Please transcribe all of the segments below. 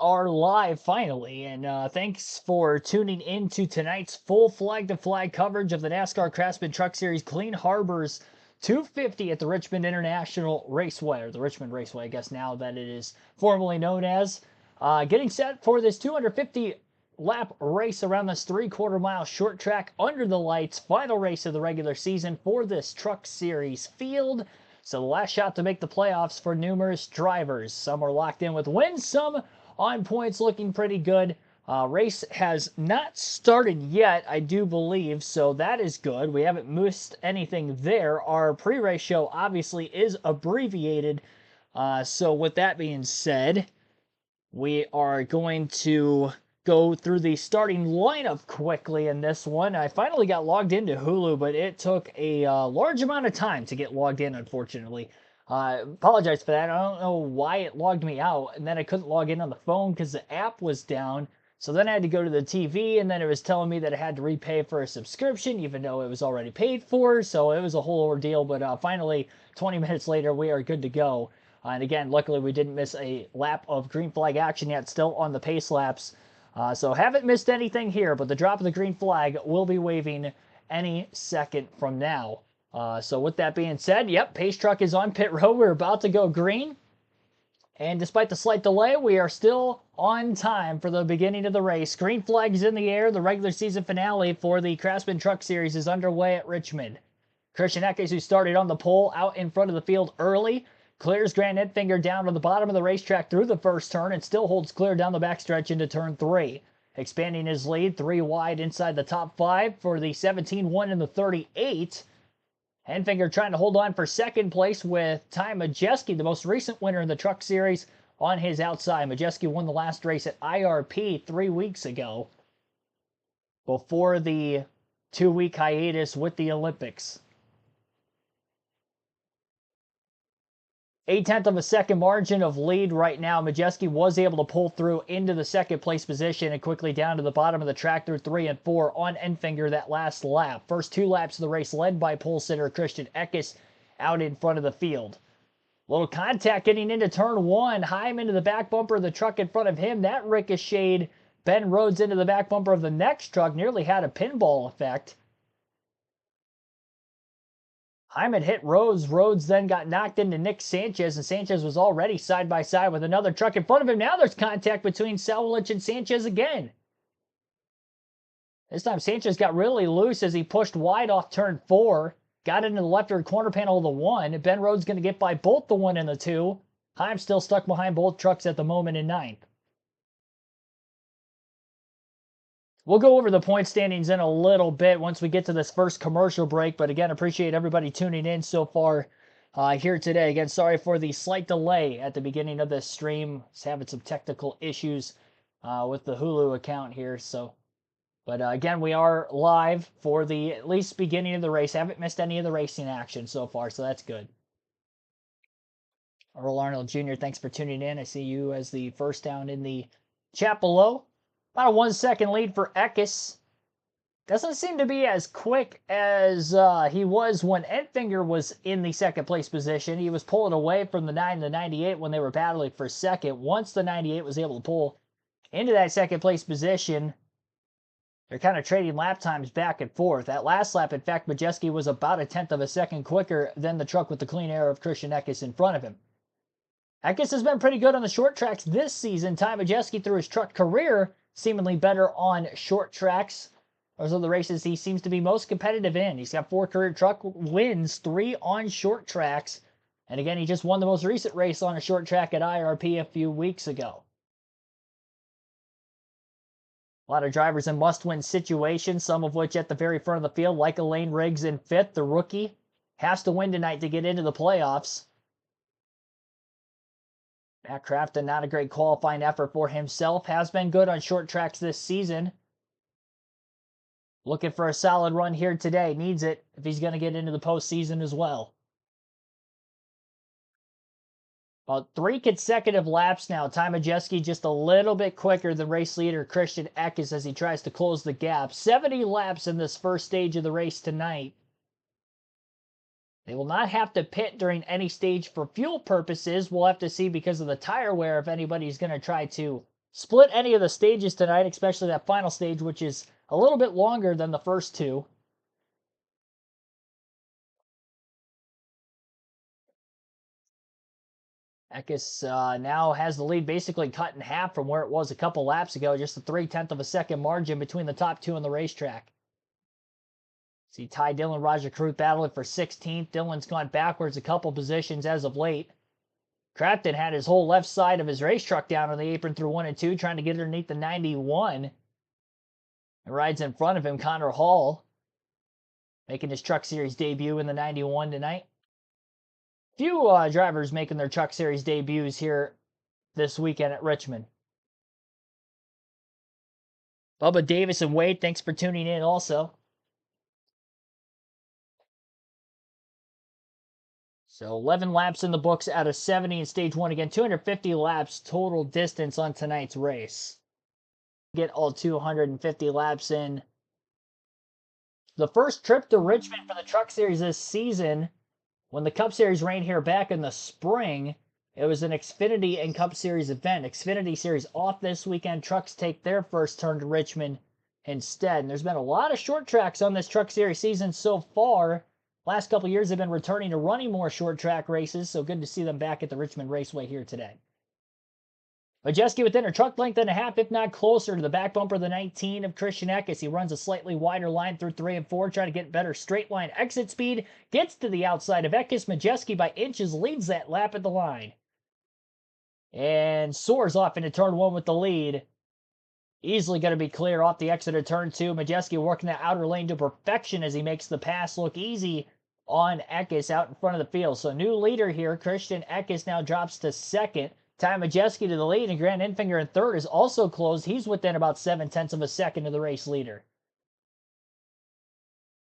are live finally, and thanks for tuning in to tonight's full flag-to-flag coverage of the NASCAR Craftsman Truck Series Clean Harbors 250 at the Richmond International Raceway, or the Richmond Raceway, I guess now that it is formally known as. Getting set for this 250 lap race around this 3/4 mile short track under the lights, final race of the regular season for this Truck Series field. So the last shot to make the playoffs for numerous drivers. Some are locked in with wins, some on points looking pretty good. Race has not started yet, I do believe, so that is good. We haven't missed anything there. Our pre-race show obviously is abbreviated. So with that being said, we are going to go through the starting lineup quickly in this one. I finally got logged into Hulu, but it took a large amount of time to get logged in, unfortunately. Apologize for that. I don't know why it logged me out, and then I couldn't log in on the phone because the app was down. So then I had to go to the TV, and then it was telling me that I had to repay for a subscription, even though it was already paid for. So it was a whole ordeal, but finally, 20 minutes later, we are good to go. And again, luckily we didn't miss a lap of green flag action yet, still on the pace laps. So haven't missed anything here, but the drop of the green flag will be waving any second from now. So with that being said, yep, pace truck is on pit road. We're about to go green. And despite the slight delay, we are still on time for the beginning of the race. Green flag is in the air. The regular season finale for the Craftsman Truck Series is underway at Richmond. Christian Eckes, who started on the pole out in front of the field early, clears Grant Enfinger down to the bottom of the racetrack through the first turn and still holds clear down the backstretch into turn 3. Expanding his lead 3 wide inside the top 5 for the 17-1 and the 38. Enfinger trying to hold on for second place with Ty Majeski, the most recent winner in the Truck Series, on his outside. Majeski won the last race at IRP 3 weeks ago before the 2-week hiatus with the Olympics. 0.8 of a second margin of lead right now. Majeski was able to pull through into the second place position and quickly down to the bottom of the track through 3 and 4 on Enfinger that last lap. First 2 laps of the race led by pole sitter Christian Eckes out in front of the field. Little contact getting into turn 1. Heim into the back bumper of the truck in front of him. That ricocheted Ben Rhodes into the back bumper of the next truck. Nearly had a pinball effect. Hyman hit Rhodes. Rhodes then got knocked into Nick Sanchez, and Sanchez was already side by side with another truck in front of him. Now there's contact between Sawalich and Sanchez again. This time Sanchez got really loose as he pushed wide off turn 4. Got into the left rear corner panel of the 1. Ben Rhodes going to get by both the 1 and the 2. Heim still stuck behind both trucks at the moment in 9th. We'll go over the point standings in a little bit once we get to this first commercial break. But again, appreciate everybody tuning in so far here today. Again, sorry for the slight delay at the beginning of this stream. Just having some technical issues with the Hulu account here. But again, we are live for the at least beginning of the race. Haven't missed any of the racing action so far, so that's good. Earl Arnold Jr., thanks for tuning in. I see you as the first down in the chat below. About a 1 second lead for Eckes. Doesn't seem to be as quick as he was when Enfinger was in the second place position. He was pulling away from the 9 and the 98 when they were battling for second. Once the 98 was able to pull into that second place position, they're kind of trading lap times back and forth. That last lap, in fact, Majeski was about 1/10 of a second quicker than the truck with the clean air of Christian Eckes in front of him. Eckes has been pretty good on the short tracks this season. Ty Majeski through his truck career seemingly better on short tracks. Those are the races he seems to be most competitive in. He's got 4 career truck wins, 3 on short tracks. And again, he just won the most recent race on a short track at IRP a few weeks ago. A lot of drivers in must-win situations, some of which at the very front of the field, like Elaine Riggs in 5th, the rookie, has to win tonight to get into the playoffs. Matt Crafton, not a great qualifying effort for himself. Has been good on short tracks this season. Looking for a solid run here today. Needs it if he's going to get into the postseason as well. About 3 consecutive laps now. Ty Majeski just a little bit quicker than race leader Christian Eckes as he tries to close the gap. 70 laps in this first stage of the race tonight. They will not have to pit during any stage for fuel purposes. We'll have to see because of the tire wear if anybody's going to try to split any of the stages tonight, especially that final stage, which is a little bit longer than the first two. Eckes now has the lead basically cut in half from where it was a couple laps ago, just a 0.3 of a second margin between the top two on the racetrack. See Ty Dillon, Roger Caruth battling for 16th. Dillon's gone backwards a couple positions as of late. Craftsman had his whole left side of his race truck down on the apron through 1 and 2, trying to get underneath the 91. And rides in front of him, Connor Hall, making his Truck Series debut in the 91 tonight. Few drivers making their Truck Series debuts here this weekend at Richmond. Bubba Davis and Wade, thanks for tuning in also. So 11 laps in the books out of 70 in stage one. Again, 250 laps total distance on tonight's race. Get all 250 laps in. The first trip to Richmond for the Truck Series this season, when the Cup Series ran here back in the spring, it was an Xfinity and Cup Series event. Xfinity Series off this weekend. Trucks take their first turn to Richmond instead. And there's been a lot of short tracks on this Truck Series season so far. Last couple years, they've been returning to running more short track races, so good to see them back at the Richmond Raceway here today. Majeski within a truck length and a half, if not closer, to the back bumper of the 19 of Christian Eckes. He runs a slightly wider line through 3 and 4, trying to get better straight line exit speed. Gets to the outside of Eckes. Majeski by inches leads that lap at the line. And soars off into turn 1 with the lead. Easily going to be clear off the exit of turn 2. Majeski working the outer lane to perfection as he makes the pass look easy on Eckes out in front of the field. So new leader here, Christian Eckes now drops to second. Ty Majeski to the lead, and Grant Enfinger in third is also closed. He's within about 0.7 of a second of the race leader.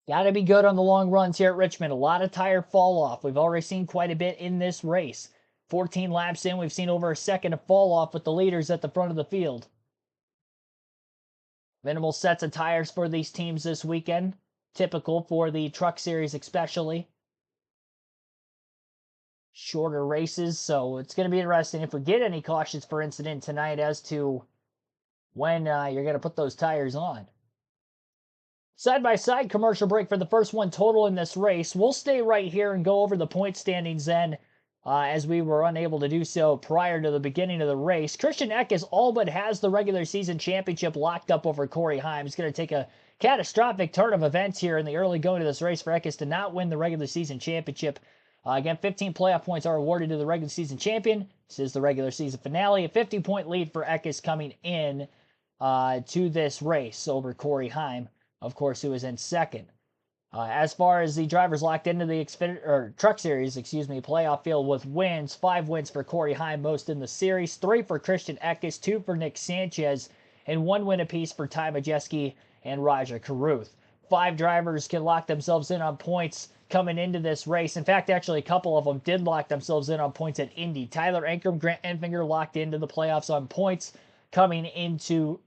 Got to be good on the long runs here at Richmond. A lot of tire fall off. We've already seen quite a bit in this race. 14 laps in, we've seen over a second of fall off with the leaders at the front of the field. Minimal sets of tires for these teams this weekend. Typical for the Truck Series especially. Shorter races, so it's going to be interesting if we get any cautions for incident tonight as to when you're going to put those tires on. Side-by-side commercial break for the first one total in this race. We'll stay right here and go over the point standings then, as we were unable to do so prior to the beginning of the race. Christian Eckes all but has the regular season championship locked up over Corey Heim. It's going to take a catastrophic turn of events here in the early going of this race for Eckes to not win the regular season championship. Again, 15 playoff points are awarded to the regular season champion. This is the regular season finale. A 50-point lead for Eckes coming in to this race over Corey Heim, of course, who is in second. As far as the drivers locked into the Truck Series, playoff field with wins, 5 wins for Corey Heim, most in the series, 3 for Christian Eckes, 2 for Nick Sanchez, and 1 win apiece for Ty Majeski and Roger Caruth. 5 drivers can lock themselves in on points coming into this race. In fact, actually, a couple of them did lock themselves in on points at Indy. Tyler Ankrum, Grant Enfinger locked into the playoffs on points coming into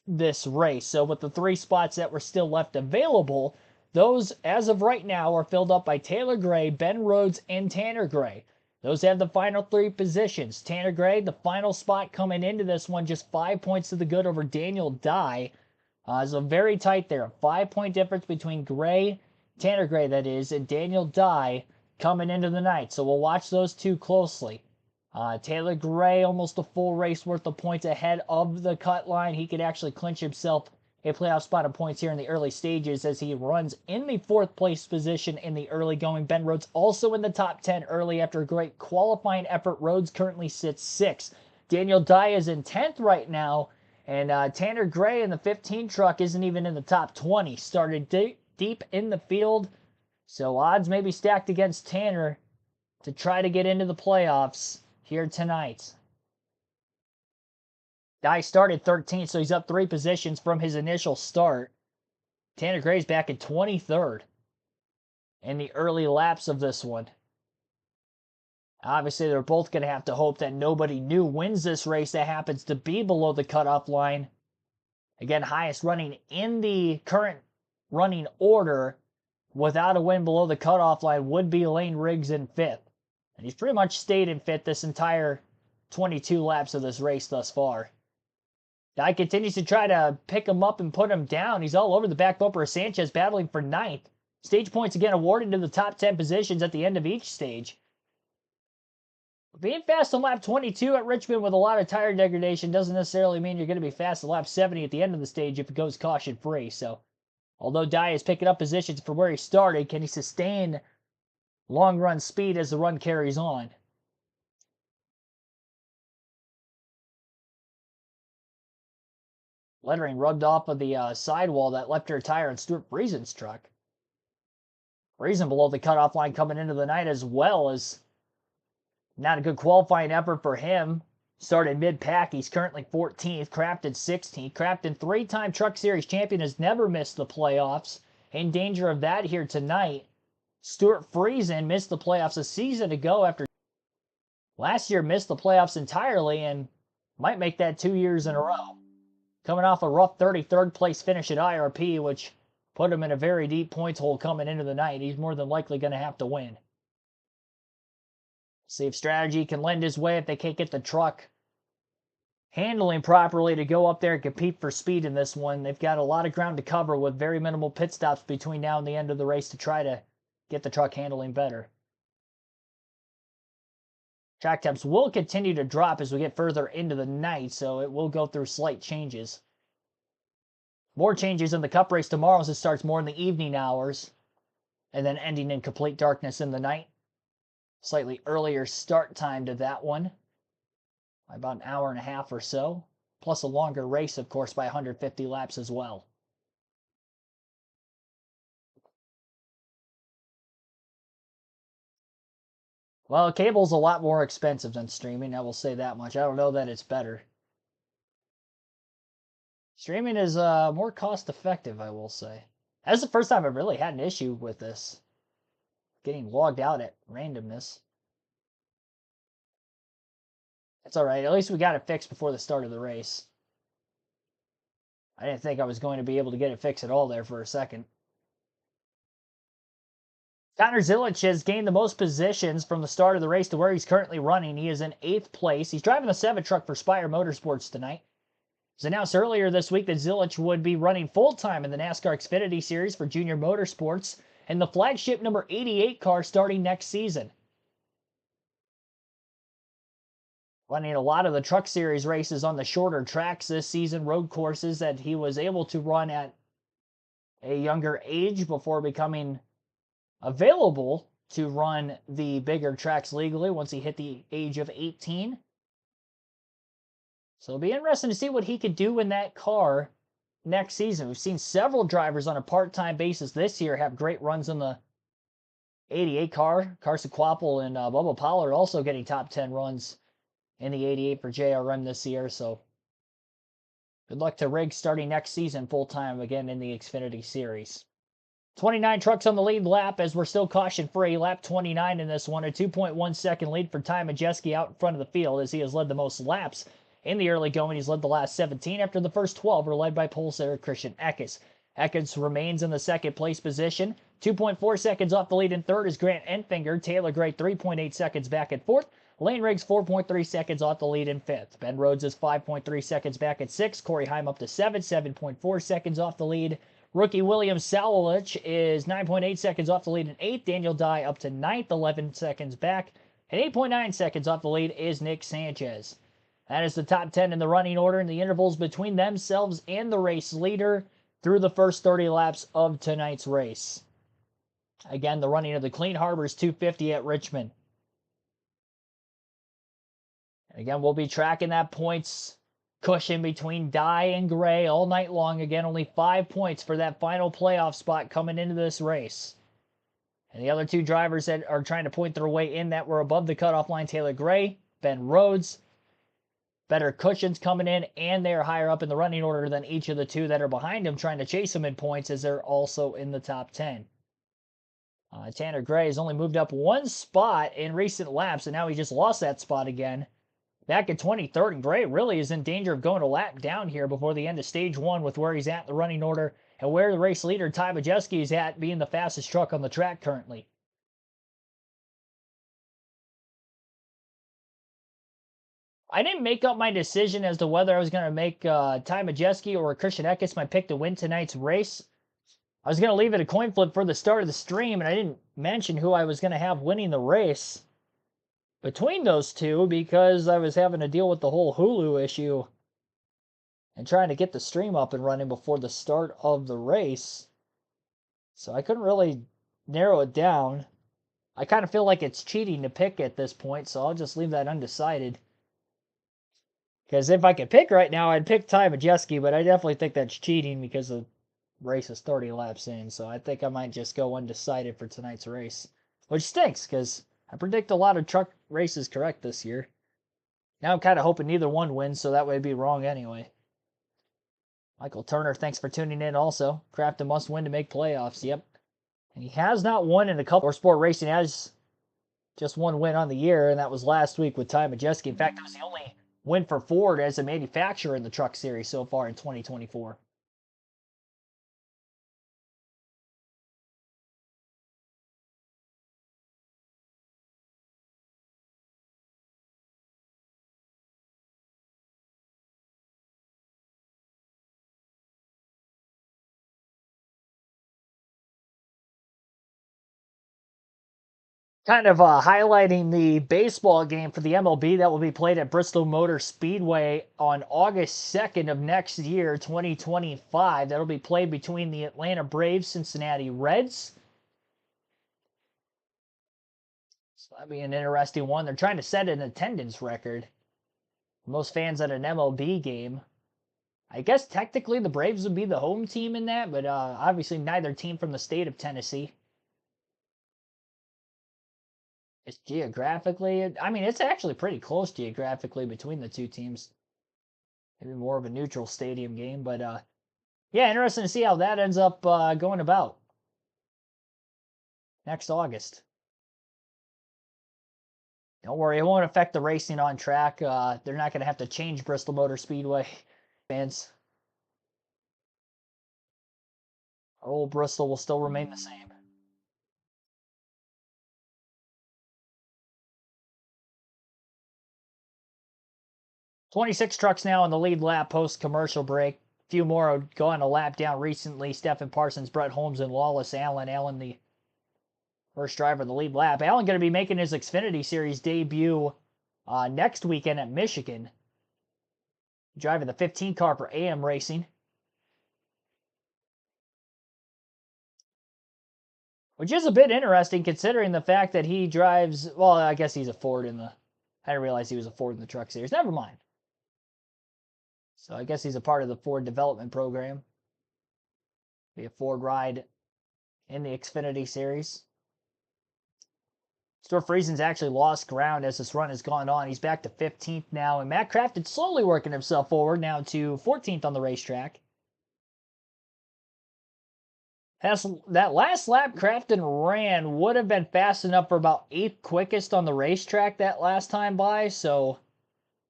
this race. So with the 3 spots that were still left available, those, as of right now, are filled up by Taylor Gray, Ben Rhodes, and Tanner Gray. Those have the final 3 positions. Tanner Gray, the final spot coming into this one, just 5 points to the good over Daniel Dye. So very tight there. A 5-point difference between Tanner Gray, that is, and Daniel Dye coming into the night. So we'll watch those 2 closely. Taylor Gray, almost a full race worth of points ahead of the cut line. He could actually clinch himself a playoff spot of points here in the early stages as he runs in the 4th place position in the early going. Ben Rhodes also in the top 10 early after a great qualifying effort. Rhodes currently sits 6th. Daniel Dye is in 10th right now, and Tanner Gray in the 15 truck isn't even in the top 20. Started deep in the field, so odds may be stacked against Tanner to try to get into the playoffs here tonight. Dye started 13th, so he's up 3 positions from his initial start. Tanner Gray's back at 23rd in the early laps of this one. Obviously, they're both going to have to hope that nobody new wins this race that happens to be below the cutoff line. Again, highest running in the current running order without a win below the cutoff line would be Lane Riggs in 5th. And he's pretty much stayed in 5th this entire 22 laps of this race thus far. Guy continues to try to pick him up and put him down. He's all over the back bumper of Sanchez, battling for ninth. Stage points again awarded to the top 10 positions at the end of each stage. Being fast on lap 22 at Richmond with a lot of tire degradation doesn't necessarily mean you're going to be fast on lap 70 at the end of the stage if it goes caution free. So, although Dye is picking up positions from where he started, can he sustain long run speed as the run carries on? Lettering rubbed off of the sidewall that left her tire on Stuart Friesen's truck. Friesen below the cutoff line coming into the night as well as not a good qualifying effort for him. Started mid-pack. He's currently 14th. Crafton 16th. Crafton, three-time Truck Series champion, has never missed the playoffs. In danger of that here tonight. Stuart Friesen missed the playoffs a season ago after last year missed the playoffs entirely and might make that 2 years in a row. Coming off a rough 33rd place finish at IRP, which put him in a very deep points hole coming into the night. He's more than likely going to have to win. See if strategy can lend his way if they can't get the truck handling properly to go up there and compete for speed in this one. They've got a lot of ground to cover with very minimal pit stops between now and the end of the race to try to get the truck handling better. Track temps will continue to drop as we get further into the night, so it will go through slight changes. More changes in the Cup race tomorrow as it starts more in the evening hours and then ending in complete darkness in the night. Slightly earlier start time to that one, by about an hour and a half or so, plus a longer race, of course, by 150 laps as well. Well, cable's a lot more expensive than streaming, I will say that much. I don't know that it's better. Streaming is more cost effective, I will say. That's the first time I've really had an issue with this. Getting logged out at randomness. It's alright, at least we got it fixed before the start of the race. I didn't think I was going to be able to get it fixed at all there for a second. Connor Zilic has gained the most positions from the start of the race to where he's currently running. He is in 8th place. He's driving the 7 truck for Spire Motorsports tonight. It was announced earlier this week that Zilic would be running full-time in the NASCAR Xfinity Series for Junior Motorsports and the flagship number 88 car starting next season. Running a lot of the Truck Series races on the shorter tracks this season, road courses that he was able to run at a younger age before becoming available to run the bigger tracks legally once he hit the age of 18. So it'll be interesting to see what he could do in that car next season. We've seen several drivers on a part-time basis this year have great runs in the 88 car. Carson Quapple and Bubba Pollard also getting top 10 runs in the 88 for JRM this year. So good luck to Riggs starting next season full-time again in the Xfinity Series. 29 trucks on the lead lap as we're still caution-free. Lap 29 in this one. A 2.1 second lead for Ty Majeski out in front of the field as he has led the most laps in the early going. He's led the last 17 after the first 12 were led by pole sitter Christian Eckes. Eckes remains in the second place position. 2.4 seconds off the lead in third is Grant Enfinger. Taylor Gray 3.8 seconds back at fourth. Lane Riggs 4.3 seconds off the lead in fifth. Ben Rhodes is 5.3 seconds back at sixth. Corey Heim up to 7.4 seconds off the lead. Rookie William Sawalich is 9.8 seconds off the lead in eighth. Daniel Dye up to ninth, 11 seconds back. And 8.9 seconds off the lead is Nick Sanchez. That is the top 10 in the running order and the intervals between themselves and the race leader through the first 30 laps of tonight's race. Again, the running of the Clean Harbors 250 at Richmond. Again, we'll be tracking that points cushion between Dye and Gray all night long. Again, only 5 points for that final playoff spot coming into this race. And the other two drivers that are trying to point their way in that were above the cutoff line, Taylor Gray, Ben Rhodes. Better cushions coming in, and they are higher up in the running order than each of the two that are behind him trying to chase him in points as they're also in the top 10. Tanner Gray has only moved up one spot in recent laps, and now he just lost that spot again. Back at 23rd, and Gray really is in danger of going a lap down here before the end of stage one with where he's at in the running order and where the race leader, Ty Majeski, is at being the fastest truck on the track currently. I didn't make up my decision as to whether I was going to make Ty Majeski or Christian Eckes my pick to win tonight's race. I was going to leave it a coin flip for the start of the stream, and I didn't mention who I was going to have winning the race between those two because I was having to deal with the whole Hulu issue and trying to get the stream up and running before the start of the race. So I couldn't really narrow it down. I kind of feel like it's cheating to pick at this point, so I'll just leave that undecided. Because if I could pick right now, I'd pick Ty Majeski, but I definitely think that's cheating because the race is 30 laps in. So I think I might just go undecided for tonight's race. Which stinks, because I predict a lot of truck races correct this year. Now I'm kind of hoping neither one wins, so that way I'd be wrong anyway. Michael Turner, thanks for tuning in also. Craftsman must win to make playoffs. Yep. And he has not won in a couple. Or Sport Racing has just one win on the year, and that was last week with Ty Majeski. In fact, it was the only win for Ford as a manufacturer in the Truck Series so far in 2024. Kind of highlighting the baseball game for the MLB that will be played at Bristol Motor Speedway on August 2nd of next year, 2025. That'll be played between the Atlanta Braves, Cincinnati Reds. So that'll be an interesting one. They're trying to set an attendance record. Most fans at an MLB game. I guess technically the Braves would be the home team in that, but obviously neither team from the state of Tennessee. It's geographically, I mean, it's actually pretty close geographically between the two teams. Maybe more of a neutral stadium game, but yeah, interesting to see how that ends up going about next August. Don't worry, it won't affect the racing on track. They're not going to have to change Bristol Motor Speedway fans. Our old Bristol will still remain the same. 26 trucks now in the lead lap post commercial break. A few more have gone a lap down recently. Stephen Parsons, Brett Holmes, and Lawless Allen. Allen, the first driver in the lead lap. Allen going to be making his Xfinity Series debut next weekend at Michigan. Driving the 15 car for AM Racing. Which is a bit interesting considering the fact that he drives, well, I guess he's a Ford in the, I didn't realize he was a Ford in the Truck Series. Never mind. So I guess he's a part of the Ford development program. Be a Ford ride in the Xfinity Series. Stuart Friesen's actually lost ground as this run has gone on. He's back to 15th now, and Matt Crafton slowly working himself forward now to 14th on the racetrack. That last lap Crafton ran would have been fast enough for about 8th quickest on the racetrack that last time by, so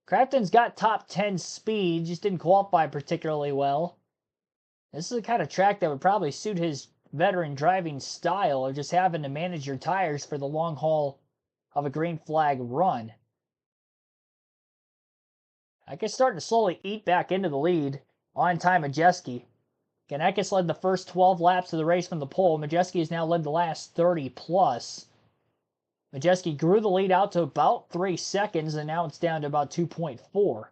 Crafton's got top 10 speed, just didn't qualify particularly well. This is the kind of track that would probably suit his veteran driving style of just having to manage your tires for the long haul of a green flag run. I guess starting to slowly eat back into the lead on Ty Majeski. Ganekis led the first 12 laps of the race from the pole. Majeski has now led the last 30 plus. Majeski grew the lead out to about 3 seconds, and now it's down to about 2.4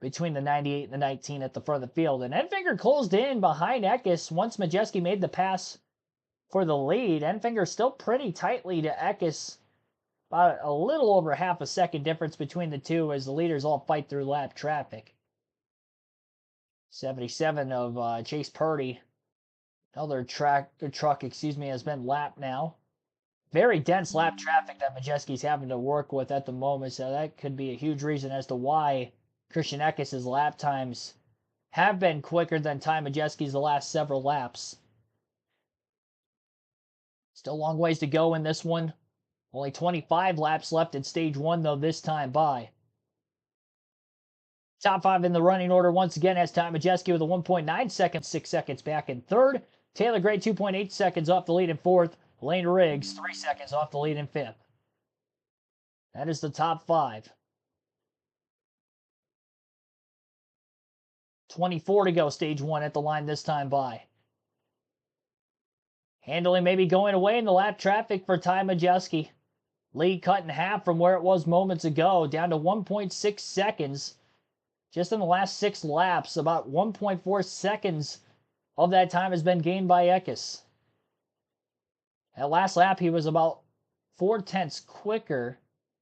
between the 98 and the 19 at the front of the field. And Enfinger closed in behind Eckes once Majeski made the pass for the lead. Enfinger still pretty tightly to Eckes. About a little over half a second difference between the two as the leaders all fight through lap traffic. 77 of Chase Purdy. Another truck, has been lapped now. Very dense lap traffic that Majeski's having to work with at the moment, so that could be a huge reason as to why Christian Eckes' lap times have been quicker than Ty Majeski's the last several laps. Still a long ways to go in this one. Only 25 laps left in stage 1, though, this time by. Top 5 in the running order once again has Ty Majeski with a 1.9 seconds, 6 seconds back in 3rd. Taylor Gray 2.8 seconds off the lead in 4th. Lane Riggs 3 seconds off the lead in 5th. That is the top 5. 24 to go, stage 1 at the line this time by. Handling maybe going away in the lap traffic for Ty Majeski. Lead cut in half from where it was moments ago, down to 1.6 seconds. Just in the last 6 laps, about 1.4 seconds of that time has been gained by Eckes. At last lap, he was about 4/10 quicker.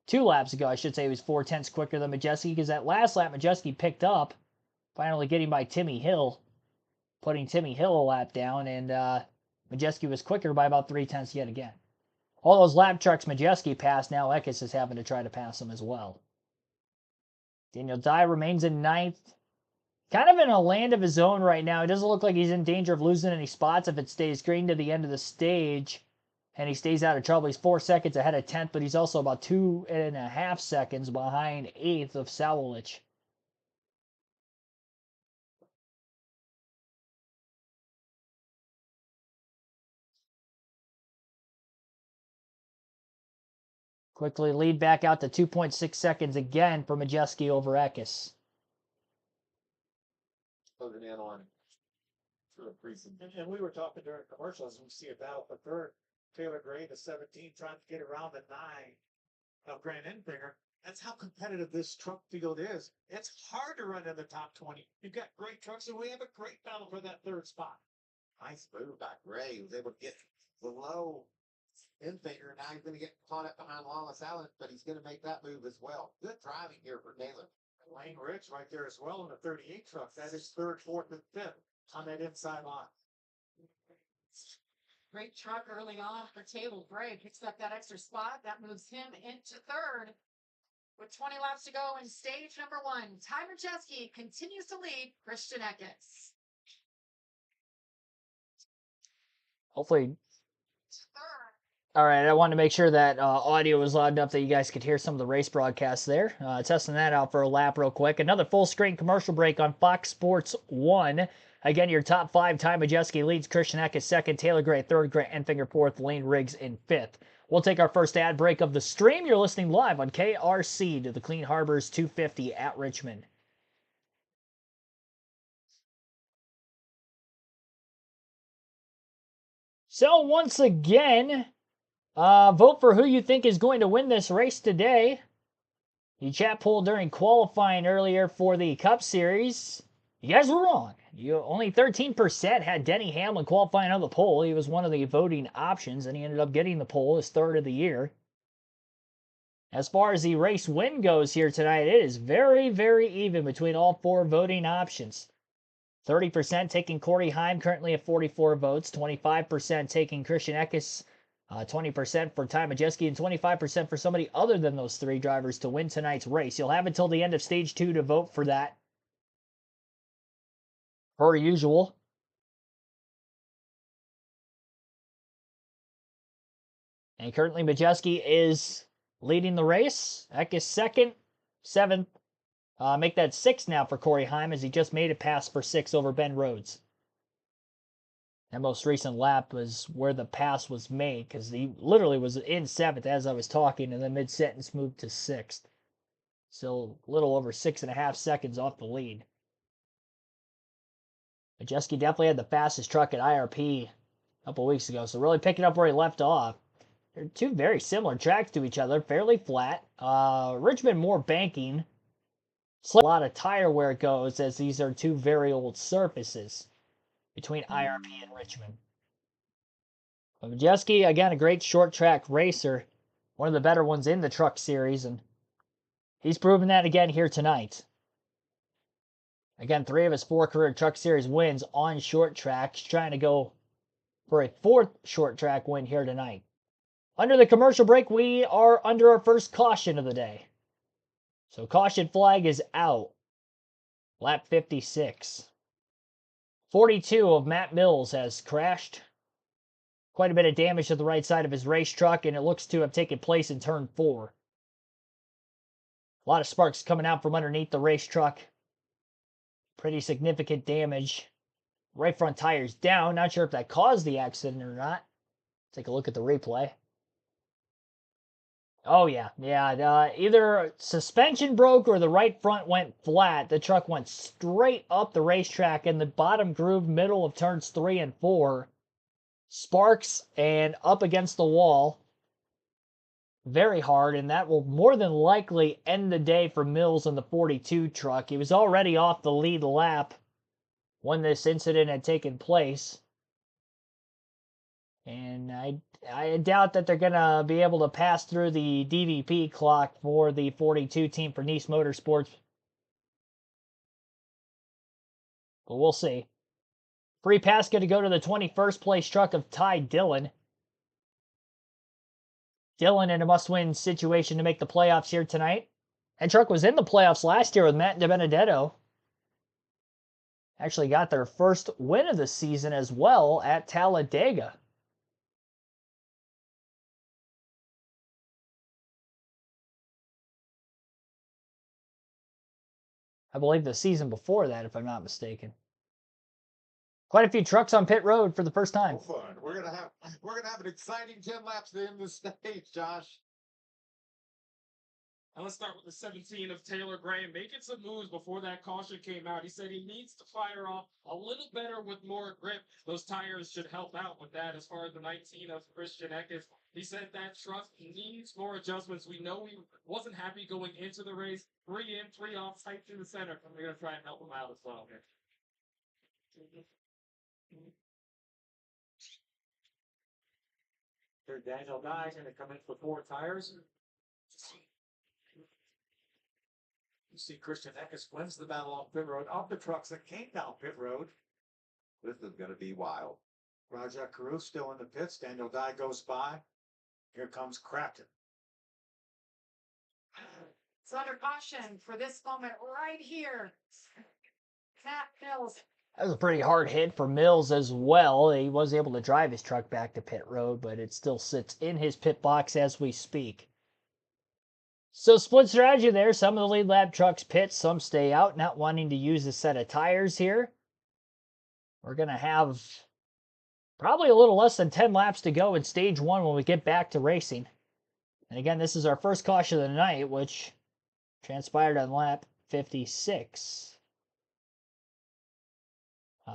2 laps ago, I should say, he was 4/10 quicker than Majeski, because that last lap, Majeski picked up, finally getting by Timmy Hill, putting Timmy Hill a lap down, and Majeski was quicker by about 3/10 yet again. All those lap trucks Majeski passed, now Eckes is having to try to pass them as well. Daniel Dye remains in 9th. Kind of in a land of his own right now. It doesn't look like he's in danger of losing any spots if it stays green to the end of the stage and he stays out of trouble. He's 4 seconds ahead of 10th, but he's also about 2.5 seconds behind 8th of Sawalich. Quickly lead back out to 2.6 seconds again for Majeski over Eckes. Closing in on and we were talking during commercials, we see a battle for third. Taylor Gray, the 17, trying to get around the 9 of Grant Enfinger. That's how competitive this truck field is. It's hard to run in the top 20. You've got great trucks, and we have a great battle for that 3rd spot. Nice move by Gray. He was able to get below Enfinger. Now he's going to get caught up behind Wallace Allen, but he's going to make that move as well. Good driving here for Taylor. Lane Rich right there as well in the 38 truck. That is 3rd, 4th, and 5th on that inside line. Great truck early on for Taylor Gray. Picks up that extra spot. That moves him into 3rd. With 20 laps to go in stage number 1, Ty Majeski continues to lead Christian Eckes. Hopefully. All right, I wanted to make sure that audio was loud enough that you guys could hear some of the race broadcasts there. Testing that out for a lap real quick. Another full screen commercial break on Fox Sports 1. Again, your top 5, Ty Majeski leads, Christian Eckes 2nd, Taylor Gray 3rd, Grant Enfinger 4th, Lane Riggs in 5th. We'll take our first ad break of the stream. You're listening live on KRC to the Clean Harbors 250 at Richmond. So once again, vote for who you think is going to win this race today. You chat poll during qualifying earlier for the Cup Series. You guys were wrong. Only 13% had Denny Hamlin qualifying on the pole. He was one of the voting options, and he ended up getting the pole, his 3rd of the year. As far as the race win goes here tonight, it is very, very even between all 4 voting options. 30% taking Corey Heim, currently at 44 votes. 25% taking Christian Eckes. 20% for Ty Majeski, and 25% for somebody other than those 3 drivers to win tonight's race. You'll have until the end of stage 2 to vote for that. Per usual. And currently Majeski is leading the race. Eckes 2nd, 7th. Make that 6 now for Corey Heim, as he just made a pass for 6 over Ben Rhodes. That most recent lap was where the pass was made, because he literally was in 7th as I was talking, and then mid-sentence moved to 6th. So a little over 6.5 seconds off the lead. Majeski definitely had the fastest truck at IRP a couple weeks ago, so really picking up where he left off. They're 2 very similar tracks to each other, fairly flat. Richmond more banking. A lot of tire wear it goes, as these are 2 very old surfaces between IRP and Richmond. But Majeski, again, a great short track racer, one of the better ones in the truck series, and he's proven that again here tonight. Again, 3 of his 4 career truck series wins on short tracks, trying to go for a 4th short track win here tonight. Under the commercial break, we are under our first caution of the day. So caution flag is out. Lap 56. 42 of Matt Mills has crashed. Quite a bit of damage to the right side of his race truck, and it looks to have taken place in turn 4. A lot of sparks coming out from underneath the race truck. Pretty significant damage. Right front tire's down. Not sure if that caused the accident or not. Take a look at the replay. Oh yeah, yeah. Either suspension broke or the right front went flat. The truck went straight up the racetrack in the bottom groove, middle of turns 3 and 4. Sparks and up against the wall. Very hard, and that will more than likely end the day for Mills in the 42 truck. He was already off the lead lap when this incident had taken place. And I doubt that they're going to be able to pass through the DVP clock for the 42 team for Nice Motorsports. But we'll see. Free pass going to go to the 21st place truck of Ty Dillon. Dillon in a must-win situation to make the playoffs here tonight. That truck was in the playoffs last year with Matt DiBenedetto. Actually got their first win of the season as well at Talladega. I believe the season before that, if I'm not mistaken. Quite a few trucks on pit road for the first time. Fun. We're gonna have an exciting 10 laps to end the stage, Josh. And let's start with the 17 of Taylor Gray, making some moves before that caution came out. He said he needs to fire off a little better with more grip. Those tires should help out with that. As far as the 19 of Christian Eckes, he said that truck needs more adjustments. We know he wasn't happy going into the race. 3 in, 3 off, tight through the center. We're going to try and help him out as well here. Here, Daniel Dye's going to come in for 4 tires. You see Christian Eckes wins the battle off pit road, off the trucks that came down pit road. This is gonna be wild. Rajah Carew still in the pits. Daniel Dye goes by. Here comes Craftsman. It's under caution for this moment right here. Matt Mills. That was a pretty hard hit for Mills as well. He was able to drive his truck back to pit road, but it still sits in his pit box as we speak. So split strategy there. Some of the lead lap trucks pit, some stay out, not wanting to use a set of tires here. We're going to have probably a little less than 10 laps to go in stage 1 when we get back to racing. And again, this is our first caution of the night, which transpired on lap 56.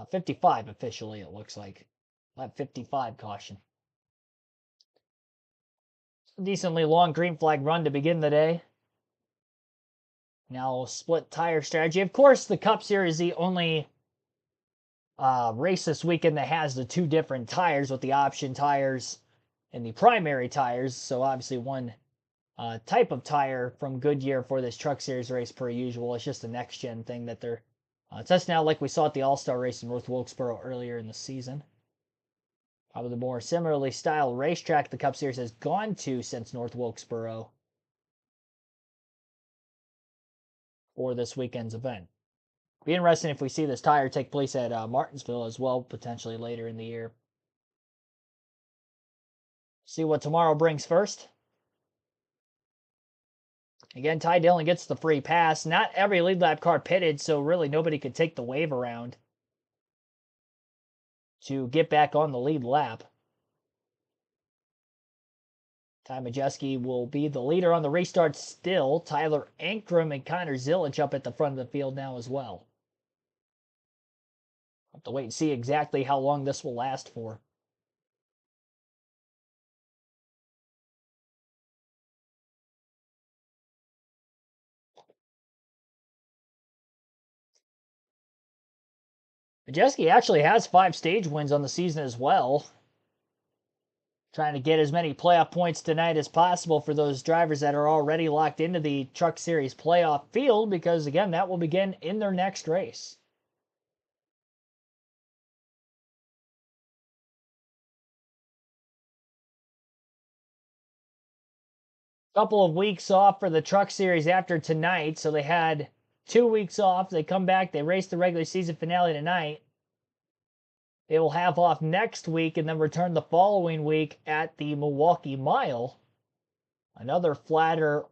55 officially, it looks like. Lap 55 caution. Decently long green flag run to begin the day. Now split tire strategy. Of course, the Cup Series is the only race this weekend that has the 2 different tires with the option tires and the primary tires. So obviously one type of tire from Goodyear for this Truck Series race per usual. It's just a next-gen thing that they're testing out like we saw at the All-Star race in North Wilkesboro earlier in the season. Probably the more similarly styled racetrack the Cup Series has gone to since North Wilkesboro for this weekend's event. Be interesting if we see this tire take place at Martinsville as well, potentially later in the year. See what tomorrow brings first. Again, Ty Dillon gets the free pass. Not every lead lap car pitted, so really nobody could take the wave around to get back on the lead lap. Ty Majeski will be the leader on the restart still. Tyler Ankrum and Connor Zillich up at the front of the field now as well. We'll have to wait and see exactly how long this will last for. Majeski actually has 5 stage wins on the season as well. Trying to get as many playoff points tonight as possible for those drivers that are already locked into the Truck Series playoff field, because again, that will begin in their next race. Couple of weeks off for the Truck Series after tonight, so they had 2 weeks off. They come back, they race the regular season finale tonight. They will have off next week and then return the following week at the Milwaukee Mile. Another flatter,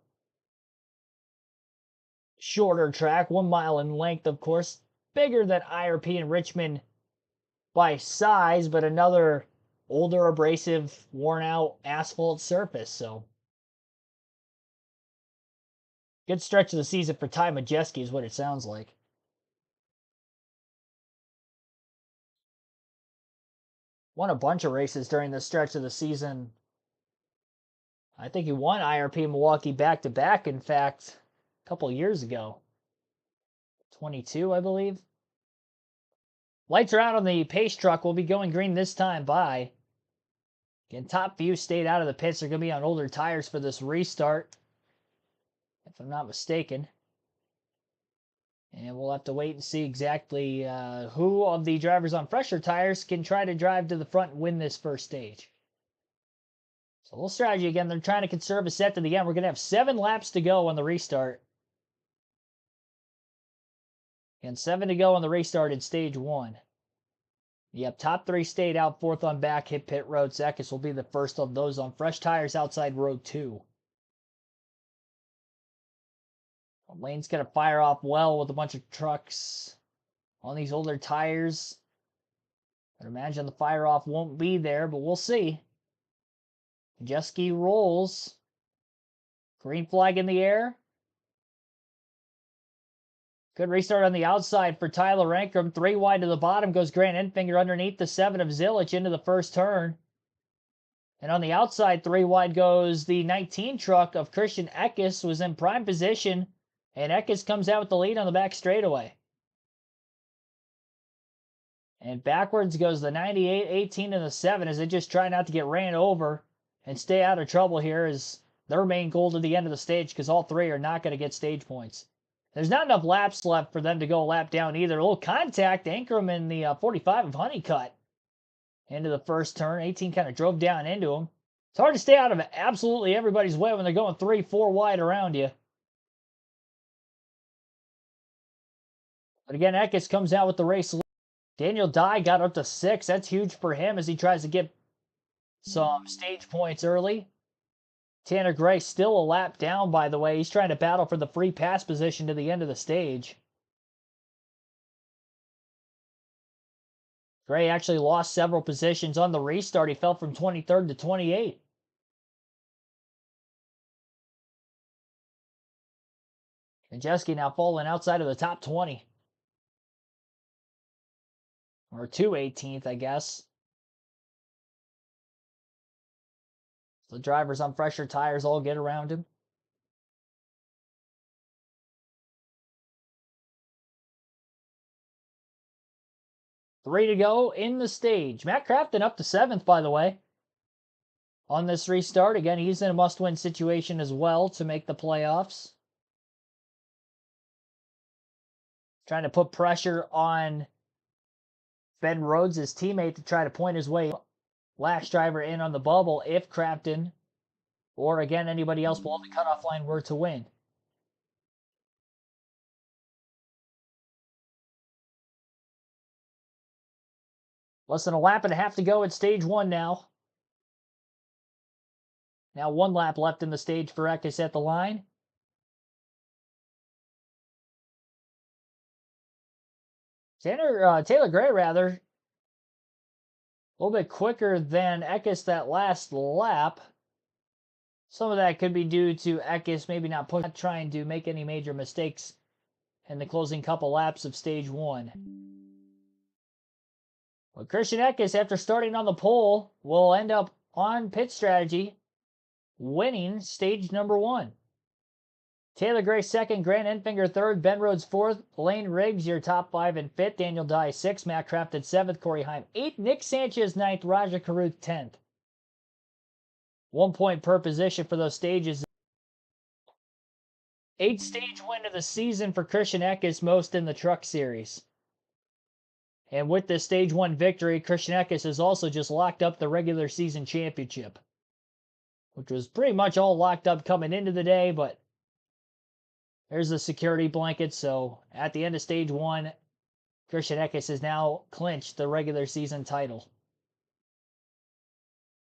shorter track, 1 mile in length, of course. Bigger than IRP in Richmond by size, but another older, abrasive, worn out asphalt surface. So Good stretch of the season for Ty Majeski is what it sounds like. Won a bunch of races during this stretch of the season. I think he won IRP Milwaukee back-to-back, in fact, a couple years ago. 22, I believe. Lights are out on the pace truck. We'll be going green this time by. Again, top few stayed out of the pits. They're going to be on older tires for this restart, if I'm not mistaken. And we'll have to wait and see exactly who of the drivers on fresher tires can try to drive to the front and win this first stage. So a little strategy again. They're trying to conserve a set to the end. We're going to have 7 laps to go on the restart. And 7 to go on the restart in stage 1. Yep, top 3 stayed out, 4th on back, hit pit road. Zekis will be the first of those on fresh tires outside road 2. Lane's going to fire off well with a bunch of trucks on these older tires. I'd imagine the fire off won't be there, but we'll see. Jeski rolls. Green flag in the air. Good restart on the outside for Tyler Rankrum. 3 wide to the bottom goes Grant Enfinger underneath the 7 of Zilich into the first turn. And on the outside, 3 wide goes the 19 truck of Christian Eckes, was in prime position. And Eckes comes out with the lead on the back straightaway. And backwards goes the 98, 18, and the 7 as they just try not to get ran over and stay out of trouble here as their main goal to the end of the stage, because all 3 are not going to get stage points. There's not enough laps left for them to go a lap down either. A little contact, Ankrum in the 45 of Honeycutt into the first turn. 18 kind of drove down into him. It's hard to stay out of absolutely everybody's way when they're going 3, 4 wide around you. But again, Eckes comes out with the race lead. Daniel Dye got up to 6. That's huge for him as he tries to get some stage points early. Tanner Gray still a lap down, by the way. He's trying to battle for the free pass position to the end of the stage. Gray actually lost several positions on the restart. He fell from 23rd to 28th. Majeski now falling outside of the top 20. Or to 18th, I guess. The drivers on fresher tires all get around him. Three to go in the stage. Matt Crafton up to 7th, by the way. On this restart, again, he's in a must-win situation as well to make the playoffs. Trying to put pressure on Ben Rhodes, his teammate, to try to point his way last driver in on the bubble if Crafton or, again, anybody else below the cutoff line were to win. Less than a lap and a half to go at stage 1 now. Now 1 lap left in the stage for Eckes at the line. Taylor Gray, rather, a little bit quicker than Eckes that last lap. Some of that could be due to Eckes maybe not trying to make any major mistakes in the closing couple laps of stage 1. But Christian Eckes, after starting on the pole, will end up on pit strategy, winning stage number 1. Taylor Gray 2nd, Grant Enfinger 3rd, Ben Rhodes 4th, Lane Riggs your top 5 and 5th, Daniel Dye 6th, Matt Crafton 7th, Corey Heim 8th, Nick Sanchez 9th, Raja Caruth 10th. 1 point per position for those stages. 8th stage win of the season for Christian Eckes, most in the Truck Series. And with this stage 1 victory, Christian Eckes has also just locked up the regular season championship, which was pretty much all locked up coming into the day, but there's the security blanket. So at the end of stage 1, Christian Eckes has now clinched the regular season title.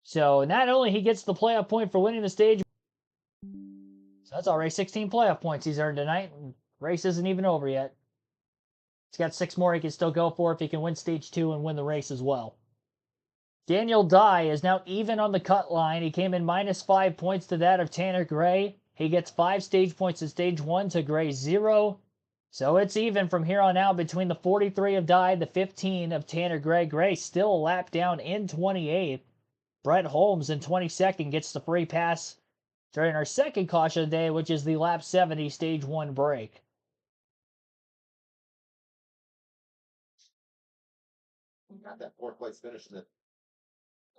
So not only he gets the playoff point for winning the stage, so that's already 16 playoff points he's earned tonight. And race isn't even over yet. He's got 6 more he can still go for if he can win stage 2 and win the race as well. Daniel Dye is now even on the cut line. He came in -5 points to that of Tanner Gray He gets 5 stage points in stage 1 to Gray 0. So it's even from here on out between the 43 of Dye, the 15 of Tanner Gray. Gray still a lap down in 28th. Brett Holmes in 22nd gets the free pass during our second caution of the day, which is the lap 70 stage 1 break. Got that fourth place finish in the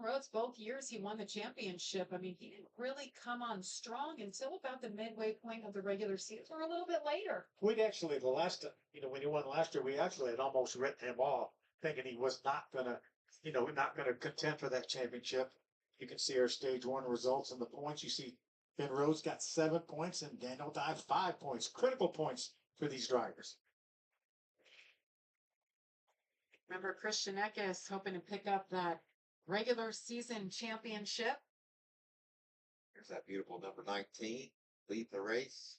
Rhodes, both years he won the championship. I mean, he didn't really come on strong until about the midway point of the regular season or a little bit later. We'd actually, the last, when he won last year, we actually had almost written him off, thinking he was not gonna, not gonna contend for that championship. You can see our stage 1 results and the points. You see Ben Rhodes got 7 points and Daniel Dye 5 points. Critical points for these drivers. Remember, Christian Eckes hoping to pick up that regular season championship. Here's that beautiful number 19. Lead the race.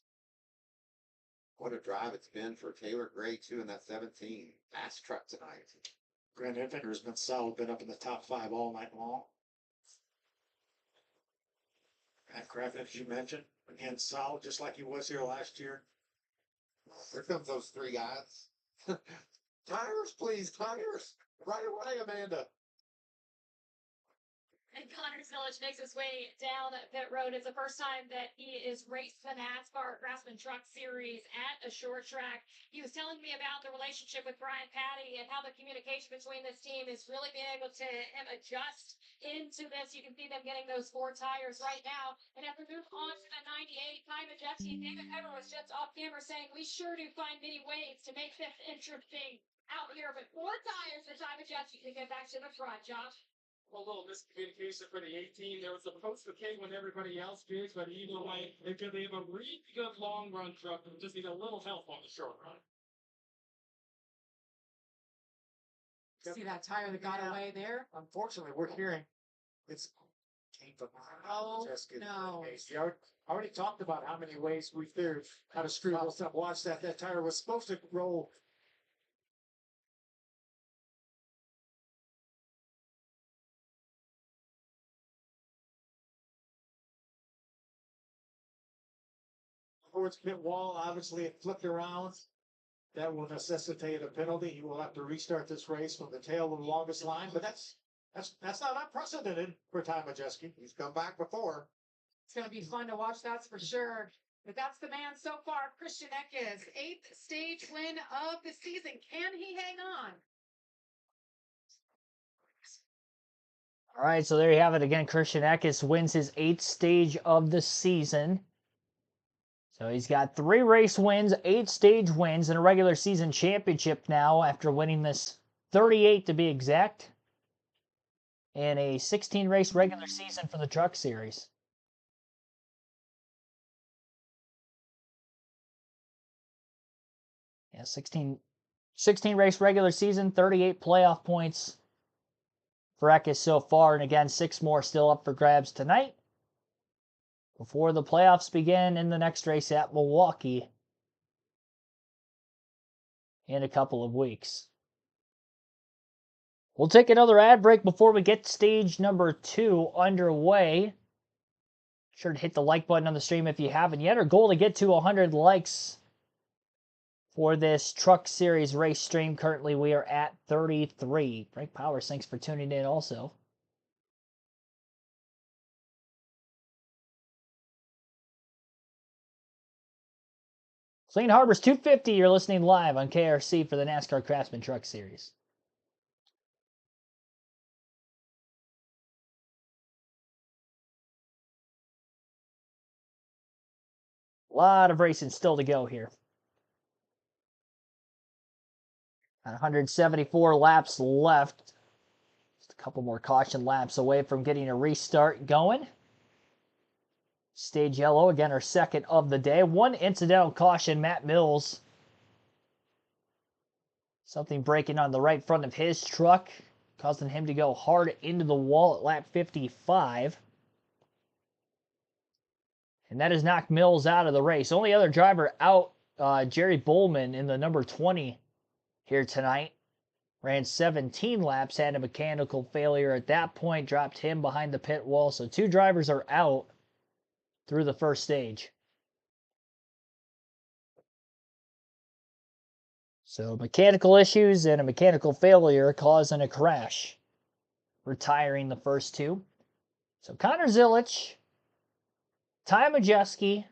What a drive it's been for Taylor Gray, too, in that 17. Fast truck tonight. Grant Enfinger's been solid, been up in the top 5 all night long. Matt Craftsman, as you mentioned, again, solid, just like he was here last year. Here comes those 3 guys. Tires, please, tires. Right away, Amanda. And Connors Village makes his way down pit road. It's the first time that he is raced the NASCAR Craftsman Truck Series at a short track. He was telling me about the relationship with Brian Patty and how the communication between this team is really being able to adjust into this. You can see them getting those 4 tires right now. And as we move on to the 98, Ty Majeski, David Pepper was just off camera saying, we sure do find many ways to make this interesting out here. But 4 tires for Ty Majeski to get back to the front, Josh. A little miscommunication for the 18. There was supposed to pay when everybody else did, but either way, they have a really good long run truck and just need a little help on the short run. See that tire that got away there? Unfortunately, we're hearing it's came from Oh, Jessica. no. We already talked about how many ways we figured how to screw this up. Watch that. That tire was supposed to roll. Towards pit wall, obviously it flipped around. That will necessitate a penalty. He will have to restart this race from the tail of the longest line, but that's not unprecedented for Ty Majeski. He's come back before. It's going to be fun to watch, that's for sure. But that's the man so far, Christian Eckes, 8th stage win of the season. Can he hang on? All right, so there you have it again. Christian Eckes wins his 8th stage of the season. So he's got 3 race wins, 8 stage wins, and a regular season championship now after winning this 38 to be exact, and a 16 race regular season for the Truck Series. Yeah, 16 race regular season, 38 playoff points for Eckes so far, and again, 6 more still up for grabs tonight before the playoffs begin in the next race at Milwaukee in a couple of weeks. We'll take another ad break before we get stage number 2 underway. Be sure to hit the like button on the stream if you haven't yet. Our goal to get to 100 likes for this Truck Series race stream. Currently, we are at 33. Frank Powers, thanks for tuning in also. Clean Harbors 250, you're listening live on KRC for the NASCAR Craftsman Truck Series. A lot of racing still to go here. 174 laps left. Just a couple more caution laps away from getting a restart going. Stage yellow, again, our second of the day. 1 incidental caution, Matt Mills. Something breaking on the right front of his truck, causing him to go hard into the wall at lap 55. And that has knocked Mills out of the race. Only other driver out, Jerry Bowman in the number 20 here tonight. Ran 17 laps, had a mechanical failure at that point, dropped him behind the pit wall. So 2 drivers are out through the first stage. So mechanical issues and a mechanical failure causing a crash, retiring the first two. So Connor Zilich, Ty Majeski,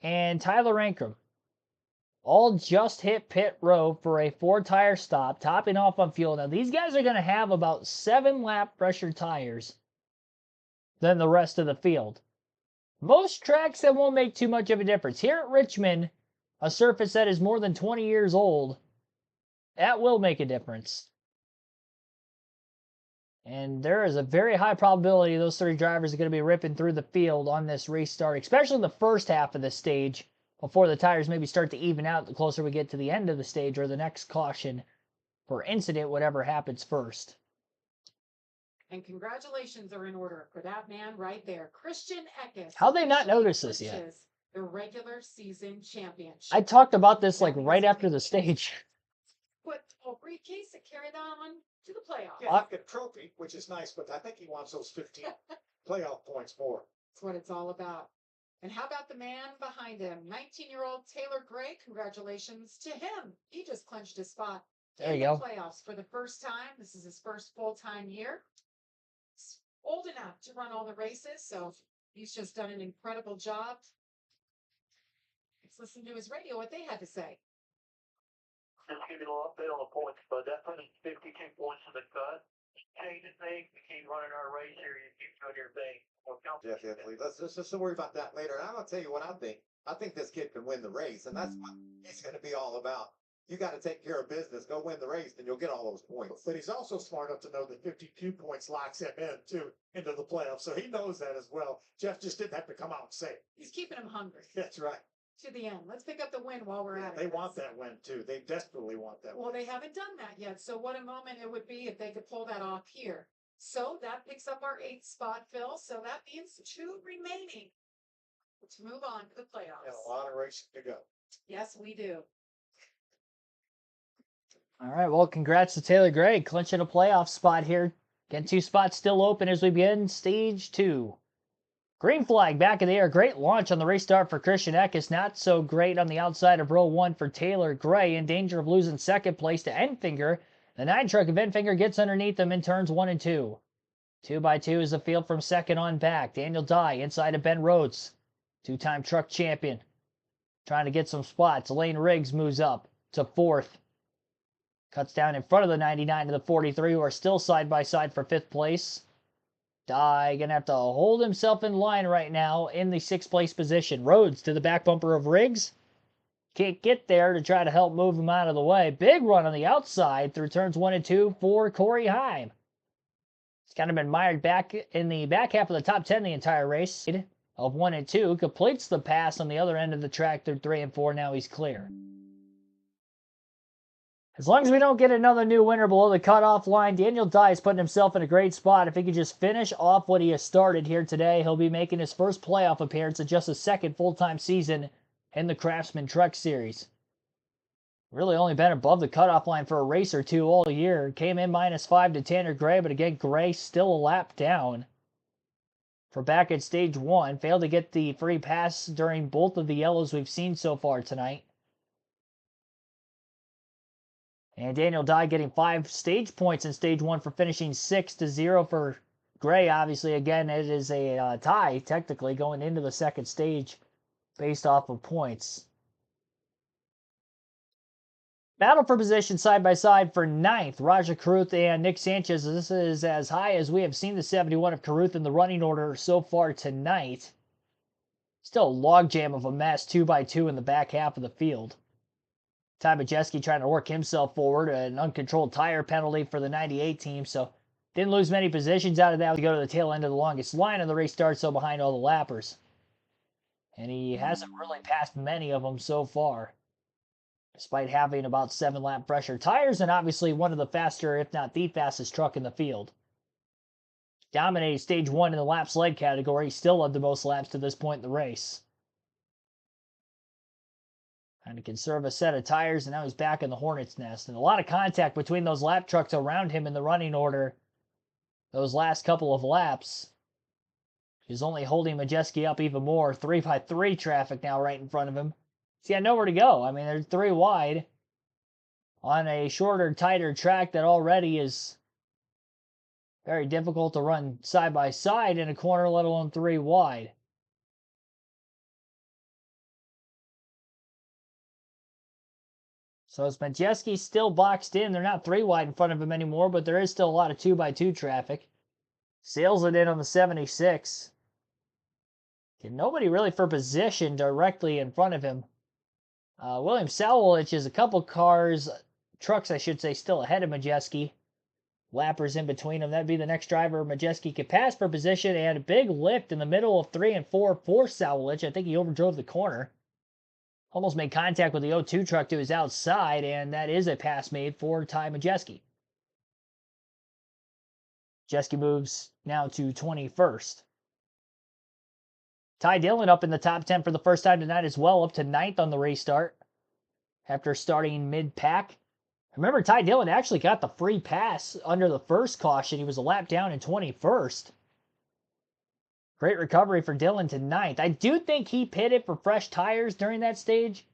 and Tyler Ankrum all just hit pit road for a 4-tire stop, topping off on fuel. Now, these guys are going to have about 7-lap pressure tires than the rest of the field. Most tracks, that won't make too much of a difference. Here at Richmond, a surface that is more than 20 years old, that will make a difference. And there is a very high probability those 3 drivers are going to be ripping through the field on this restart, especially in the first half of the stage, before the tires maybe start to even out the closer we get to the end of the stage or the next caution for incident, whatever happens first. And congratulations are in order for that man right there, Christian Eckes. How'd they not officially notice this yet? clinches the regular season championship. I talked about this like right after the stage. Put a briefcase and carry that on to the playoffs. Yeah, he'll get a trophy, which is nice, but I think he wants those 15 playoff points more. That's what it's all about. And how about the man behind him, 19-year-old Taylor Gray? Congratulations to him. He just clinched his spot There in you the go. playoffs for the first time. This is his first full-time year. He's old enough to run all the races, so he's just done an incredible job. Let's listen to his radio, what they had to say. Just give you a little update on the points, but that put us 52 points in the cut. Changing things, we keep running our race here, you keep doing your thing. Definitely. Let's just worry about that later. And I'm gonna tell you what I think. I think this kid can win the race, and that's what he's gonna be all about. You got to take care of business. Go win the race, then you'll get all those points. But he's also smart enough to know that 52 points locks him in, too, into the playoffs. So he knows that as well. Jeff just didn't have to come out and say it. He's keeping him hungry That's right. to the end. Let's pick up the win while we're at it. They want that win, too. They desperately want that Well, win. they haven't done that yet. So what a moment it would be if they could pull that off here. So that picks up our 8th spot, Phil. So that means 2 remaining to move on to the And playoffs. a lot of racing to go. Yes, we do. All right, well, congrats to Taylor Gray, clinching a playoff spot here. Again, 2 spots still open as we begin stage 2. Green flag back in the air. Great launch on the restart for Christian Eckes. Not so great on the outside of row 1 for Taylor Gray. In danger of losing second place to Enfinger. The 9 truck of Enfinger gets underneath them in turns 1 and 2. 2 by 2 is the field from second on back. Daniel Dye inside of Ben Rhodes. 2-time truck champion. Trying to get some spots. Lane Riggs moves up to 4th. Cuts down in front of the 99 to the 43, who are still side by side for 5th place. Dye gonna have to hold himself in line right now in the 6th place position. Rhodes to the back bumper of Riggs. Can't get there to try to help move him out of the way. Big run on the outside through turns 1 and 2 for Corey Heim. He's kind of been mired back in the back half of the top 10 the entire race. Of 1 and 2, completes the pass on the other end of the track through 3 and 4. Now he's clear. As long as we don't get another new winner below the cutoff line, Daniel Dye is putting himself in a great spot. If he could just finish off what he has started here today, he'll be making his first playoff appearance in just his 2nd full-time season in the Craftsman Truck Series. Really only been above the cutoff line for a race or two all year. Came in -5 to Tanner Gray, but again, Gray still a lap down. For back at stage 1, failed to get the free pass during both of the yellows we've seen so far tonight. And Daniel Dye getting 5 stage points in stage 1 for finishing 6 to 0 for Gray. Obviously, again, it is a tie, technically, going into the 2nd stage based off of points. Battle for position side by side for 9th, Raja Caruth and Nick Sanchez. This is as high as we have seen the 71 of Caruth in the running order so far tonight. Still a logjam of a mess, 2 by 2 in the back half of the field. Ty Majeski trying to work himself forward. An uncontrolled tire penalty for the 98 team, so didn't lose many positions out of that to go to the tail end of the longest line of the race start, so behind all the lappers. And he hasn't really passed many of them so far, despite having about 7-lap pressure tires and obviously one of the faster, if not the fastest truck in the field. Dominated stage 1 in the laps led category, still led the most laps to this point in the race. Trying to conserve a set of tires, and now he's back in the Hornet's nest. And a lot of contact between those lap trucks around him in the running order those last couple of laps. He's only holding Majeski up even more. 3 by 3 traffic now right in front of him. He's got nowhere to go. I mean, they're 3 wide. on a shorter, tighter track that already is very difficult to run side by side in a corner, let alone 3 wide. So it's Majeski still boxed in. They're not 3 wide in front of him anymore, but there is still a lot of 2x2 traffic. Sails it in on the 76. Nobody really for position directly in front of him. William Sawalich is a couple trucks I should say, still ahead of Majeski. Lappers in between them. That'd be the next driver Majeski could pass for position, and a big lift in the middle of 3 and 4 for Sawalich. I think he overdrove the corner. Almost made contact with the 02 truck to his outside, and that is a pass made for Ty Majeski. Majeski moves now to 21st. Ty Dillon up in the top 10 for the first time tonight as well, up to 9th on the restart after starting mid-pack. Remember, Ty Dillon actually got the free pass under the first caution. He was a lap down in 21st. Great recovery for Dillon to 9th. I do think he pitted for fresh tires during that stage,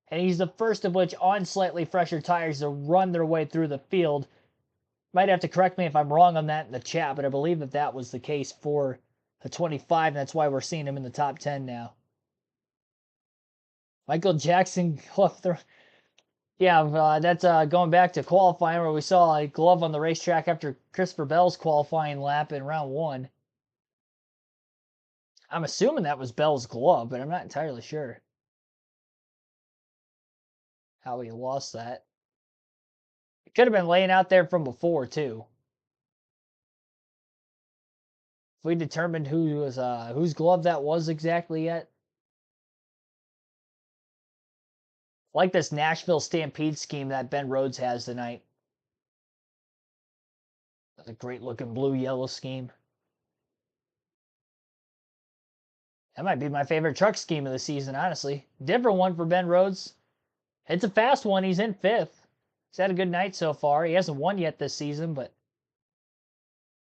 and he's the first of which on slightly fresher tires to run their way through the field. Might have to correct me if I'm wrong on that in the chat, but I believe that was the case for the 25, and that's why we're seeing him in the top 10 now. Michael Jackson glove throw. Yeah, that's going back to qualifying where we saw a glove on the racetrack after Christopher Bell's qualifying lap in round 1. I'm assuming that was Bell's glove, but I'm not entirely sure how he lost that. It could have been laying out there from before, too. If we determined whose glove that was exactly yet. I like this Nashville Stampede scheme that Ben Rhodes has tonight. That's a great looking blue-yellow scheme. That might be my favorite truck scheme of the season, honestly. Different one for Ben Rhodes. It's a fast one. He's in 5th. He's had a good night so far. He hasn't won yet this season, but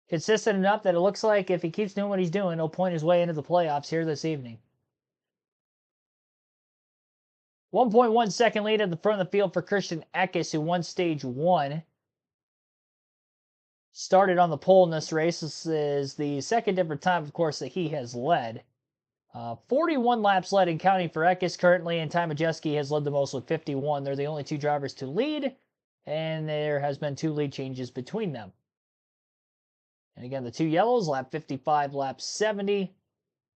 consistent enough that it looks like if he keeps doing what he's doing, he'll point his way into the playoffs here this evening. 1.1 second lead at the front of the field for Christian Eckes, who won stage 1. Started on the pole in this race. This is the second different time, of course, that he has led. 41 laps led and counting for Eckes currently, and Ty Majeski has led the most with 51. They're the only 2 drivers to lead, and there has been 2 lead changes between them. And again, the 2 yellows, lap 55, lap 70.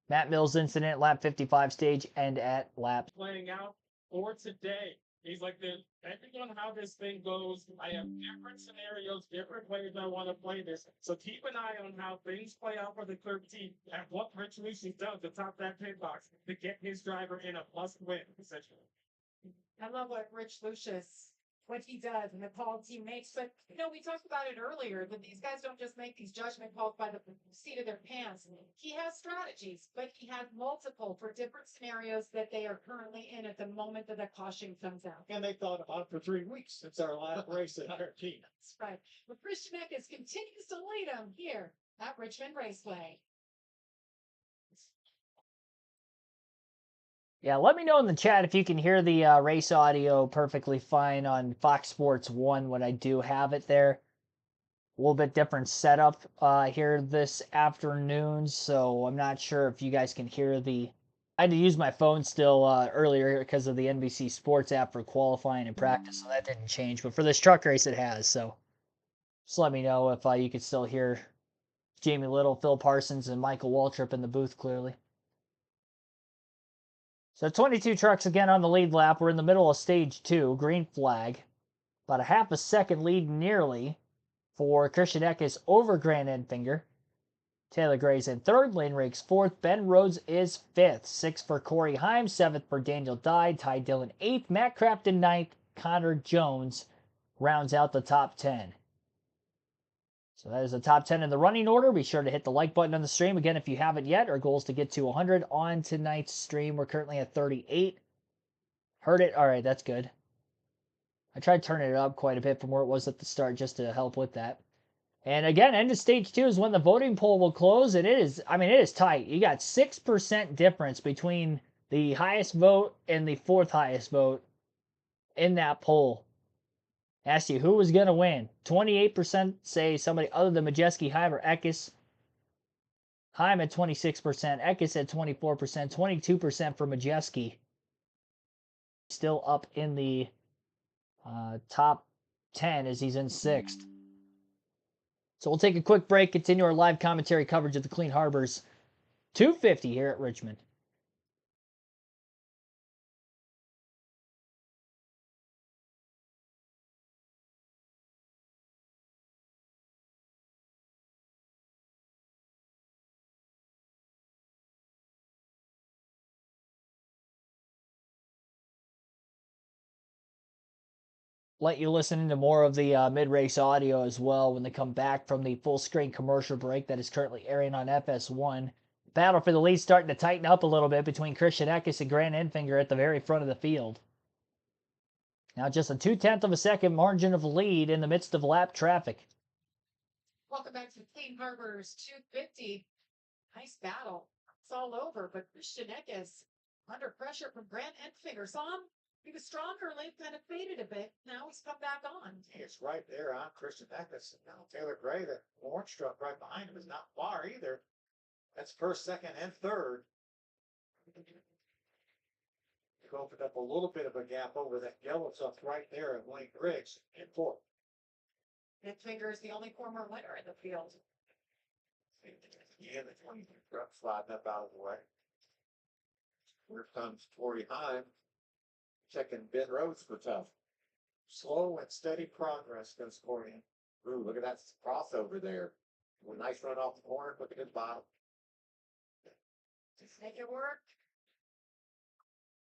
Matt Mills incident, lap 55 stage, and at lap. Playing out for today. He's like, depending on how this thing goes, I have different scenarios, different ways I want to play this. So keep an eye on how things play out for the 13 and what Rich Lucius does to top that pit box to get his driver in a must-win position. I love what Rich Lucius, what he does and the calls he makes. But, we talked about it earlier, that these guys don't just make these judgment calls by the seat of their pants. He has strategies, but he has multiple for different scenarios that they are currently in at the moment that the caution comes out. And they thought about it for 3 weeks since our last race at 13. That's right. But Christian Eckes continues to lead him here at Richmond Raceway. Yeah, let me know in the chat if you can hear the race audio perfectly fine on Fox Sports 1 when I do have it there. A little bit different setup here this afternoon, so I'm not sure if you guys can hear I had to use my phone still earlier because of the NBC Sports app for qualifying and practice, so that didn't change. But for this truck race, it has, so just let me know if you could still hear Jamie Little, Phil Parsons, and Michael Waltrip in the booth clearly. So 22 trucks again on the lead lap. We're in the middle of stage 2, green flag. About a half a second lead nearly for Christian Eckes over Grant Enfinger. Taylor Gray's in 3rd, Lane Rake's 4th, Ben Rhodes is 5th, 6th for Corey Heim, 7th for Daniel Dye, Ty Dillon 8th, Matt Crafton 9th, Connor Jones rounds out the top 10. So that is the top 10 in the running order. Be sure to hit the like button on the stream. Again, if you haven't yet, our goal is to get to 100 on tonight's stream. We're currently at 38. Heard it? All right, that's good. I tried turning it up quite a bit from where it was at the start just to help with that. And again, end of stage 2 is when the voting poll will close. And it is tight. You got 6% difference between the highest vote and the 4th highest vote in that poll. Asked you who was going to win. 28% say somebody other than Majeski, Heim, or Eckes. Heim at 26%, Eckes at 24%, 22% for Majeski. Still up in the top 10 as he's in 6th. So we'll take a quick break, continue our live commentary coverage of the Clean Harbors 250 here at Richmond. Let you listen into more of the mid-race audio as well when they come back from the full-screen commercial break that is currently airing on FS1. Battle for the lead starting to tighten up a little bit between Christian Eckes and Grant Enfinger at the very front of the field. Now just a 0.2 of a second margin of lead in the midst of lap traffic. Welcome back to Clean Harbors 250. Nice battle. It's all over, but Christian Eckes under pressure from Grant Enfinger. Saw him. He was stronger late, kind of faded a bit. Now he's come back on. It's right there on Christian Eckes. Now Taylor Gray, the orange truck right behind him, is not far either. That's first, second, and third. He opened up a little bit of a gap over that yellow stuff right there at Wayne Griggs in fourth. Enfinger is the only former winner in the field. Yeah, the 23 truck sliding up out of the way. Here comes Torrey Heim. Checking Ben Rhodes for tough. Slow and steady progress goes Corey. Ooh, look at that crossover there. A nice run off the corner. Look at his bottom. Just make it work.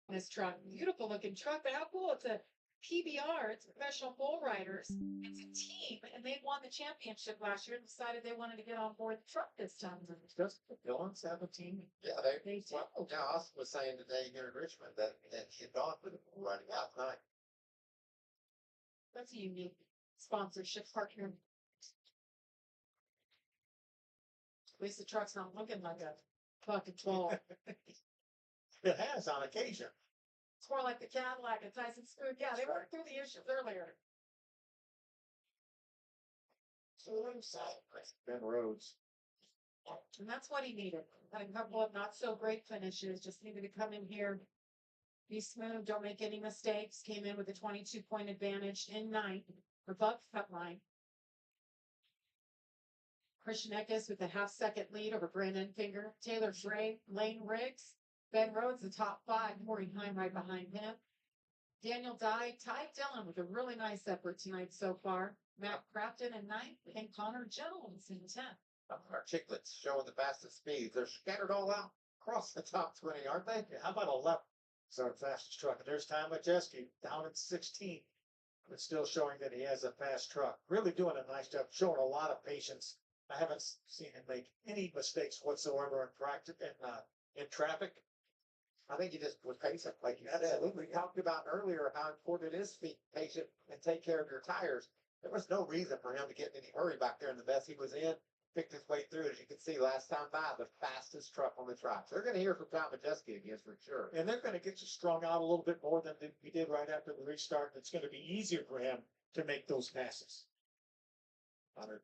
This truck, beautiful looking truck, but how cool. It's a PBR, it's professional bull riders. It's a team, and they won the championship last year and decided they wanted to get on board the truck this time. Just Dylan 17. Yeah, They did. well, yeah, Austin was saying today here in Richmond that he had gone for the running out tonight. That's a unique sponsorship partner. At least the truck's not looking like a fucking 12. It has on occasion. It's more like the Cadillac at Tyson Spoon. Yeah, they worked through the issues earlier. Ben Rhodes. And that's what he needed. Had a couple of not so great finishes. Just needed to come in here, be smooth, don't make any mistakes. Came in with a 22-point advantage in ninth, above cut line. Christian Eckes with a half-second lead over Brandon Enfinger. Taylor Gray, Lane Riggs, Ben Rhodes, the top 5. Corey Heim right behind him. Daniel Dye, Ty Dillon with a really nice effort tonight so far. Matt Crafton in 9th and Connor Jones in 10th. Our chicklets showing the fastest speeds. They're scattered all out across the top 20, aren't they? Yeah, how about 11? So our fastest truck. And there's Ty Majeski down in 16. But still showing that he has a fast truck. Really doing a nice job, showing a lot of patience. I haven't seen him make any mistakes whatsoever in practice in traffic. I think he just was patient, like you said. Absolutely. We talked about earlier how important it is to be patient and take care of your tires. There was no reason for him to get in any hurry back there in the mess he was in. Picked his way through, as you can see last time by, the fastest truck on the track. So they're going to hear from Tom Majeski again for sure. And they're going to get you strung out a little bit more than we did right after the restart. It's going to be easier for him to make those passes. Connor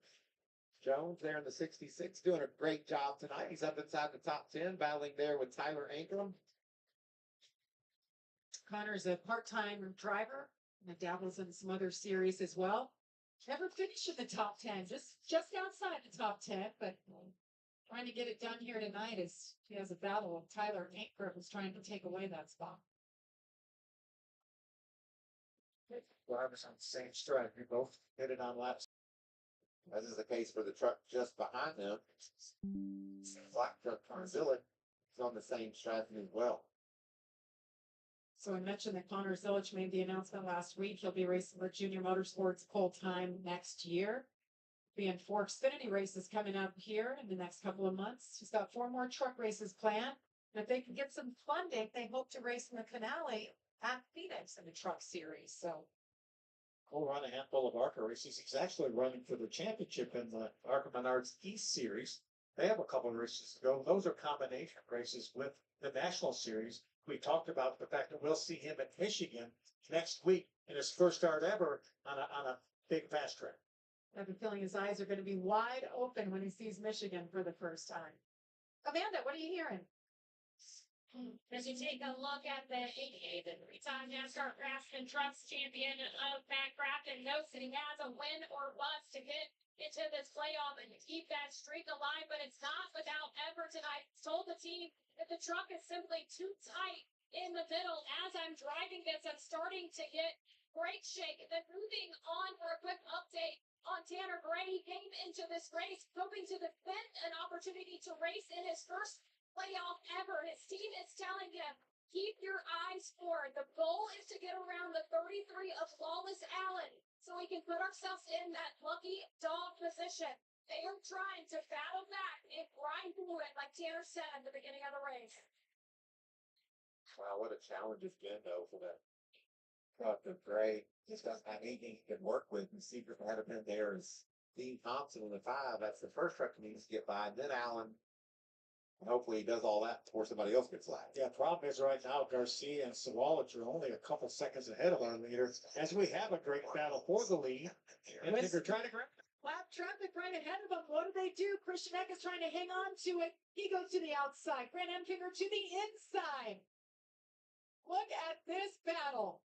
Jones there in the 66, doing a great job tonight. He's up inside the top 10, battling there with Tyler Ankrum. Connor's a part-time driver and dabbles in some other series as well. Never finished in the top 10, just outside the top 10, but trying to get it done here tonight as he has a battle with Tyler Ankrum, who's trying to take away that spot. Drivers on the same strike. We both hit it on laps. As is the case for the truck just behind them. Black truck Tarzilla is on the same strategy as well. So I mentioned that Connor Zillich made the announcement last week. He'll be racing for Junior Motorsports full-time next year. Being 4 Xfinity races coming up here in the next couple of months. He's got 4 more truck races planned. And if they can get some funding, they hope to race in the finale at Phoenix in the truck series. So We'll run a handful of ARCA races. He's actually running for the championship in the ARCA Menards East Series. They have a couple of races to go. Those are combination races with the National Series. We talked about the fact that we'll see him at Michigan next week in his first start ever on a big fast track. I have a feeling his eyes are going to be wide open when he sees Michigan for the first time. Amanda, what are you hearing? As you take a look at the three-time NASCAR Craftsman Trucks champion of Matt Crafton notes that he has a win or bust to get into this playoff and keep that streak alive, but it's not without effort tonight. He's told the team that the truck is simply too tight in the middle. As I'm driving this, I'm starting to get brake shake. And then moving on for a quick update on Tanner Gray. He came into this race hoping to defend an opportunity to race in his first playoff ever. His team is telling him, keep your eyes forward. The goal is to get around the 33 of Flawless Allen so we can put ourselves in that lucky dog position. They are trying to battle back and grind through it, like Tanner said at the beginning of the race. Wow, what a challenge it's been, though, for that truck of Gray. Just doesn't have anything he can work with. The secret had been there is Dean Thompson in the 5. That's the first truck he needs to get by. And then Allen. And hopefully he does all that before somebody else gets lapped. Yeah, problem is right now, Garcia and Sawalich are only a couple seconds ahead of our leader, as we have a great battle for the lead. And they're trying to grab. Lap traffic right ahead of him. What do? Christian Eck is trying to hang on to it. He goes to the outside. Grant Enfinger to the inside. Look at this battle.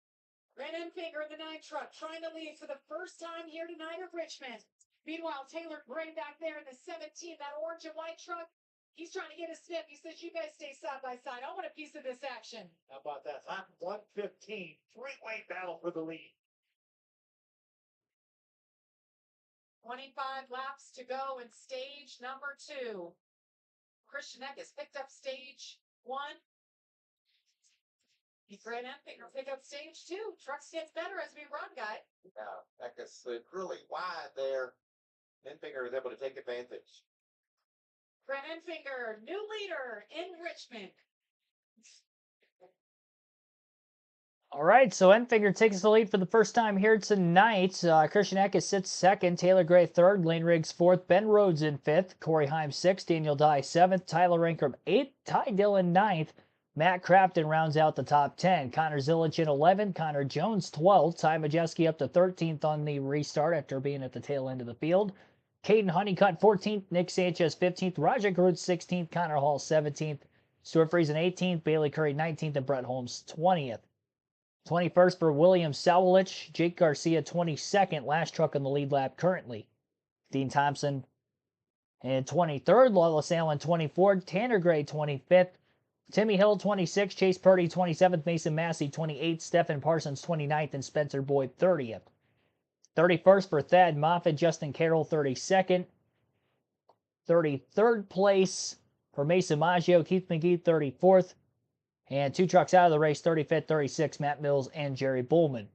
Grant Enfinger in the 9 truck trying to lead for the first time here tonight at Richmond. Meanwhile, Taylor Gray back there in the 17, that orange and white truck. He's trying to get a sniff. He says, you guys stay side by side. I want a piece of this action. How about that? Lap 115. Three-way battle for the lead. 25 laps to go in stage number 2. Christian Eck has picked up stage 1. Grant Enfinger pick up stage 2. Trucks gets better as we run, guy. Yeah, Eck has slid really wide there. Enfinger was able to take advantage. Grant Enfinger, new leader in Richmond. All right, so Enfinger takes the lead for the first time here tonight. Christian Eck sits second, Taylor Gray third, Lane Riggs fourth, Ben Rhodes in fifth, Corey Heim sixth, Daniel Dye seventh, Tyler Rankrum eighth, Ty Dillon ninth, Matt Crafton rounds out the top 10. Connor Zilich in 11th, Connor Jones 12th, Ty Majeski up to 13th on the restart after being at the tail end of the field. Caden Honeycutt 14th, Nick Sanchez 15th, Roger Groot 16th, Connor Hall 17th, Stuart Friesen 18th, Bailey Curry 19th, and Brett Holmes 20th. 21st for William Sawalich, Jake Garcia 22nd, last truck on the lead lap currently. Dean Thompson in 23rd, Lawless Allen 24th, Tanner Gray 25th, Timmy Hill 26th, Chase Purdy 27th, Mason Massey 28th, Stephen Parsons 29th, and Spencer Boyd 30th. 31st for Thad Moffitt, Justin Carroll 32nd. 33rd place for Mason Maggio, Keith McGee 34th. And 2 trucks out of the race, 35th, 36th, Matt Mills and Jerry Bullman.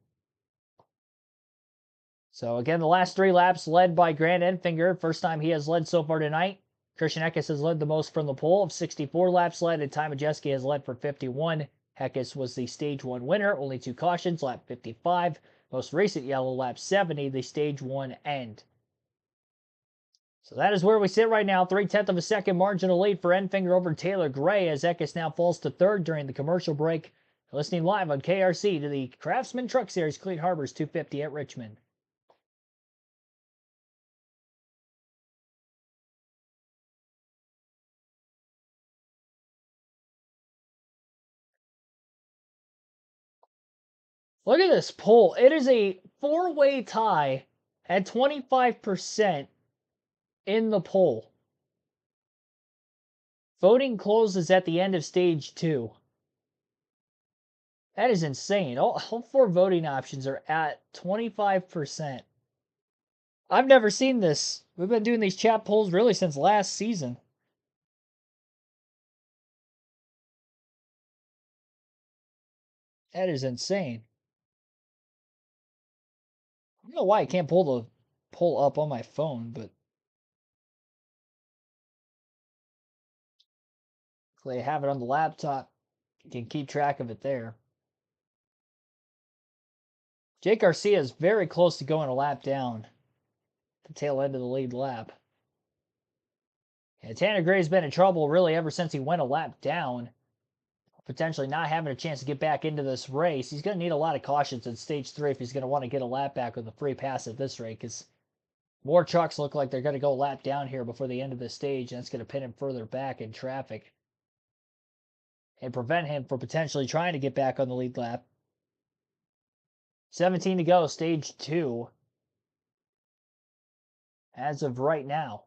So again, the last 3 laps led by Grant Enfinger. First time he has led so far tonight. Christian Eckes has led the most from the pole of 64 laps led, and Ty Majeski has led for 51. Eckes was the stage 1 winner, only 2 cautions, lap 55. Most recent yellow, lap 70, the stage 1 end. So that is where we sit right now. 3/10 of a second marginal lead for Enfinger over Taylor Gray as Eckes now falls to 3rd during the commercial break. Listening live on KRC to the Craftsman Truck Series Clean Harbors 250 at Richmond. Look at this poll. It is a 4-way tie at 25% in the poll. Voting closes at the end of stage 2. That is insane. All 4 voting options are at 25%. I've never seen this. We've been doing these chat polls really since last season. That is insane. I don't know why I can't pull the poll up on my phone, but I have it on the laptop. You can keep track of it there. Jake Garcia is very close to going a lap down. The tail end of the lead lap. And Tanner Gray's been in trouble really ever since he went a lap down. potentially not having a chance to get back into this race. He's going to need a lot of cautions in stage 3 if he's going to want to get a lap back with a free pass at this rate, because more trucks look like they're going to go lap down here before the end of the stage, and it's going to pin him further back in traffic and prevent him from potentially trying to get back on the lead lap. 17 to go, stage 2. As of right now.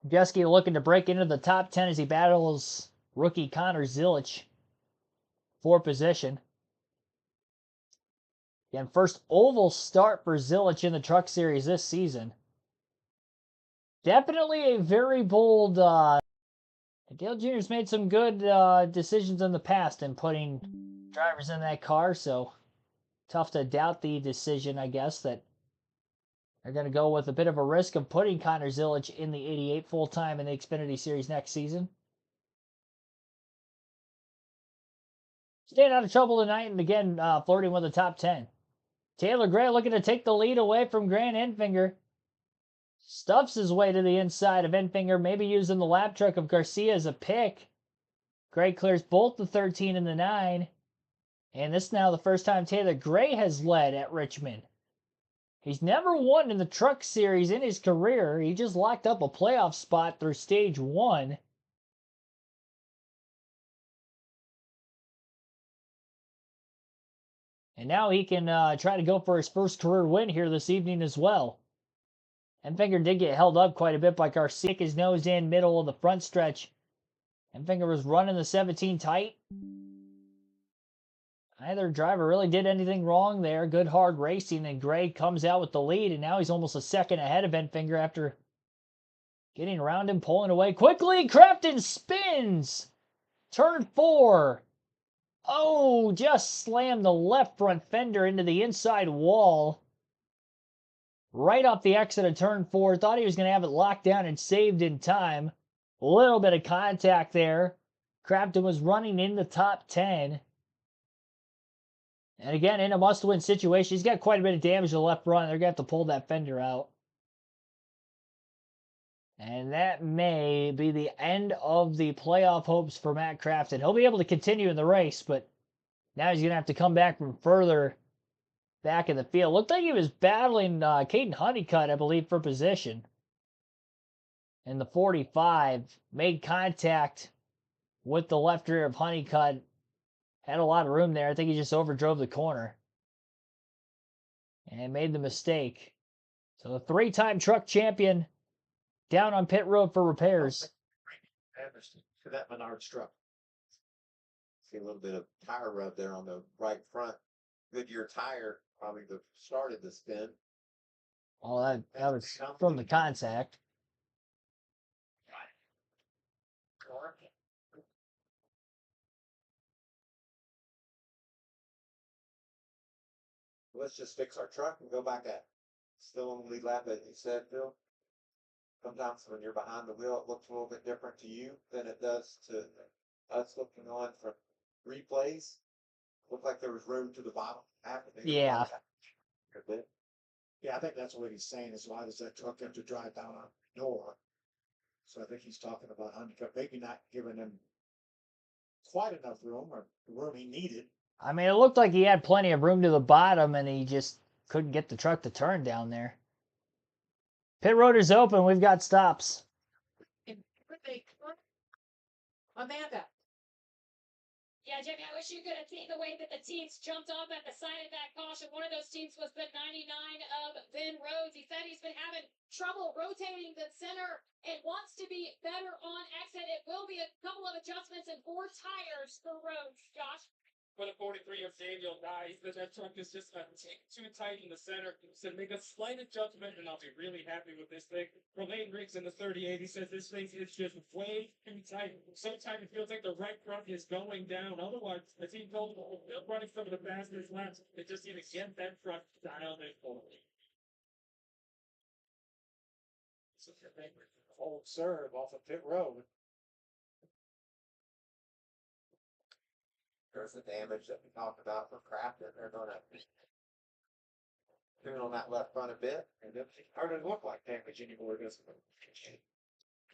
Jeske looking to break into the top 10 as he battles rookie Connor Zilich for position. Again, first oval start for Zilich in the Truck Series this season. Definitely a very bold. Dale Jr.'s made some good decisions in the past in putting drivers in that car, so tough to doubt the decision, I guess, that they're going to go with a bit of a risk of putting Connor Zilich in the 88 full-time in the Xfinity Series next season. Staying out of trouble tonight, and again, flirting with the top 10. Taylor Gray looking to take the lead away from Grant Enfinger. Stuffs his way to the inside of Enfinger, maybe using the lap truck of Garcia as a pick. Gray clears both the 13 and the 9. And this is now the first time Taylor Gray has led at Richmond. He's never won in the Truck Series in his career. He just locked up a playoff spot through stage 1. And now he can try to go for his first career win here this evening as well. Enfinger did get held up quite a bit by Garcia. His nose in middle of the front stretch. Enfinger was running the 17 tight. Neither driver really did anything wrong there. Good hard racing, and Gray comes out with the lead, and now he's almost a second ahead of Enfinger after getting around him, pulling away quickly. Craftsman spins. Turn 4. Oh, just slammed the left front fender into the inside wall. Right off the exit of turn 4. Thought he was going to have it locked down and saved in time. A little bit of contact there. Craftsman was running in the top 10. And again, in a must-win situation, he's got quite a bit of damage to the left front. They're going to have to pull that fender out. And that may be the end of the playoff hopes for Matt Craftsman. He'll be able to continue in the race, but now he's going to have to come back from further back in the field. Looked like he was battling Caden Honeycutt, I believe, for position. In the 45, made contact with the left rear of Honeycutt. Had a lot of room there. I think he just overdrove the corner and made the mistake. So the 3-time truck champion down on pit road for repairs. To that Menards truck. See a little bit of tire rub there on the right front. Goodyear tire probably started the spin. Well, that was from the contact. Let's just fix our truck and go back at it. Still on the lead lap, as you said, Phil. Sometimes when you're behind the wheel, it looks a little bit different to you than it does to us looking on from replays. Looked like there was room to the bottom. Yeah. Yeah, I think that's what he's saying is why does that truck have to drive down on the door? So I think he's talking about Honeycutt maybe not giving him quite enough room or the room he needed. I mean, it looked like he had plenty of room to the bottom, and he just couldn't get the truck to turn down there. Pit road is open. We've got stops. Amanda. Yeah, Jimmy, I wish you could have seen the way that the teams jumped off at the side of that caution. One of those teams was the 99 of Ben Rhodes. He said he's been having trouble rotating the center and wants to be better on exit. It will be a couple of adjustments and 4 tires for Rhodes, Josh. For the 43 of Daniel Nye, he said that truck is just a tick too tight in the center. He said make a slight adjustment and I'll be really happy with this thing. Romain Riggs in the 38, he says this thing is just way too tight. Sometimes it feels like the right front is going down. Otherwise, as he told him, running some of the fastest laps, they just need to get that front dialed in forward. Old serve off of pit road. There's the damage that we talked about for Craftsman. They're going to tune on that left front a bit. And it doesn't look like damage anymore, does it?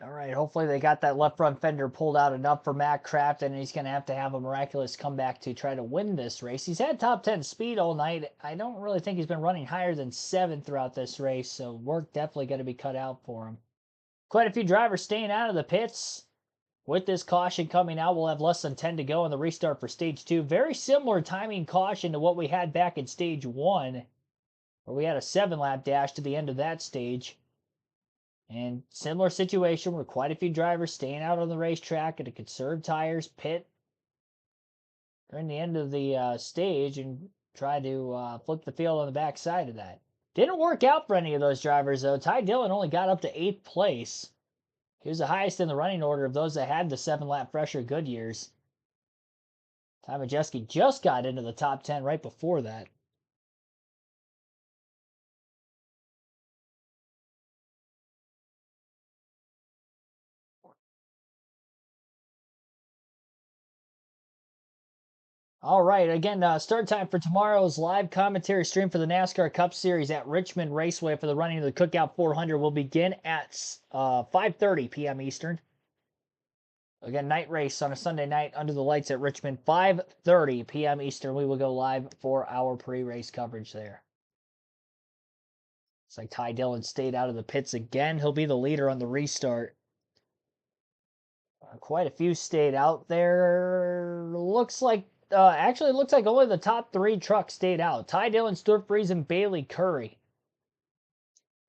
All right, hopefully they got that left front fender pulled out enough for Matt Crafton, and he's going to have a miraculous comeback to try to win this race. He's had top 10 speed all night. I don't really think he's been running higher than 7 throughout this race, so work definitely going to be cut out for him. Quite a few drivers staying out of the pits. With this caution coming out, we'll have less than 10 to go in the restart for Stage 2. Very similar timing caution to what we had back in Stage 1, where we had a 7-lap dash to the end of that stage. And similar situation where quite a few drivers staying out on the racetrack and to conserve tires, pit during the end of the stage and try to flip the field on the back side of that. Didn't work out for any of those drivers, though. Ty Dillon only got up to 8th place. He was the highest in the running order of those that had the 7-lap fresher Goodyears. Ty Majeski just got into the top 10 right before that. All right, again, start time for tomorrow's live commentary stream for the NASCAR Cup Series at Richmond Raceway for the running of the Cookout 400 will begin at 5:30 p.m. Eastern. Again, night race on a Sunday night under the lights at Richmond, 5:30 p.m. Eastern. We will go live for our pre-race coverage there. It's like Ty Dillon stayed out of the pits again. He'll be the leader on the restart. Quite a few stayed out there. Actually, it looks like only the top 3 trucks stayed out. Ty Dillon, Stuart Friese, and Bailey Curry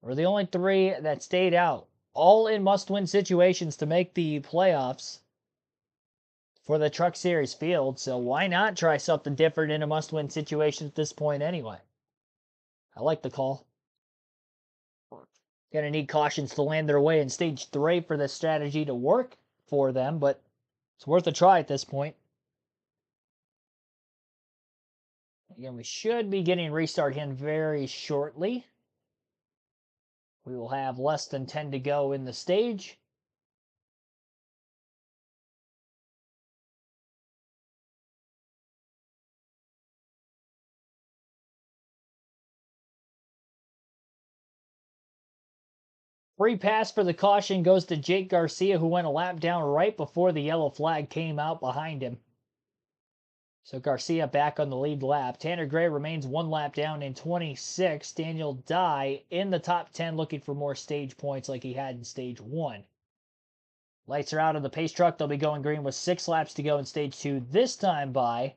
were the only 3 that stayed out. All in must-win situations to make the playoffs for the Truck Series field. So why not try something different in a must-win situation at this point anyway? I like the call. Gonna need cautions to land their way in Stage 3 for this strategy to work for them, but it's worth a try at this point. Again, we should be getting restart in very shortly. We will have less than 10 to go in the stage. Free pass for the caution goes to Jake Garcia, who went a lap down right before the yellow flag came out behind him. So Garcia back on the lead lap. Tanner Gray remains 1 lap down in 26. Daniel Dye in the top 10 looking for more stage points like he had in Stage 1. Lights are out on the pace truck. They'll be going green with 6 laps to go in Stage 2 this time by.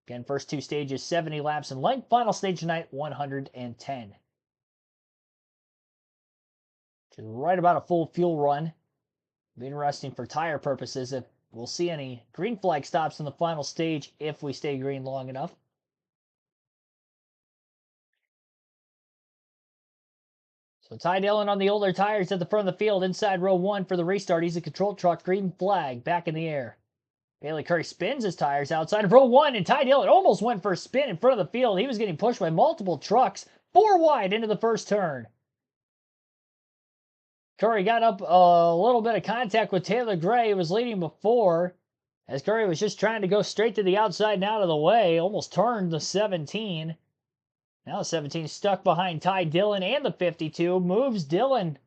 Again, first 2 stages, 70 laps in length. Final stage tonight, 110. Which is right about a full fuel run. It'll be interesting for tire purposes if we'll see any green flag stops in the final stage if we stay green long enough. So Ty Dillon on the older tires at the front of the field, inside row 1 for the restart. He's a control truck, green flag, back in the air. Bailey Curry spins his tires outside of row 1, and Ty Dillon almost went for a spin in front of the field. He was getting pushed by multiple trucks, 4 wide into the first turn. Curry got up a little bit of contact with Taylor Gray, who was leading before, as Curry was just trying to go straight to the outside and out of the way, almost turned the 17. Now the 17 is stuck behind Ty Dillon and the 52, moves Dillon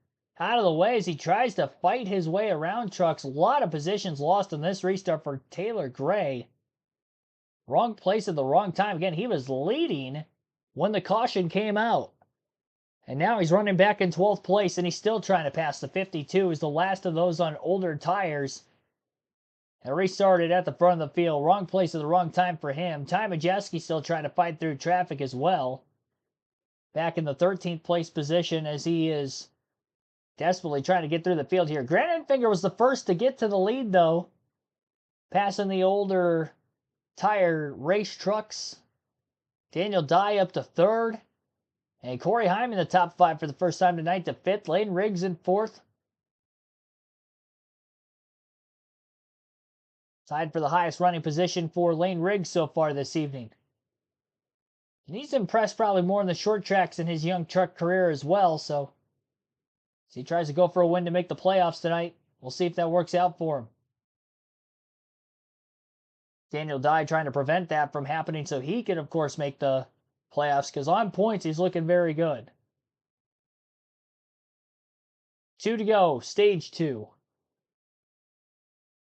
out of the way as he tries to fight his way around trucks. A lot of positions lost in this restart for Taylor Gray. Wrong place at the wrong time. Again, he was leading when the caution came out. And now he's running back in 12th place, and he's still trying to pass the 52. He's the last of those on older tires. And restarted at the front of the field. Wrong place at the wrong time for him. Ty Majeski still trying to fight through traffic as well. Back in the 13th place position as he is desperately trying to get through the field here. Grant Enfinger was the first to get to the lead, though. Passing the older tire race trucks. Daniel Dye up to 3rd. And Corey Heim in the top 5 for the first time tonight to 5th. Lane Riggs in 4th. Tied for the highest running position for Lane Riggs so far this evening. And he's impressed probably more in the short tracks in his young truck career as well. So as he tries to go for a win to make the playoffs tonight, we'll see if that works out for him. Daniel Dye trying to prevent that from happening so he can, of course, make the playoffs, because on points he's looking very good. 2 to go, stage 2.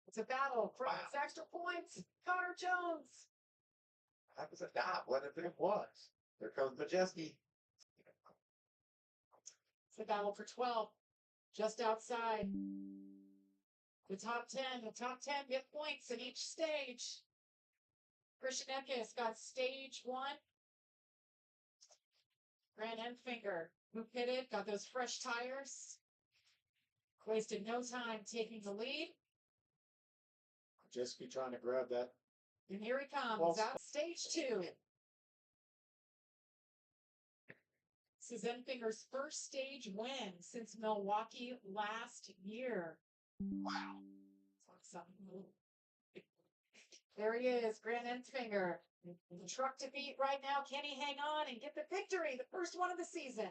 It's a battle for its extra points. Connor Jones. That was a dive. What if it was? Here comes Majeski. It's a battle for 12. Just outside. The top 10. The top 10 get points in each stage. Christian Eckes got stage 1. Grant Enfinger, who pitted, got those fresh tires. Wasted no time taking the lead. Just be trying to grab that. And here he comes Well, out stage 2. This is Enfinger's first stage win since Milwaukee last year. Wow. There he is, Grant Enfinger. The truck to beat right now. Can he hang on and get the victory? The first one of the season.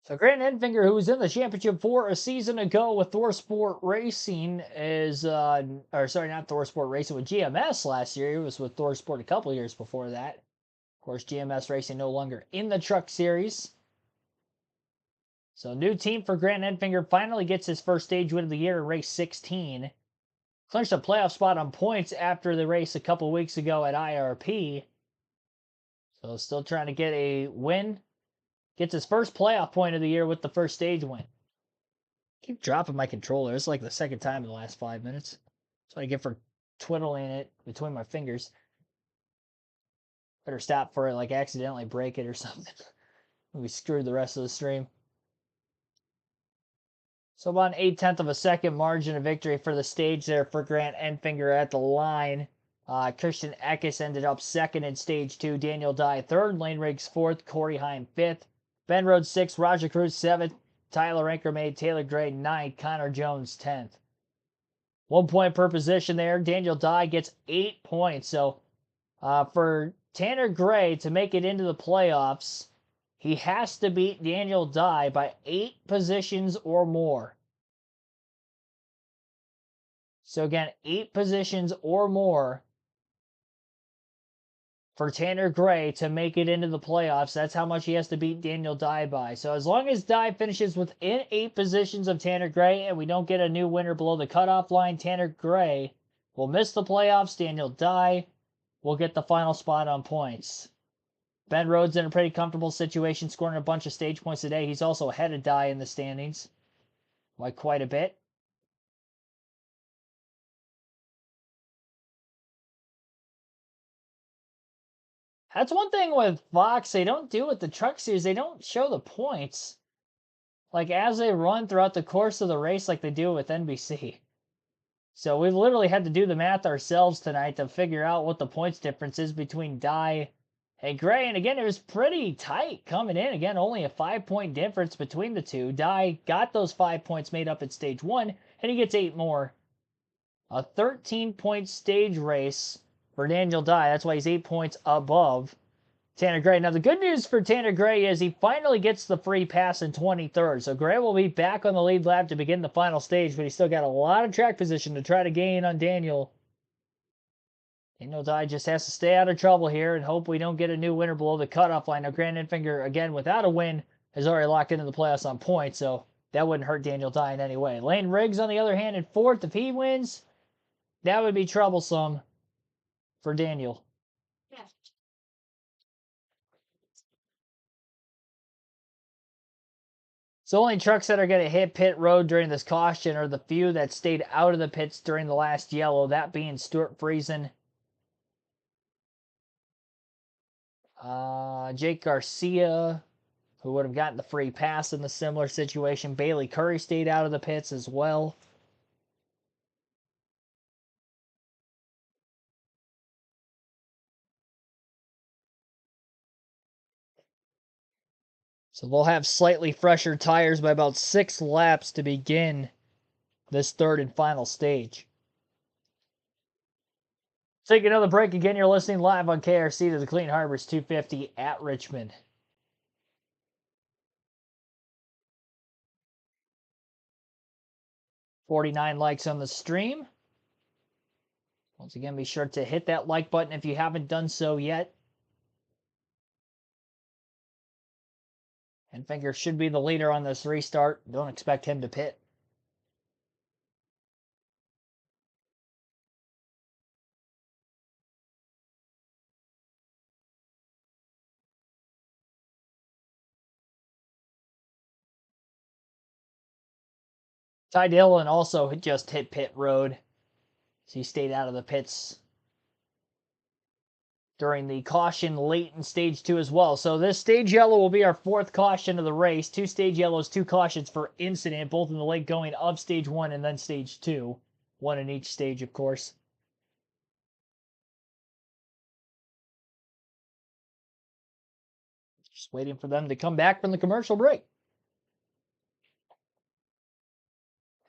So Grant Enfinger, who was in the championship 4 a season ago with Thor Sport Racing, is or sorry, not Thor Sport Racing, with GMS last year. He was with Thor Sport a couple years before that. Of course, GMS Racing no longer in the Truck Series. So new team for Grant Enfinger, finally gets his first stage win of the year in race 16. Clinched a playoff spot on points after the race a couple weeks ago at IRP. So still trying to get a win. Gets his first playoff point of the year with the first stage win. Keep dropping my controller. It's like the second time in the last 5 minutes. That's what I get for twiddling it between my fingers. Better stop for it, like accidentally break it or something. We screwed the rest of the stream. So about an 8/10 of a second margin of victory for the stage there for Grant Enfinger at the line. Christian Eckes ended up second in stage 2. Daniel Dye third. Lane Riggs fourth. Corey Heim fifth. Ben Rhodes sixth. Roger Cruz seventh. Tyler Anker made Taylor Gray ninth. Connor Jones 10th. 1 point per position there. Daniel Dye gets 8 points. So for Tanner Gray to make it into the playoffs, he has to beat Daniel Dye by 8 positions or more. So again, 8 positions or more for Tanner Gray to make it into the playoffs. That's how much he has to beat Daniel Dye by. So as long as Dye finishes within 8 positions of Tanner Gray and we don't get a new winner below the cutoff line, Tanner Gray will miss the playoffs. Daniel Dye will get the final spot on points. Ben Rhodes in a pretty comfortable situation, scoring a bunch of stage points today. He's also ahead of Dye in the standings by quite a bit. That's one thing with Fox they don't do with the Truck Series. They don't show the points like as they run throughout the course of the race like they do with NBC. So we've literally had to do the math ourselves tonight to figure out what the points difference is between Dye and Gray. And again, it was pretty tight coming in. Again, only a 5-point difference between the two. Dye got those 5 points made up at stage 1, and he gets 8 more. A 13-point stage race for Daniel Dye. That's why he's 8 points above Tanner Gray. Now, the good news for Tanner Gray is he finally gets the free pass in 23rd. So Gray will be back on the lead lap to begin the final stage, but he's still got a lot of track position to try to gain on Daniel. Daniel Dye just has to stay out of trouble here and hope we don't get a new winner below the cutoff line. Now, Grant Enfinger, again, without a win, is already locked into the playoffs on points, so that wouldn't hurt Daniel Dye in any way. Lane Riggs, on the other hand, in 4th. If he wins, that would be troublesome for Daniel. Yeah. So only trucks that are going to hit pit road during this caution are the few that stayed out of the pits during the last yellow, that being Stuart Friesen, Jake Garcia, who would have gotten the free pass in the similar situation. Bailey Curry stayed out of the pits as well. So they'll have slightly fresher tires by about 6 laps to begin this third and final stage. Take another break. Again, you're listening live on KRC to the Clean Harbors 250 at Richmond. $49 likes on the stream. Once again, be sure to hit that like button if you haven't done so yet. Enfinger should be the leader on this restart. Don't expect him to pit. Ty Dillon also just hit pit road. So he stayed out of the pits during the caution late in stage 2 as well. So this stage yellow will be our 4th caution of the race. 2 stage yellows, 2 cautions for incident, both in the late going of stage 1 and then stage 2. 1 in each stage, of course. Just waiting for them to come back from the commercial break.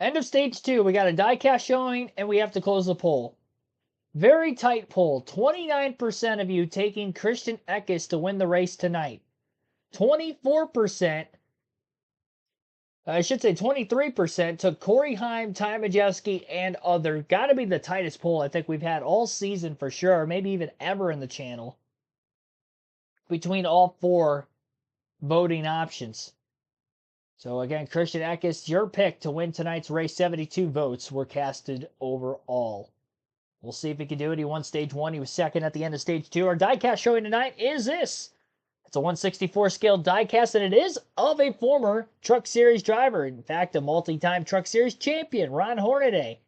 End of stage 2. We got a diecast showing, and we have to close the poll. Very tight poll. 29% of you taking Christian Eckes to win the race tonight. 24%, I should say 23%, took Corey Heim, Ty Majeski, and other. Got to be the tightest poll I think we've had all season for sure, maybe even ever in the channel, between all 4 voting options. So again, Christian Eckes, your pick to win tonight's race. 72 votes were casted overall. We'll see if he can do it. He won stage 1. He was second at the end of stage 2. Our diecast showing tonight is this. It's a 1/64 scale diecast, and it is of a former Truck Series driver. In fact, a multi-time Truck Series champion, Ron Hornaday.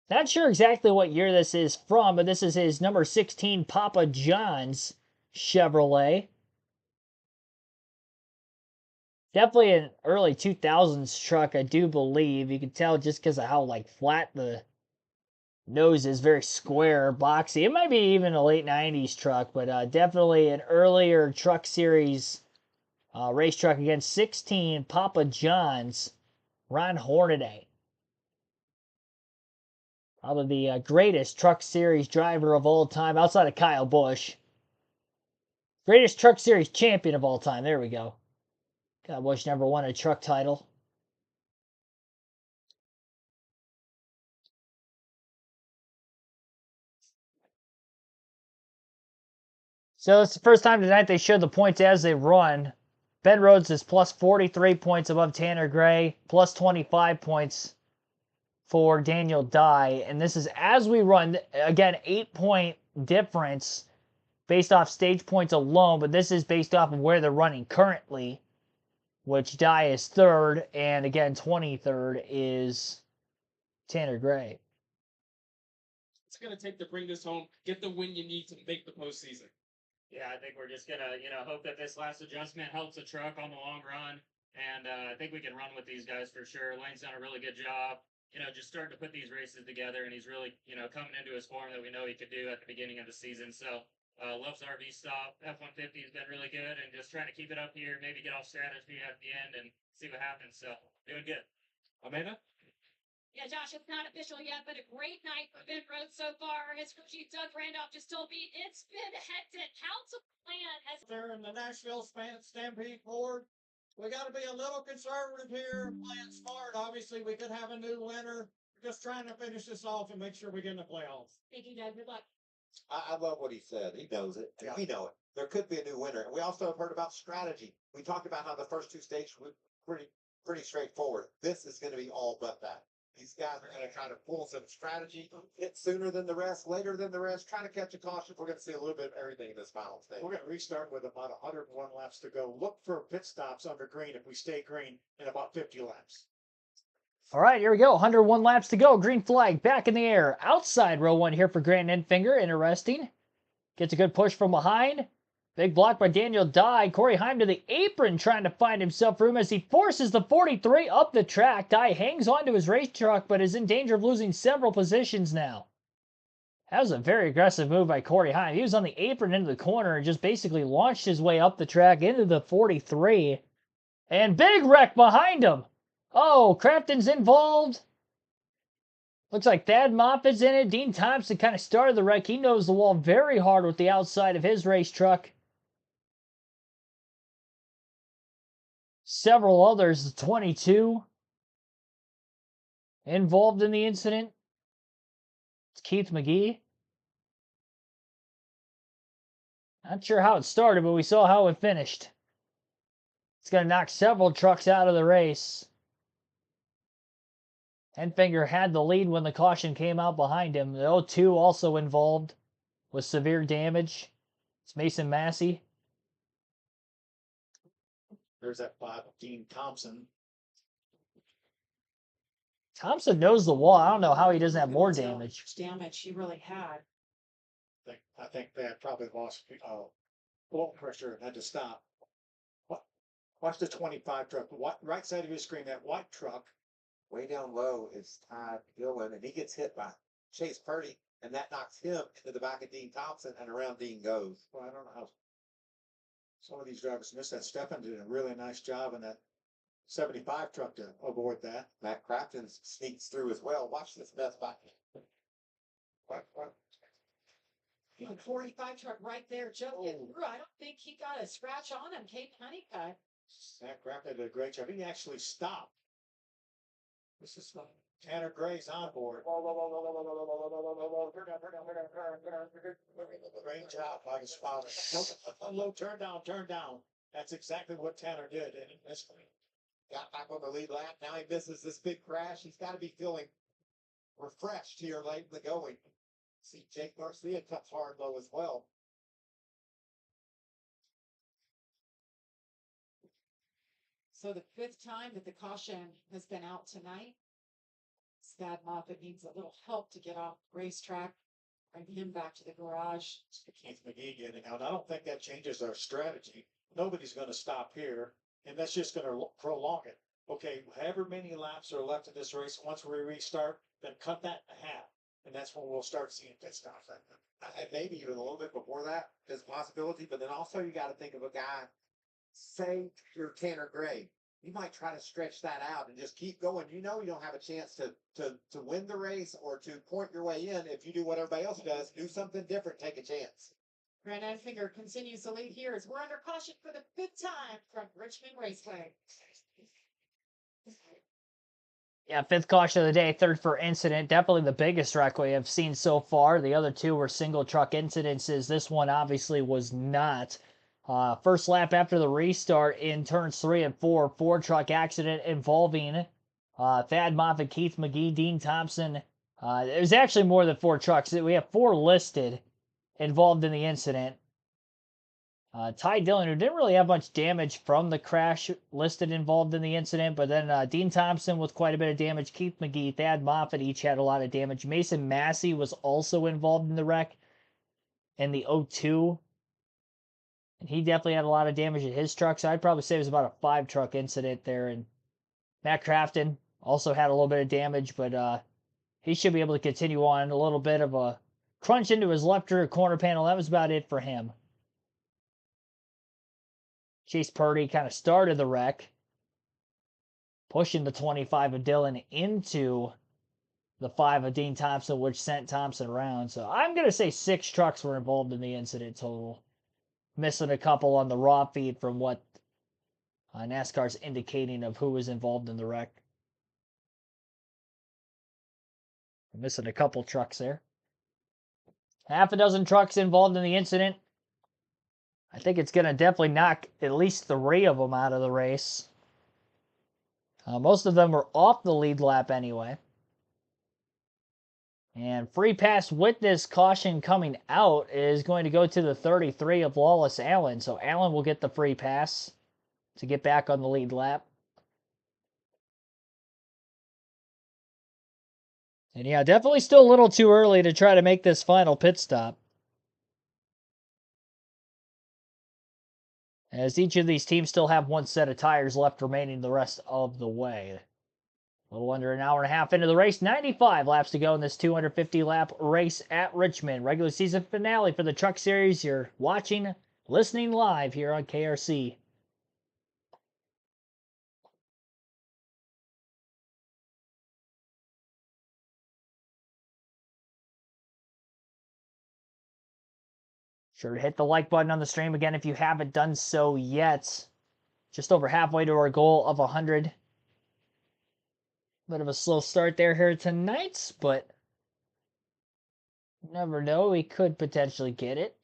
Not sure exactly what year this is from, but this is his number 16 Papa John's Chevrolet. Definitely an early 2000s truck, I do believe. You can tell just because of how flat the nose is, very square, boxy. It might be even a late 90s truck, but definitely an earlier Truck Series race truck. Again, 16 Papa John's, Ron Hornaday. Probably the greatest Truck Series driver of all time, outside of Kyle Busch. Greatest Truck Series champion of all time. There we go. Kyle Busch never won a truck title. So it's the first time tonight they showed the points as they run. Ben Rhodes is plus 43 points above Tanner Gray, plus 25 points for Daniel Dye. And this is as we run. Again, 8-point difference based off stage points alone, but this is based off of where they're running currently, which Dye is 3rd, and again, 23rd is Tanner Gray. It's going to take to bring this home, get the win you need to make the postseason. Yeah, I think we're just gonna, hope that this last adjustment helps the truck on the long run, and I think we can run with these guys for sure. Lane's done a really good job, just starting to put these races together, and he's really, coming into his form that we know he could do at the beginning of the season. So, loves RV stop. F-150 has been really good, and just trying to keep it up here, maybe get off strategy at the end and see what happens. So, doing good. Amanda? Yeah, Josh, it's not official yet, but a great night for Ben Rhodes so far. His crew chief Doug Randolph just told me it's been hectic. How's the plan? There in the Nashville Stampede Ford, we got to be a little conservative here, playing smart. Obviously, we could have a new winner. We're just trying to finish this off and make sure we get in the playoffs. Thank you, Doug. Good luck. I love what he said. He knows it. And we know it. There could be a new winner. And we also have heard about strategy. We talked about how the first 2 stages were pretty straightforward. This is going to be all but that. These guys are going to try to pull some strategy, hit sooner than the rest, later than the rest, trying to catch a caution. We're going to see a little bit of everything in this final stage. We're going to restart with about 101 laps to go. Look for pit stops under green if we stay green in about 50 laps. All right, here we go. 101 laps to go. Green flag back in the air. Outside row 1 here for Grant Enfinger. Interesting. Gets a good push from behind. Big block by Daniel Dye. Corey Heim to the apron, trying to find himself room as he forces the 43 up the track. Dye hangs onto his race truck, but is in danger of losing several positions now. That was a very aggressive move by Corey Heim. He was on the apron into the corner and just basically launched his way up the track into the 43. And big wreck behind him. Oh, Craftsman's involved. Looks like Thad Moffitt's in it. Dean Thompson kind of started the wreck. He knows the wall very hard with the outside of his race truck. Several others, 22, involved in the incident. It's Keith McGee. Not sure how it started, but we saw how it finished. It's going to knock several trucks out of the race. Enfinger had the lead when the caution came out behind him. The 0-2 also involved with severe damage. It's Mason Massey. There's that 5 of Dean Thompson. Thompson knows the wall. I don't know how he doesn't have more damage. Damage he really had. I think they had probably lost blood pressure and had to stop. Watch the 25 truck. Right side of your screen, that white truck. Way down low is Ty Dillon, and he gets hit by Chase Purdy, and that knocks him into the back of Dean Thompson, and around Dean goes. Well, I don't know how some of these drivers missed that. Stefan did a really nice job in that 75 truck to avoid that. Matt Craftsman sneaks through as well. Watch this mess back. What? 45 truck right there, just getting through. I don't think he got a scratch on him. Kate Honeycutt. Matt Craftsman did a great job. He actually stopped. This is Tanner Gray's on board. Great job by the spotter. Low, turn down. That's exactly what Tanner did. And he missed me. Got back on the lead lap. Now he misses this big crash. He's got to be feeling refreshed here late in the going. See, Jake Garcia cuts hard low as well. So the 5th time that the caution has been out tonight. Thad Moffitt needs a little help to get off the racetrack, bring him back to the garage. Keith McGee getting out. I don't think that changes our strategy. Nobody's going to stop here, and that's just going to prolong it. Okay, however many laps are left in this race, once we restart, then cut that in half, and that's when we'll start seeing pit stops. Maybe even a little bit before that is a possibility, but then also you got to think of a guy, say you're Tanner Gray. You might try to stretch that out and just keep going. You know you don't have a chance to win the race or to point your way in. If you do what everybody else does, do something different, take a chance. Grant Enfinger continues to lead here as we're under caution for the 5th time from Richmond Raceway. Yeah, 5th caution of the day, 3rd for incident. Definitely the biggest wreck we have seen so far. The other 2 were single truck incidences. This one obviously was not. First lap after the restart in turns 3 and 4, 4-truck accident involving Thad Moffitt, Keith McGee, Dean Thompson. It was actually more than 4 trucks. We have 4 listed involved in the incident. Ty Dillon, who didn't really have much damage from the crash, listed involved in the incident, but then Dean Thompson with quite a bit of damage. Keith McGee, Thad Moffitt each had a lot of damage. Mason Massey was also involved in the wreck in the 0-2. And he definitely had a lot of damage in his truck, so I'd probably say it was about a 5-truck incident there. And Matt Crafton also had a little bit of damage, but he should be able to continue on. A little bit of a crunch into his left rear corner panel. That was about it for him. Chase Purdy kind of started the wreck, pushing the 25 of Dillon into the 5 of Dean Thompson, which sent Thompson around. So I'm going to say 6 trucks were involved in the incident total. Missing a couple on the raw feed from what NASCAR's indicating of who was involved in the wreck. We're missing a couple trucks there. Half a dozen trucks involved in the incident. I think it's going to definitely knock at least 3 of them out of the race. Most of them were off the lead lap anyway. And free pass with this caution coming out is going to go to the 33 of Lawless Allen. So Allen will get the free pass to get back on the lead lap. And yeah, definitely still a little too early to try to make this final pit stop, as each of these teams still have 1 set of tires left remaining the rest of the way. A little under an hour and a half into the race. 95 laps to go in this 250-lap race at Richmond. Regular season finale for the Truck Series. You're watching, listening live here on KRC. Sure to hit the like button on the stream again if you haven't done so yet. Just over halfway to our goal of 100. Bit of a slow start there here tonight, but you never know, we could potentially get it.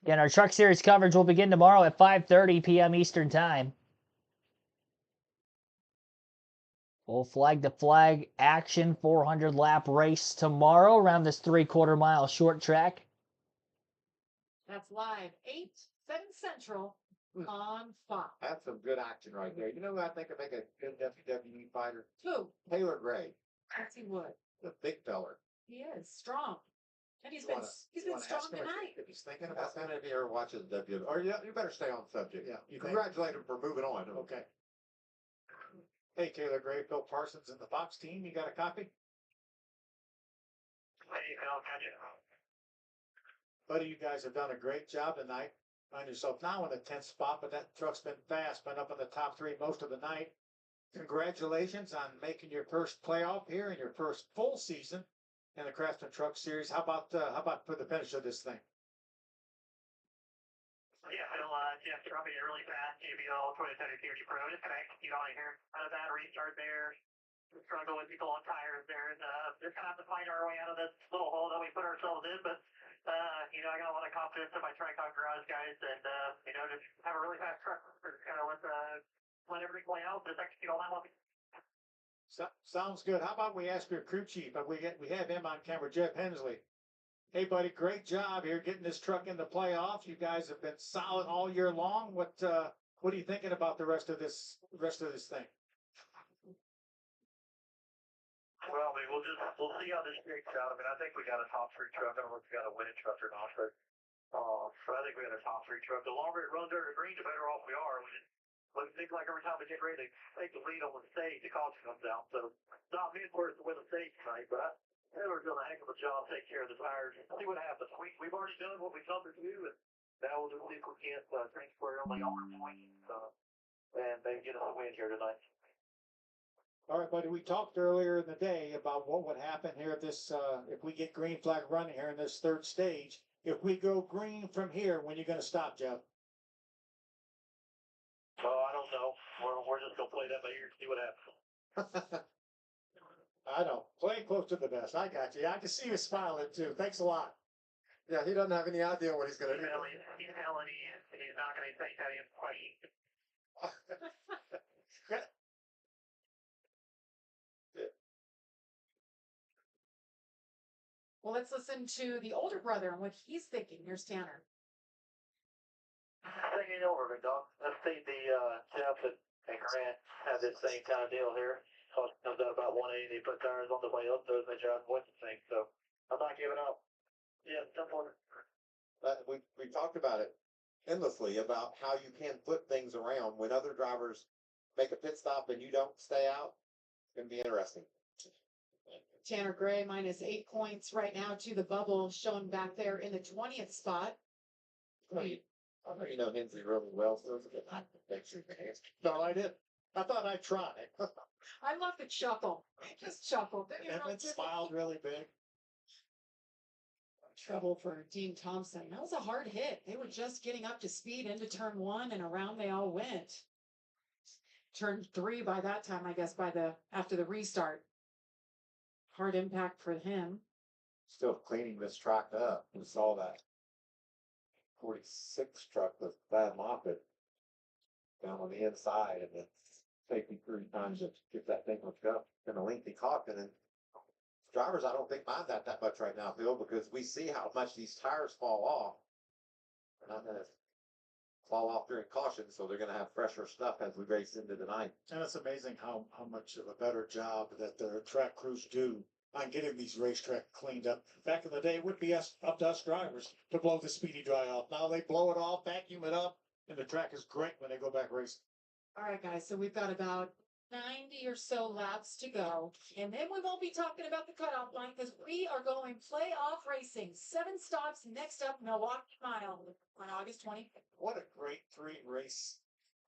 Again, our Truck Series coverage will begin tomorrow at 5:30 p.m. Eastern Time. Full flag to flag action, 400 lap race tomorrow around this 3/4 mile short track. That's live 8, 7 Central on Fox. That's some good action right there. You know who I think would make a good WWE fighter? Who? Taylor Gray, Yes, he would. the big feller. He is strong. And he's You been wanna- he's you been wanna strong ask him tonight. if he's thinking about that, if he ever watches WWE, or you better stay on subject. Yeah, you think- Congratulate him for moving on. Okay. Hey, Taylor Gray, Bill Parsons and the Fox team, you got a copy? Hey, Phil, catch it. Buddy, you guys have done a great job tonight. Find yourself now in the 10th spot, but that truck's been fast, been up in the top 3 most of the night. Congratulations on making your first playoff here and your first full season in the Craftsman Truck Series. How about for the finish of this thing? Yeah, Phil, Jeff Trumpy really fast, JBL 2030 Series Pro. Just kind of execute on it here. Out of that restart there. Struggle with people on tires there. And just kind of have to find our way out of this little hole that we put ourselves in. But, I got a lot of confidence in my Tricon Garage guys. And, just have a really fast truck. Kind of let everything play out. Just execute all that one. Sounds good. How about we ask your crew chief? We have him on camera, Jeff Hensley. Hey, buddy, great job here getting this truck in the playoffs. You guys have been solid all year long. What are you thinking about the rest of this thing? Well, I mean, we'll see how this shakes out. I mean, I think we got a top 3 truck. I don't know if we got a winning truck or not, but so I think we got a top 3 truck. The longer it runs under the green, the better off we are. It seems like every time we get ready to take the lead on the stage, the caution comes out. So it's not me for us to win the stage tonight, but Taylor's done a heck of a job taking care of the tires. See what happens. We've already done what we come to do, and now we'll just see if we can't transfer only our points and maybe get us a win here tonight. All right, buddy. We talked earlier in the day about what would happen here if we get green flag running here in this 3rd stage. If we go green from here, when are you going to stop, Jeff? Oh, I don't know. We're just gonna play that by ear and see what happens. I know. Play close to the vest. I got you. I can see you smiling too. Thanks a lot. Yeah, he doesn't have any idea what he's gonna do. He's telling you, he's not gonna take that in question. Well, let's listen to the older brother and what he's thinking. Here's Tanner. Thinking over, big dog. Let's see Jeff and Grant have this same kind of deal here. Cost comes out about 180. They put tires on the way up, those they try to avoid the thing. So I'm not giving up. Yeah, simple. We talked about it endlessly about how you can flip things around when other drivers make a pit stop and you don't stay out. It's gonna be interesting. Tanner Gray minus 8 points right now to the bubble, shown back there in the 20th spot. I know you know Hensley really well, so it's a good picture. No, I didn't. I thought I'd try. I love the chuckle. He just chuckled. Didn't even And smiled really big. Trouble for Dean Thompson. That was a hard hit. They were just getting up to speed into turn 1, and around they all went. Turn 3 by that time, I guess, after the restart. Hard impact for him. Still cleaning this track up. We saw that 46 truck with bad moppet down on the inside, and then safety 3 times to get that thing hooked up in a lengthy caution. And drivers, I don't think mind that much right now, Phil, because we see how much these tires fall off. They're not gonna fall off during caution, so they're gonna have fresher stuff as we race into the night. And it's amazing how much of a better job that the track crews do on getting these racetrack cleaned up. Back in the day, it would be up to us drivers to blow the speedy dry off. Now they blow it off, vacuum it up, and the track is great when they go back racing. All right, guys. So we've got about 90 or so laps to go. And then we won't be talking about the cutoff line because we are going playoff racing. 7 stops next up, Milwaukee Mile on August 25th. What a great 3 race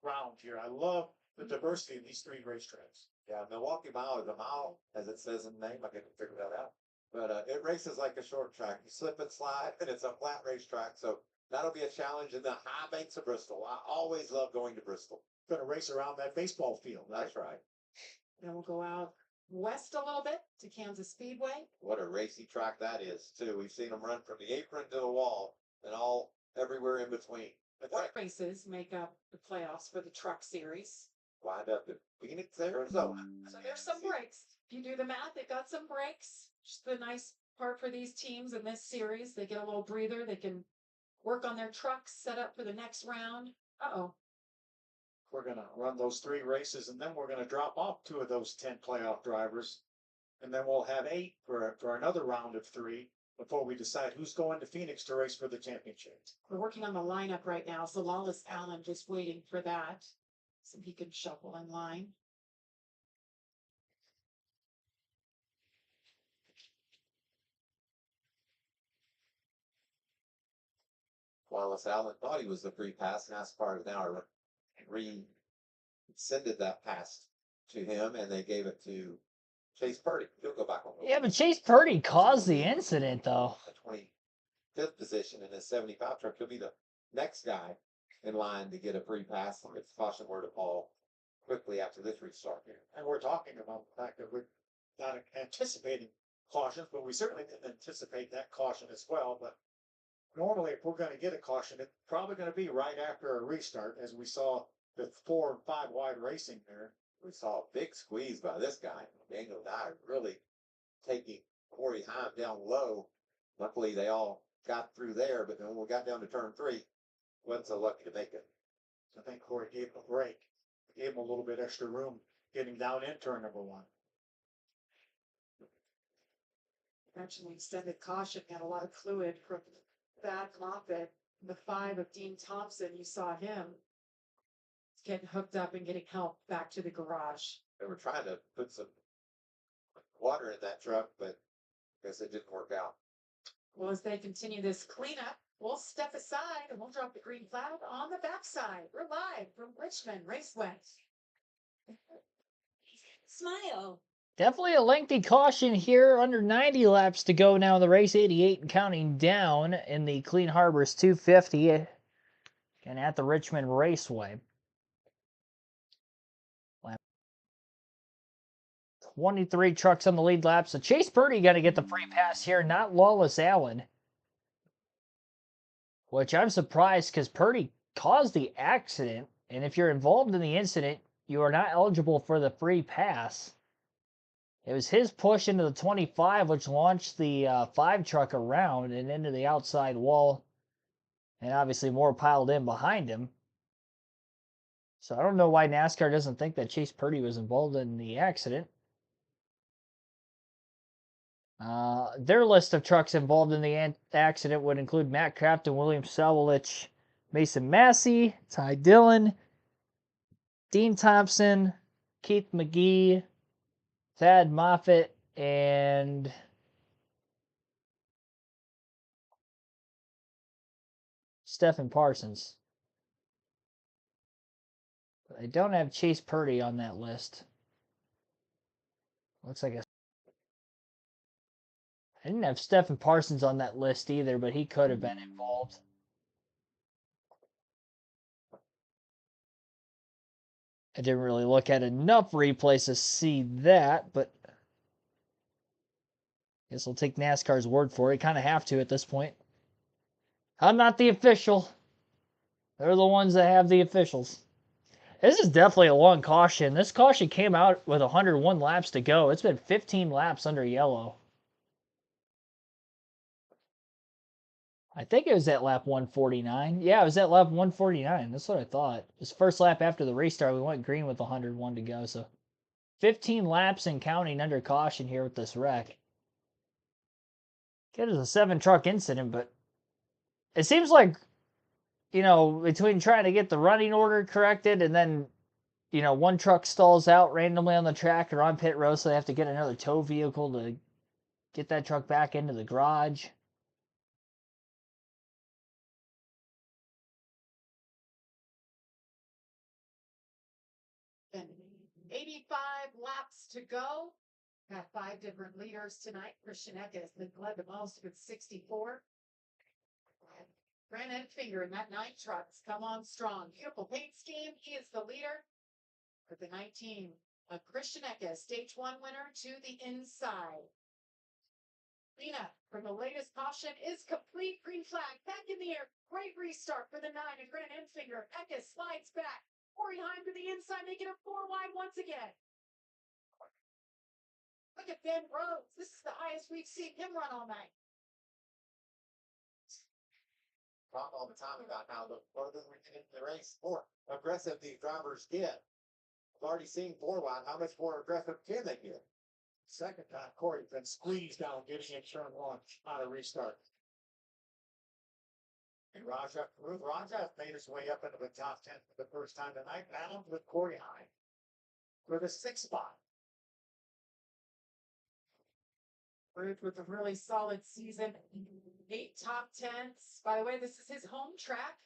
round here. I love the diversity in these 3 racetracks. Yeah, Milwaukee Mile is a mile, as it says in the name. I couldn't figure that out. But it races like a short track. You slip and slide, and it's a flat racetrack. So that'll be a challenge in the high banks of Bristol. I always love going to Bristol. Going to race around that baseball field. That's right. Then we'll go out west a little bit to Kansas Speedway. What a racy track that is, too. We've seen them run from the apron to the wall, and all everywhere in between. What races make up the playoffs for the truck series? Wind up in Phoenix, Arizona. So there's some breaks. If you do the math, they've got some breaks. Just the nice part for these teams in this series. They get a little breather. They can work on their trucks, set up for the next round. Uh-oh. We're going to run those 3 races, and then we're going to drop off 2 of those 10 playoff drivers. And then we'll have 8 for another round of 3 before we decide who's going to Phoenix to race for the championship. We're working on the lineup right now, so Lawless Allen just waiting for that so he can shuffle in line. Wallace Allen thought he was the free pass. NASCAR has now rescinded that pass to him, and they gave it to Chase Purdy. He'll go back on. Yeah, but Chase Purdy caused the incident, though. The 25th position in his 75 truck. He'll be the next guy in line to get a free pass if caution were to fall quickly after this restart here. And we're talking about the fact that we're not anticipating cautions, but we certainly didn't anticipate that caution as well. But normally, if we're going to get a caution, it's probably going to be right after a restart, as we saw the 4 and 5 wide racing there. We saw a big squeeze by this guy. Daniel Dye really taking Corey Heim down low. Luckily, they all got through there, but then when we got down to turn 3, wasn't so lucky to make it. I think Corey gave him a break. Gave him a little bit extra room getting down in turn number 1. Mentioned the extended caution, got a lot of fluid from Thad Moffitt. The 5 of Dean Thompson, you saw him getting hooked up and getting help back to the garage. They were trying to put some water in that truck, but I guess it didn't work out. Well, as they continue this cleanup, we'll step aside and we'll drop the green flag on the backside. We're live from Richmond Raceway. Smile. Definitely a lengthy caution here. Under 90 laps to go now in the race, 88 and counting down in the Clean Harbors 250 and at the Richmond Raceway. 23 trucks on the lead lap. So Chase Purdy got to get the free pass here, not Lawless Allen. Which I'm surprised because Purdy caused the accident. And if you're involved in the incident, you are not eligible for the free pass. It was his push into the 25, which launched the 5 truck around and into the outside wall. And obviously more piled in behind him. So I don't know why NASCAR doesn't think that Chase Purdy was involved in the accident. Their list of trucks involved in the accident would include Matt Craftsman, William Sawalich, Mason Massey, Ty Dillon, Dean Thompson, Keith McGee, Thad Moffitt, and Stephen Parsons. But I don't have Chase Purdy on that list. Looks like I didn't have Stephen Parsons on that list either, but he could have been involved. I didn't really look at enough replays to see that, but I guess I'll take NASCAR's word for it. Kind of have to at this point. I'm not the official. They're the ones that have the officials. This is definitely a long caution. This caution came out with 101 laps to go. It's been 15 laps under yellow. I think it was at lap 149. Yeah, it was at lap 149. That's what I thought. It was first lap after the restart. We went green with 101 to go. So 15 laps and counting under caution here with this wreck. It was a 7-truck incident, but it seems like, you know, between trying to get the running order corrected and then, you know, one truck stalls out randomly on the track or on pit road, so they have to get another tow vehicle to get that truck back into the garage. And 85 laps to go. Got 5 different leaders tonight. Christian Eck has been led the most with 64. Brandon Finger in that 9 trucks come on strong. Beautiful paint scheme. He is the leader with the 19. Christian Eck, stage 1 winner to the inside. Cleanup for the latest caution is complete. Green flag back in the air. Great restart for the 9 and Grant Enfinger. Eckes slides back. Corey Heim to the inside, making it 4 wide once again. Look at Ben Rhodes. This is the highest we've seen him run all night. Talk all the time about how the further we get into the race, more aggressive these drivers get. We've already seen 4 wide. How much more aggressive can they get? Second time, Corey's been squeezed down, getting in turn 1 on a restart. And Raja made his way up into the top 10 for the first time tonight, battled with Corey Hine for the 6th spot. Ruth with a really solid season. 8 top 10s. By the way, this is his home track.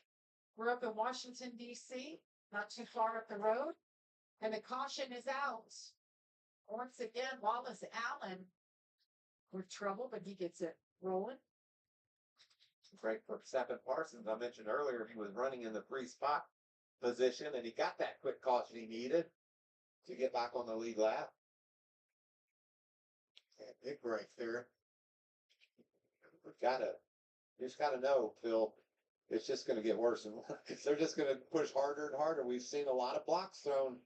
We're up in Washington, D.C., not too far up the road. And the caution is out. Once again, Wallace Allen with trouble, but he gets it rolling. Great for Stephen Parsons. I mentioned earlier he was running in the free spot position, and he got that quick caution he needed to get back on the lead lap. And big break there. Just gotta know, Phil, it's just gonna get worse and worse. They're just gonna push harder and harder. We've seen a lot of blocks thrown,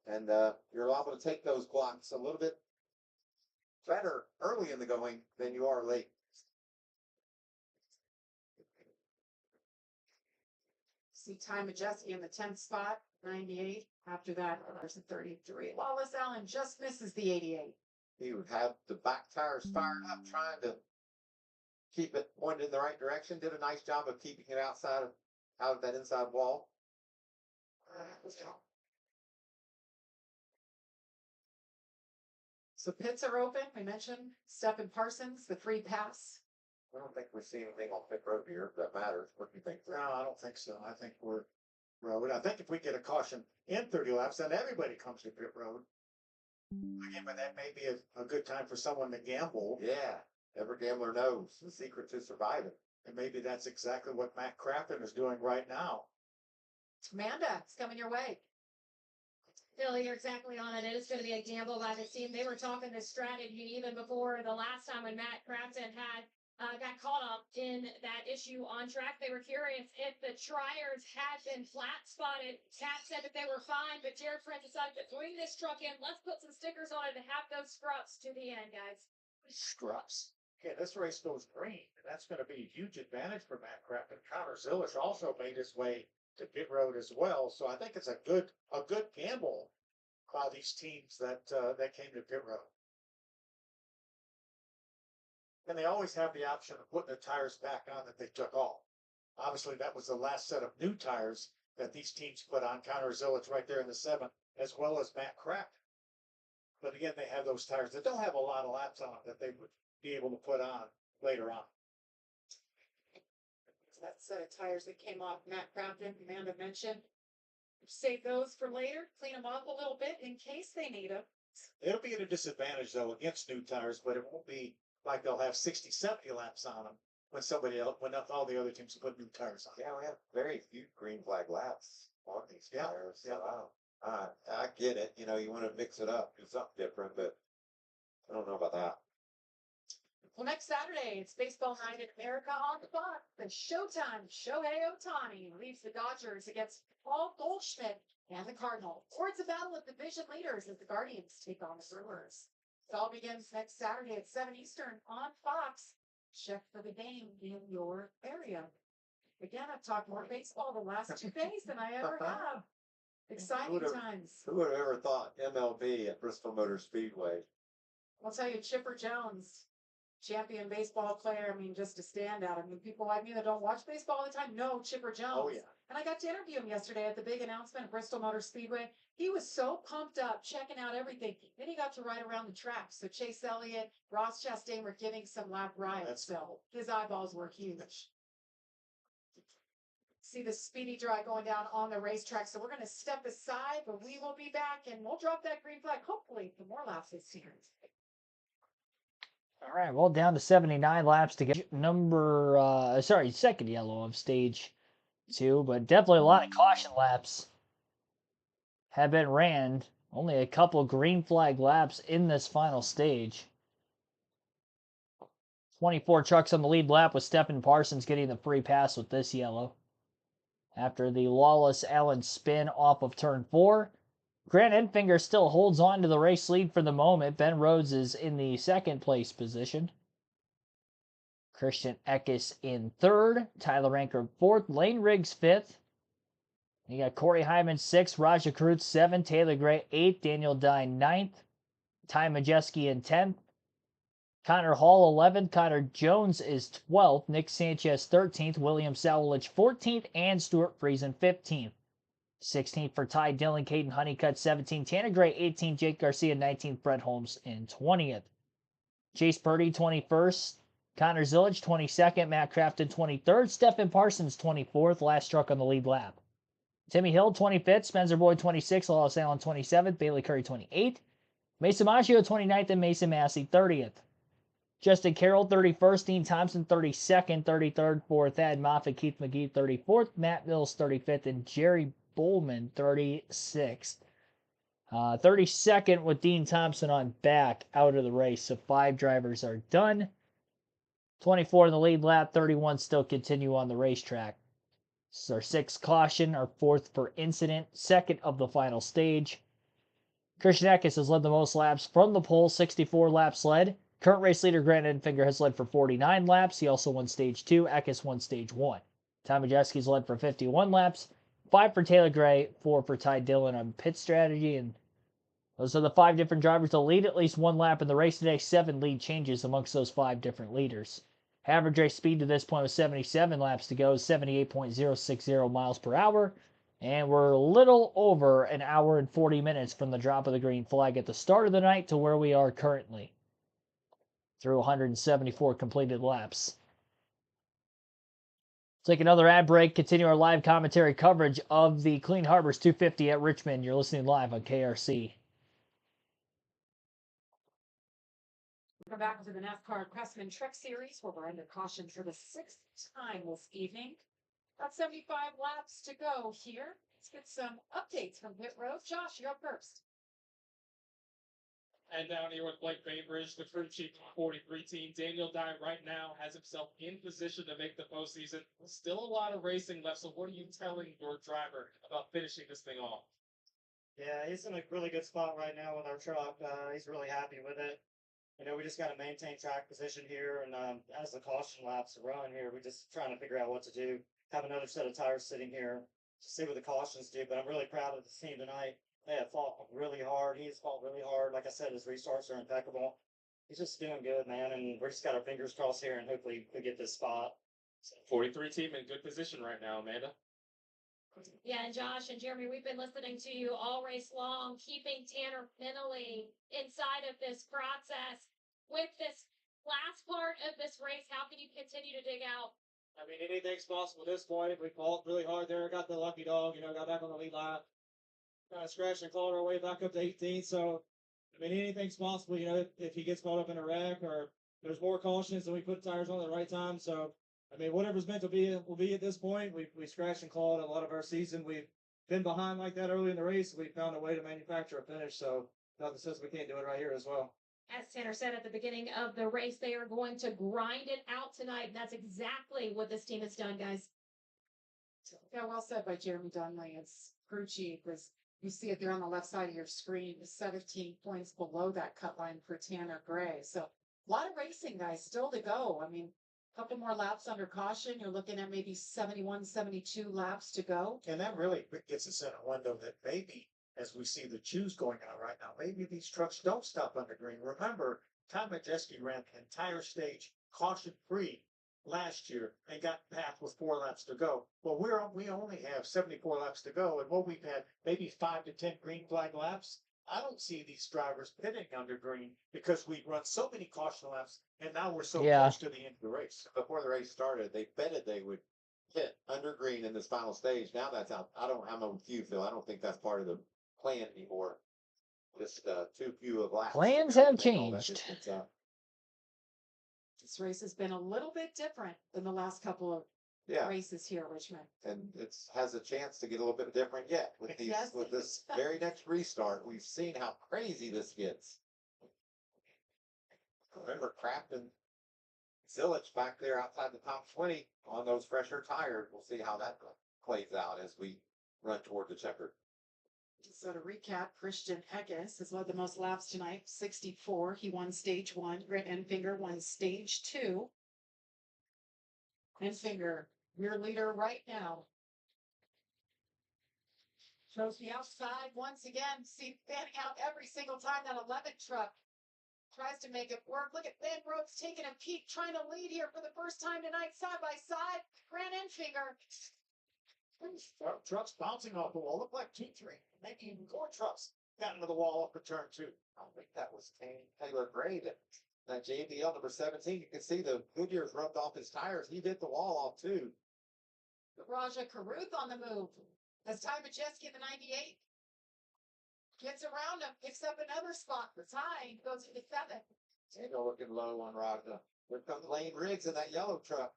and you're able to take those blocks a little bit better early in the going than you are late. See Ty Majeski in the 10th spot, 98. After that, there's a 33. Wallace Allen just misses the 88. He would have the back tires fired up, trying to keep it pointed in the right direction. Did a nice job of keeping it out of that inside wall. So pits are open. We mentioned Stephen Parsons, the free pass. I don't think we see anything on pit road here that matters. What do you think? No, I don't think so. I think we're road. I think if we get a caution in 30 laps, then everybody comes to pit road. Again, but that may be a good time for someone to gamble. Yeah, every gambler knows the secret to surviving. And maybe that's exactly what Matt Craftsman is doing right now. Amanda, it's coming your way. Phil, you're exactly on it. It is going to be a gamble by the team. They were talking this strategy even before the last time when Matt Craftsman got caught up in that issue on track. They were curious if the tires had been flat spotted. Cat said that they were fine, but Jared Prince decided to bring this truck in. Let's put some stickers on it and have those scrubbs to the end, guys. Struts. Okay, this race goes green. That's going to be a huge advantage for Matt Craftsman. Connor Zilish also made his way to pit road as well. So I think it's a good gamble by these teams that came to pit road. And they always have the option of putting the tires back on that they took off. Obviously, that was the last set of new tires that these teams put on. Connor Zilish right there in the 7th, as well as Matt Craftsman. But again, they have those tires that don't have a lot of laps on it that they would be able to put on later on. That set of tires that came off Matt Craftsman, Amanda mentioned. Save those for later, clean them up a little bit in case they need them. It'll be at a disadvantage, though, against new tires, but it won't be like they'll have 60, 70 laps on them when all the other teams put new tires on. Yeah, we have very few green flag laps on these tires. Yeah. Wow. I get it. You know, you want to mix it up, do something different, but I don't know about that. Well, next Saturday, it's Baseball Night in America on Fox. And Showtime, Shohei Ohtani leads the Dodgers against Paul Goldschmidt and the Cardinals. Or it's a battle of division leaders as the Guardians take on the Brewers. It all begins next Saturday at 7 Eastern on Fox. Check for the game in your area. Again, I've talked more baseball the last 2 days than I ever have. Exciting times. Who would have ever thought MLB at Bristol Motor Speedway? I'll tell you, Chipper Jones, champion baseball player. I mean, just a standout. I mean, people like me that don't watch baseball all the time know Chipper Jones. Oh, yeah. And I got to interview him yesterday at the big announcement at Bristol Motor Speedway. He was so pumped up, checking out everything. Then he got to ride around the track. So Chase Elliott, Ross Chastain were giving some lap rides. That's So cool. his eyeballs were huge. See the speedy dry going down on the racetrack. So we're going to step aside, but we will be back and we'll drop that green flag, hopefully, for more laps this season. All right, well, down to 79 laps to get second yellow of stage 2, but definitely a lot of caution laps have been ran. Only a couple green flag laps in this final stage. 24 trucks on the lead lap with Stephen Parsons getting the free pass with this yellow. After the lawless Allen spin off of turn 4, Grant Enfinger still holds on to the race lead for the moment. Ben Rhodes is in the second place position. Christian Eckes in third. Tyler Ranker fourth. Lane Riggs fifth. You got Corey Hyman 6th, Raja Karut 7th, Taylor Gray 8th, Daniel Dine 9th, Ty Majeski in 10th, Connor Hall 11th, Connor Jones is 12th, Nick Sanchez 13th, William Sowlich 14th, and Stuart Friesen 15th. 16th for Ty Dillon, Caden Honeycutt 17th, Tanner Gray 18th, Jake Garcia 19th, Brett Holmes in 20th. Chase Purdy 21st, Connor Zillich 22nd, Matt Crafton 23rd, Stephen Parsons 24th, last truck on the lead lap. Timmy Hill 25th, Spencer Boyd 26th, Lawless Allen 27th, Bailey Curry 28th, Mason Maggio 29th, and Mason Massey 30th. Justin Carroll 31st, Dean Thompson 32nd, 33rd for Thad Moffitt, Keith McGee 34th, Matt Mills 35th, and Jerry Bowman 36th. 32nd with Dean Thompson on back out of the race, so 5 drivers are done. 24 in the lead lap, 31 still continue on the racetrack. This is our 6th caution, our 4th per incident, 2nd of the final stage. Christian Eckes has led the most laps from the pole, 64 laps led. Current race leader Grant Enfinger has led for 49 laps. He also won stage 2. Eckes won stage 1. Ty Majeski's led for 51 laps. 5 for Taylor Gray, 4 for Ty Dillon on pit strategy. And those are the 5 different drivers to lead at least 1 lap in the race today. 7 lead changes amongst those 5 different leaders. Average race speed to this point with 77 laps to go, 78.060 miles per hour. And we're a little over an hour and 40 minutes from the drop of the green flag at the start of the night to where we are currently, through 174 completed laps. Take another ad break, continue our live commentary coverage of the Clean Harbors 250 at Richmond. You're listening live on KRC. Welcome back to the NASCAR Craftsman Truck Series, where we're under caution for the 6th time this evening. About 75 laps to go here. Let's get some updates from pit road. Josh, you're up first. And down here with Blake Bainbridge, the crew chief of the 43 team, Daniel Dye right now has himself in position to make the postseason. Still a lot of racing left, so what are you telling your driver about finishing this thing off? Yeah, he's in a really good spot right now with our truck. He's really happy with it. You know, we just got to maintain track position here, and as the caution laps run here, we're just trying to figure out what to do. Have another set of tires sitting here to see what the cautions do, but I'm really proud of the team tonight. They have fought really hard. He's fought really hard. Like I said, his restarts are impeccable. He's just doing good, man, and we're just got our fingers crossed here, and hopefully we get this spot. 43 team in good position right now, Amanda. Yeah, and Josh and Jeremy, we've been listening to you all race long, keeping Tanner mentally inside of this process. With this last part of this race, how can you continue to dig out? I mean, anything's possible at this point. We fought really hard there. Got the lucky dog, got back on the lead lap. Kind of scratched and clawed our way back up to 18. So, I mean, anything's possible, if he gets caught up in a wreck or there's more cautions and we put tires on at the right time. So, I mean, whatever's meant to be will be at this point. We scratched and clawed a lot of our season. We've been behind like that early in the race. We found a way to manufacture a finish. So, nothing says we can't do it right here as well. As Tanner said at the beginning of the race, they are going to grind it out tonight. That's exactly what this team has done, guys. Yeah, well said by Jeremy Dunley. It's crew chief. As you see it there on the left side of your screen, 17 points below that cut line for Tanner Gray. So a lot of racing, guys, still to go. I mean, a couple more laps under caution. You're looking at maybe 71, 72 laps to go. And that really gets us in a window that maybe, as we see the chews going on right now, maybe these trucks don't stop under green. Remember, Tom Majeski ran the entire stage caution-free last year and got past with 4 laps to go. Well, we only have 74 laps to go, and what we've had maybe 5 to 10 green flag laps. I don't see these drivers pitting under green because we've run so many caution laps, and now we're so close to the end of the race. Before the race started, they betted they would hit under green in this final stage. Now that's out. I'm with you, Phil. I don't think that's part of the plan anymore. Just too few of laps. Plans have changed. This race has been a little bit different than the last couple of races here at Richmond. And it has a chance to get a little bit different yet with these with this very next restart. We've seen how crazy this gets. Remember Crafton Zilich back there outside the top 20 on those fresher tires. We'll see how that plays out as we run toward the checker. So to recap, Christian Eckes has led the most laps tonight, 64. He won stage 1. Grant Enfinger won stage 2. Enfinger, your leader right now. Shows the outside once again. See fanning out every single time that 11 truck tries to make it work. Look at Ben Rhodes taking a peek, trying to lead here for the first time tonight, side by side. Grant Enfinger. Trucks bouncing off the wall. Look like 2, 3, maybe even 4 trucks got into the wall up at turn 2. I think that was Taylor Gray that JBL number 17. You can see the Goodyear's rubbed off his tires. He hit the wall off too. Raja Caruth on the move. As Ty Majeski in the 98 gets around him, picks up another spot. The tie goes into 7. Daniel looking low on Raja. Here comes Lane Riggs in that yellow truck.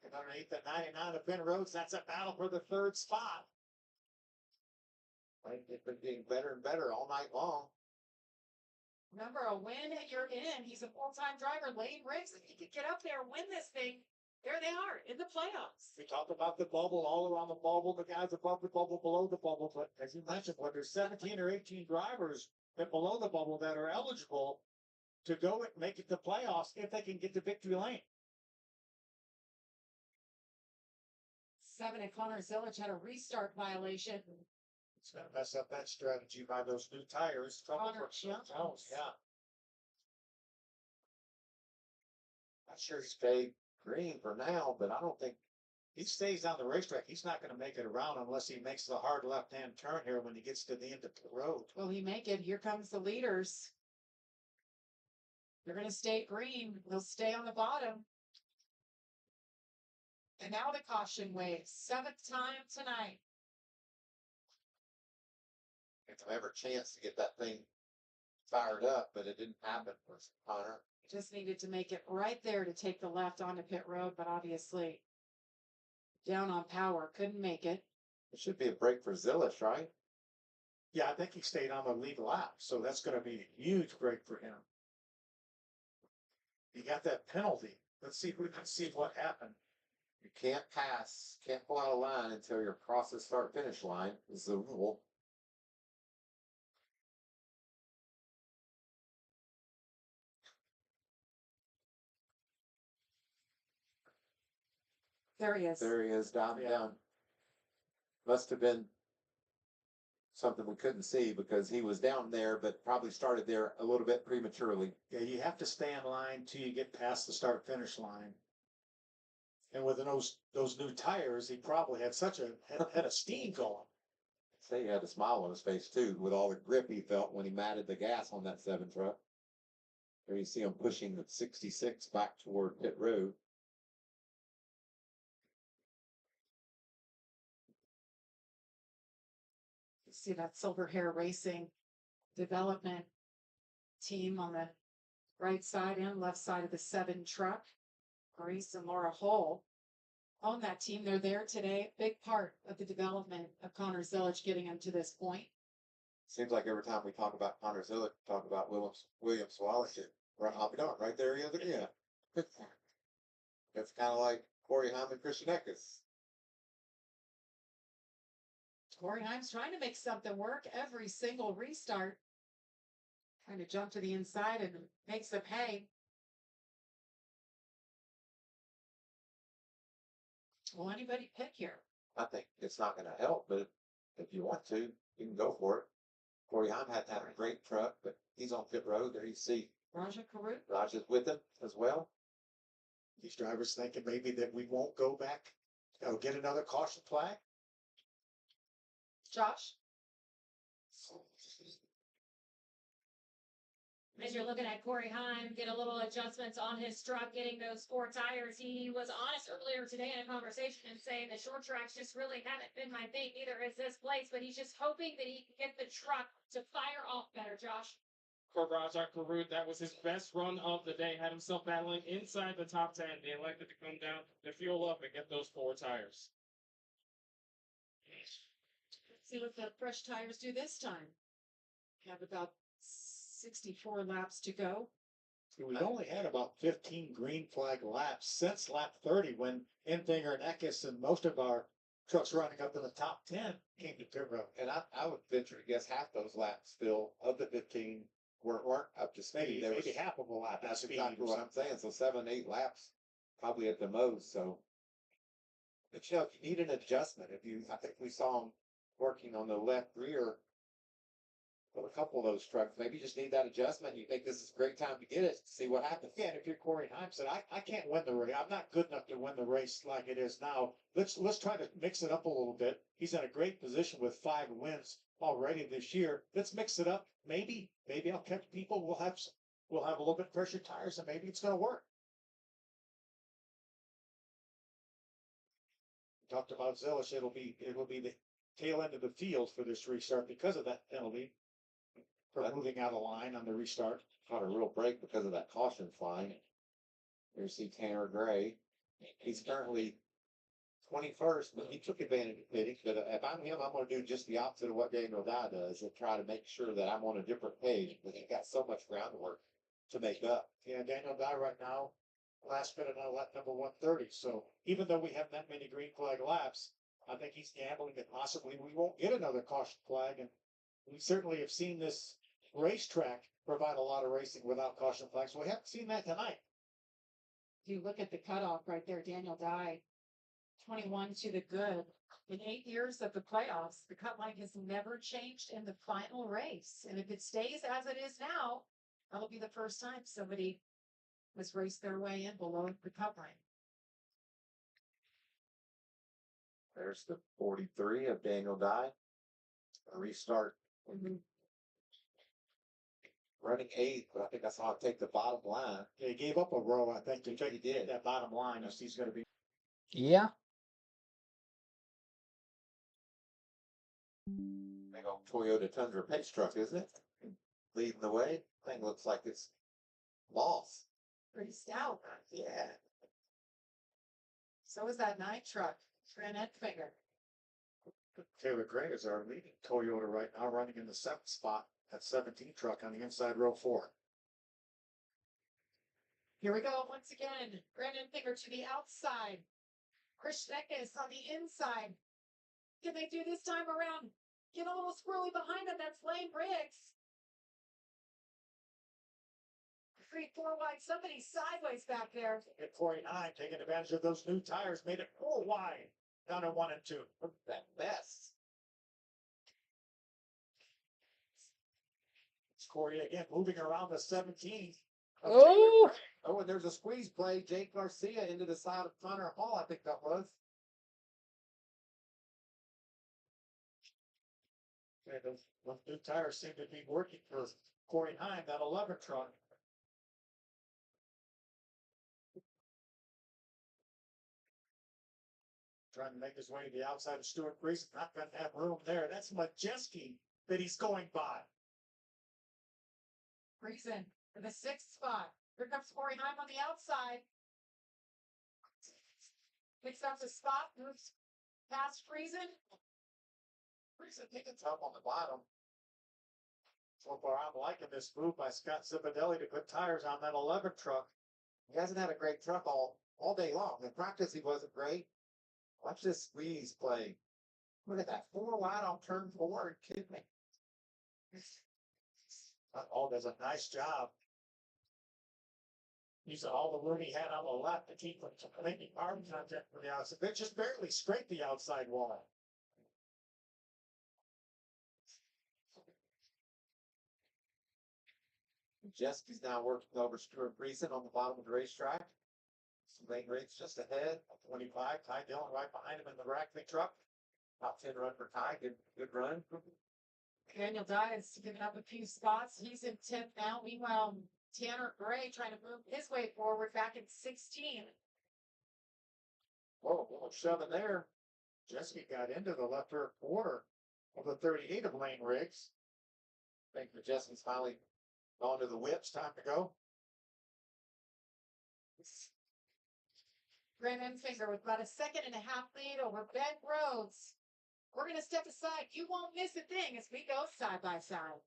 And underneath the 99 of Ben Rhodes, that's a battle for the 3rd spot. Lane has been getting better and better all night long. Remember, a win and you're in. He's a full-time driver. Lane Riggs, if he could get up there and win this thing, there they are in the playoffs. We talked about the bubble, all around the bubble, the guys above the bubble, below the bubble. But as you mentioned, when there's 17 or 18 drivers that below the bubble that are eligible to go and make it to playoffs if they can get to victory lane. 7 and Connor Zilich had a restart violation. It's going to mess up that strategy by those new tires. Trouble Connor for Jones. Yeah. Not sure stay green for now, but I don't think He stays on the racetrack. He's not going to make it around unless he makes the hard left-hand turn here when he gets to the end of the road. Will he make it? Here comes the leaders. They're going to stay green. They'll stay on the bottom. And now the caution wave. 7th time tonight. if I ever chance to get that thing fired up, but it didn't happen for Connor. Just needed to make it right there to take the left onto pit road, but obviously down on power, couldn't make it. It should be a break for Zilich, right? Yeah, I think he stayed on the lead lap, so that's going to be a huge break for him. He got that penalty. Let's see if we can see what happened. You can't pass, can't pull out a line until you're across the start-finish line is the rule. There he is. There he is, diving down. Must have been something we couldn't see because he was down there, but probably started there a little bit prematurely. Yeah, you have to stay in line till you get past the start-finish line. And with those new tires, he probably had such a had a steam going. Say he had a smile on his face too, with all the grip he felt when he matted the gas on that 7 truck. There you see him pushing the 66 back toward pit road. You see that Silver Hair Racing development team on the right side and left side of the 7 truck. Maurice and Laura Hull own that team. They're there today. Big part of the development of Connor Zilich getting him to this point. Seems like every time we talk about Connor Zilich, we talk about William Swallow. Right, I'll be darned, right there he is again. It's kind of like Corey Haim and Christian Eckes. Corey Haim's trying to make something work every single restart. Trying to jump to the inside and make some hay. Will anybody pick here? I think it's not going to help, but if you want to, you can go for it. Corey Haim had to have a great truck, but he's on pit road. There you see Raja Caruth? Raja's with him as well. These drivers thinking maybe that we won't go back, get another caution flag. Josh? As you're looking at Corey Haim, get a little adjustments on his truck, getting those 4 tires. He was honest earlier today in a conversation and saying the short tracks just really haven't been my thing. Neither is this place, but he's just hoping that he can get the truck to fire off better, Josh. For Raja Karut, that was his best run of the day. Had himself battling inside the top 10. They elected to come down to fuel up and get those 4 tires. See what the fresh tires do this time. Have about 64 laps to go. We've only had about 15 green flag laps since lap 30 when Enfinger and Eckes and most of our trucks running up in the top 10 came to pit road. And I would venture to guess half those laps still of the 15 weren't up to speed. Maybe half of a lap. That's speed exactly or what I'm saying. So 7, 8 laps probably at the most. So, but you know, if you need an adjustment, I think we saw him working on the left rear with a couple of those trucks. Maybe you just need that adjustment. You think this is a great time to get it, see what happens. Yeah, and if you're Corey Heim said, I can't win the race. I'm not good enough to win the race like it is now. Let's try to mix it up a little bit. He's in a great position with 5 wins already this year. Let's mix it up. Maybe I'll catch people. We'll have a little bit fresher tires, and maybe it's going to work. We talked about Zilish. It'll be the tail end of the field for this restart because of that penalty for moving out of line on the restart. Caught a real break because of that caution flying. Here you see Tanner Gray. He's currently 21st, but he took advantage of pitting. But if I'm him, I'm going to do just the opposite of what Daniel Dye does and try to make sure that I'm on a different page because he's got so much groundwork to make up. Yeah, Daniel Dye right now, last minute on lap number 130. So even though we have that many green flag laps, I think he's gambling that possibly we won't get another caution flag. And we certainly have seen this racetrack provide a lot of racing without caution flags. We haven't seen that tonight. If you look at the cutoff right there, Daniel Dye, 21 to the good. In 8 years of the playoffs, the cut line has never changed in the final race. And if it stays as it is now, that'll be the first time somebody has raced their way in below the cut line. There's the 43 of Daniel Dye. A restart. Running 8th, but I think I saw him take the bottom line. Yeah, he gave up a row, I think, to He did. that bottom line. He's going to be. Yeah. Big old Toyota Tundra pace truck, isn't it? Leading the way. Thing looks like it's lost. Pretty stout. Yeah. So is that 9 truck, Trent Edfinger. Taylor Gray is our leading Toyota right now, running in the 7th spot. That 17 truck on the inside row 4. Here we go once again. Brandon Finger to the outside. Christian Eckes on the inside. Can they do this time around? Get a little squirrely behind him. That's Lane Briggs. 3-4 wide. Somebody sideways back there. At 49, taking advantage of those new tires, made it 4 wide. Down to 1 and 2. That mess. It's Corey again, moving around the 17. Oh, Oh, and there's a squeeze play. Jake Garcia into the side of Connor Hall, I think that was. Okay, those new tires seem to be working for Corey Heim, that 11 truck. Trying to make his way to the outside of Stuart Breeze. Not going to have room there. That's Majeski that he's going by. Friesen in the 6th spot. Here comes Corey Heim on the outside. Picks up the spot, moves past Friesen. Friesen taking tough on the bottom. So far, I'm liking this move by Scott Zipadelli to put tires on that 11 truck. He hasn't had a great truck all day long. In practice, he wasn't great. Watch this squeeze play. Look at that 4 wide on turn 4. Kidding me. Oh, does a nice job. Using all the room he had on the left to keep from making arm contact with the outside. They just barely scraped the outside wall. Jeski's now working over Stuart Friesen on the bottom of the racetrack. Lane rates just ahead. 25, Ty Dillon right behind him in the Rackley truck. Top 10 run for Ty. Good run. Daniel Dye has given up a few spots. He's in 10th now. Meanwhile, Tanner Gray trying to move his way forward back in 16. Whoa, little shoving there. Jeske got into the left rear quarter of the 38 of Lane Riggs. I think Majeski's finally gone to the whips. Time to go. Brandon Finger with about a 1.5 second lead over Ben Rhodes. We're going to step aside. You won't miss a thing as we go side by side.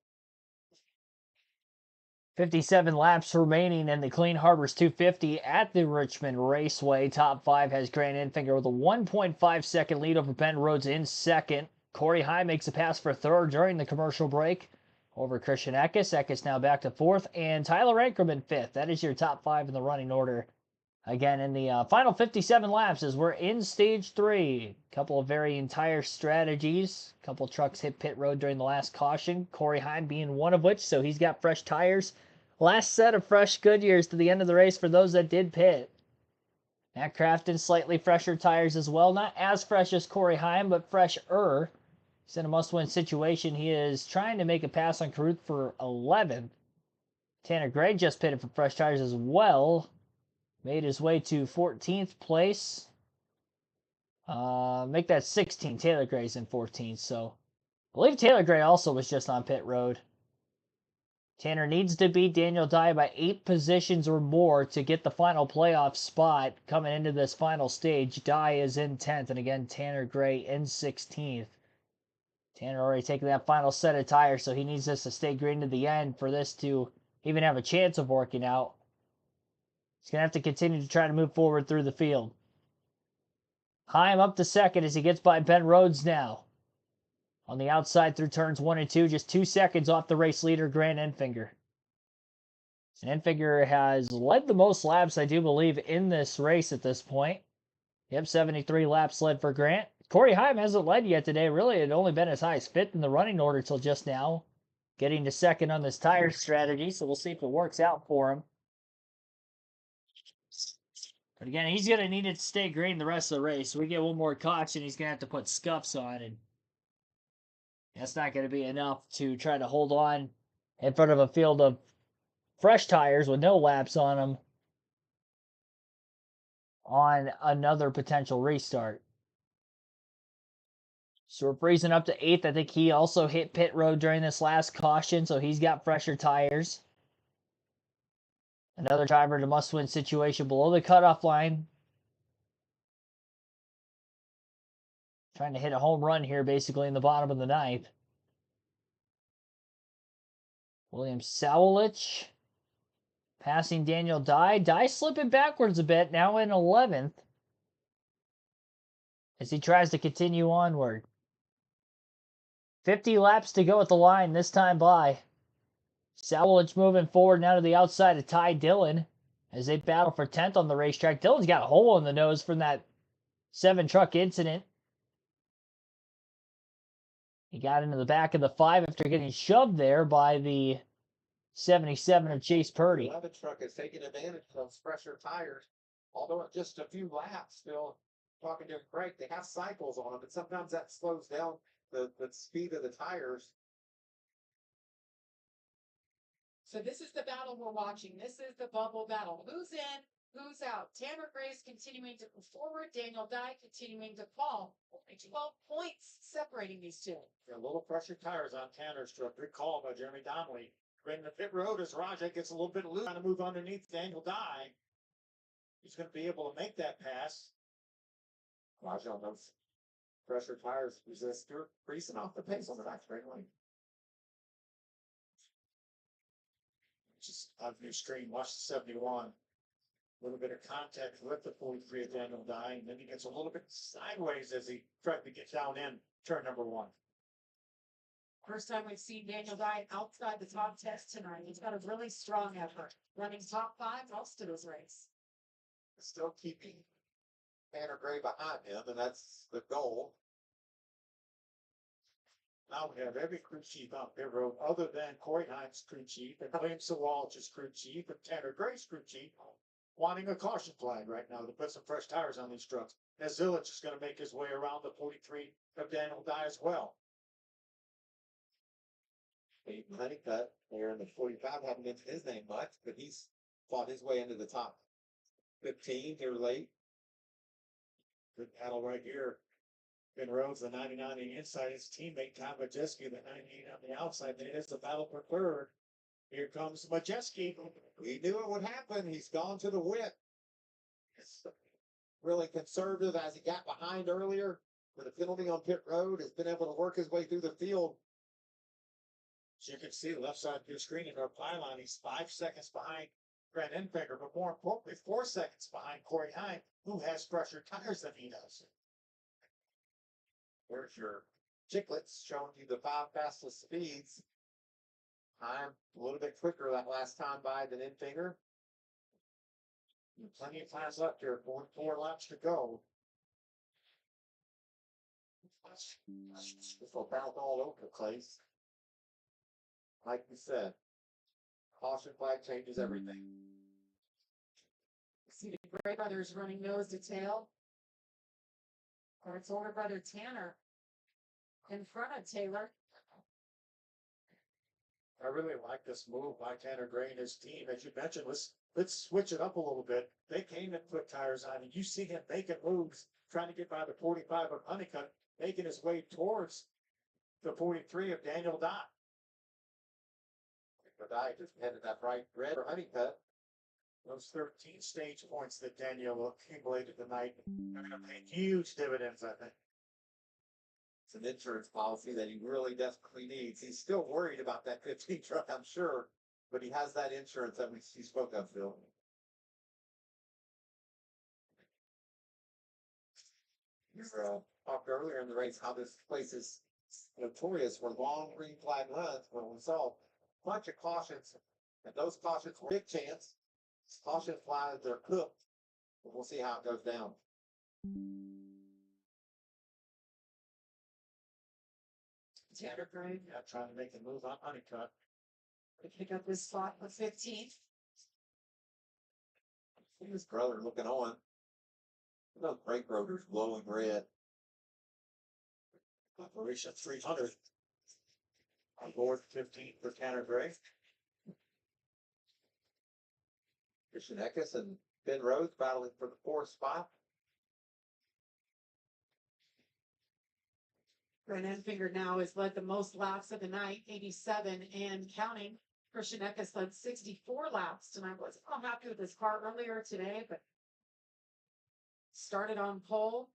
57 laps remaining in the Clean Harbors 250 at the Richmond Raceway. Top 5 has Grant Enfinger with a 1.5 second lead over Ben Rhodes in second. Corey High makes a pass for third during the commercial break over Christian Eckes. Eckes now back to fourth, and Tyler Ankerman fifth. That is your top 5 in the running order. Again, in the final 57 laps, as we're in stage 3. A couple of varying tire strategies. A couple trucks hit pit road during the last caution. Corey Heim being one of which, so he's got fresh tires. Last set of fresh Goodyears to the end of the race for those that did pit. Matt Crafton, slightly fresher tires as well. Not as fresh as Corey Heim, but fresher. He's in a must-win situation. He is trying to make a pass on Caruth for 11th. Tanner Gray just pitted for fresh tires as well. Made his way to 14th place. Make that 16. Taylor Gray's in 14th. So I believe Taylor Gray also was just on pit road. Tanner needs to beat Daniel Dye by 8 positions or more to get the final playoff spot coming into this final stage. Dye is in 10th, and again, Tanner Gray in 16th. Tanner already taking that final set of tires, so he needs this to stay green to the end for this to even have a chance of working out. He's going to have to continue to try to move forward through the field. Heim up to second as he gets by Ben Rhodes now. On the outside through turns 1 and 2, just 2 seconds off the race leader, Grant Enfinger. And Enfinger has led the most laps, I do believe, in this race at this point. Yep, 73 laps led for Grant. Corey Heim hasn't led yet today. Really, it had only been as high as 5th in the running order till just now. Getting to second on this tire strategy, so we'll see if it works out for him. But again, he's going to need it to stay green the rest of the race. We get one more caution, he's going to have to put scuffs on, and that's not going to be enough to try to hold on in front of a field of fresh tires with no laps on them on another potential restart. So we're freezing up to 8th. I think he also hit pit road during this last caution, so he's got fresher tires. Another driver in a must-win situation below the cutoff line. Trying to hit a home run here, basically, in the bottom of the 9th. William Sawalich passing Daniel Dye. Dye slipping backwards a bit, now in 11th. As he tries to continue onward. 50 laps to go at the line this time by. Sawalich moving forward now to the outside of Ty Dillon as they battle for 10th on the racetrack. Dillon's got a hole in the nose from that 7-truck incident. He got into the back of the 5 after getting shoved there by the 77 of Chase Purdy. 11 truck is taking advantage of those fresher tires. Although it's just a few laps, still talking to Craig, they have cycles on them, and sometimes that slows down the speed of the tires. So this is the battle we're watching. This is the bubble battle. Who's in? Who's out? Tanner Gray's continuing to move forward. Daniel Dye continuing to fall. Only 12 points separating these two. A little fresher tires on Tanner's truck. Good call by Jeremy Donnelly. Right in the pit road as Rajah gets a little bit loose, trying to move underneath Daniel Dye. He's going to be able to make that pass. Rajah on those fresher tires resist creasing off the pace on the back straightaway. Just on new screen, watch the 71. A little bit of contact with the 43 of Daniel Dye, and then he gets a little bit sideways as he tried to get down in turn number 1. First time we've seen Daniel Dye outside the top 10 tonight. He's got a really strong effort. Running top 5 most of his race. Still keeping Tanner Gray behind him, and that's the goal. Now we have every crew chief on pit road other than Corey Hines' crew chief and William Sawalch's crew chief and Tanner Gray's crew chief wanting a caution flag right now to put some fresh tires on these trucks. As Zilich is going to make his way around the 43 of Daniel Dye as well. Aiden Honeycutt there in the 45, haven't mentioned his name much, but he's fought his way into the top 15 here late. Good battle right here. Ben Rhodes, the 99 on the inside, his teammate Tom Majeski, the 98 on the outside. Then it is the battle for third. Here comes Majeski. We knew it would happen. He's gone to the whip. It's really conservative as he got behind earlier with a penalty on pit road. Has been able to work his way through the field. As you can see, left side of your screen in our pylon, he's 5 seconds behind Grant Enfinger, but more importantly, 4 seconds behind Corey Heim, who has fresher tires than he does. There's your chiclets showing you the 5 fastest speeds. Heim a little bit quicker that last time by than Enfinger. Plenty of times left here, 4 laps to go. This will bounce all over the place. Like we said, caution flag changes everything. See the Gray brothers running nose to tail. Or its older brother Tanner in front of Taylor. I really like this move by Tanner Gray and his team. As you mentioned, let's switch it up a little bit. They came and put tires on, and you see him making moves, trying to get by the 45 of Honeycutt, making his way towards the 43 of Daniel Dye. But I just headed that right red for Honeycutt. Those 13 stage points that Daniel accumulated tonight are going to pay huge dividends, I think. It's an insurance policy that he really desperately needs. He's still worried about that 15 truck, I'm sure, but he has that insurance that he spoke of, Phil. You talked earlier in the race how this place is notorious for long green flag runs. When we saw a bunch of cautions, and those cautions were big chance. Caution flags, they're cooked. But we'll see how it goes down. Tanner Gray Yeah, trying to make a move on Honeycutt. to pick up this spot with 15th. See his brother looking on. Those brake rotors glowing red. Operation 300. On board 15 for Tanner Gray. Christian Eckes and Ben Rhodes battling for the 4th spot. Grant Enfinger now has led the most laps of the night, 87 and counting. Christian Eckes led 64 laps tonight. Was not happy with his car earlier today, but started on pole.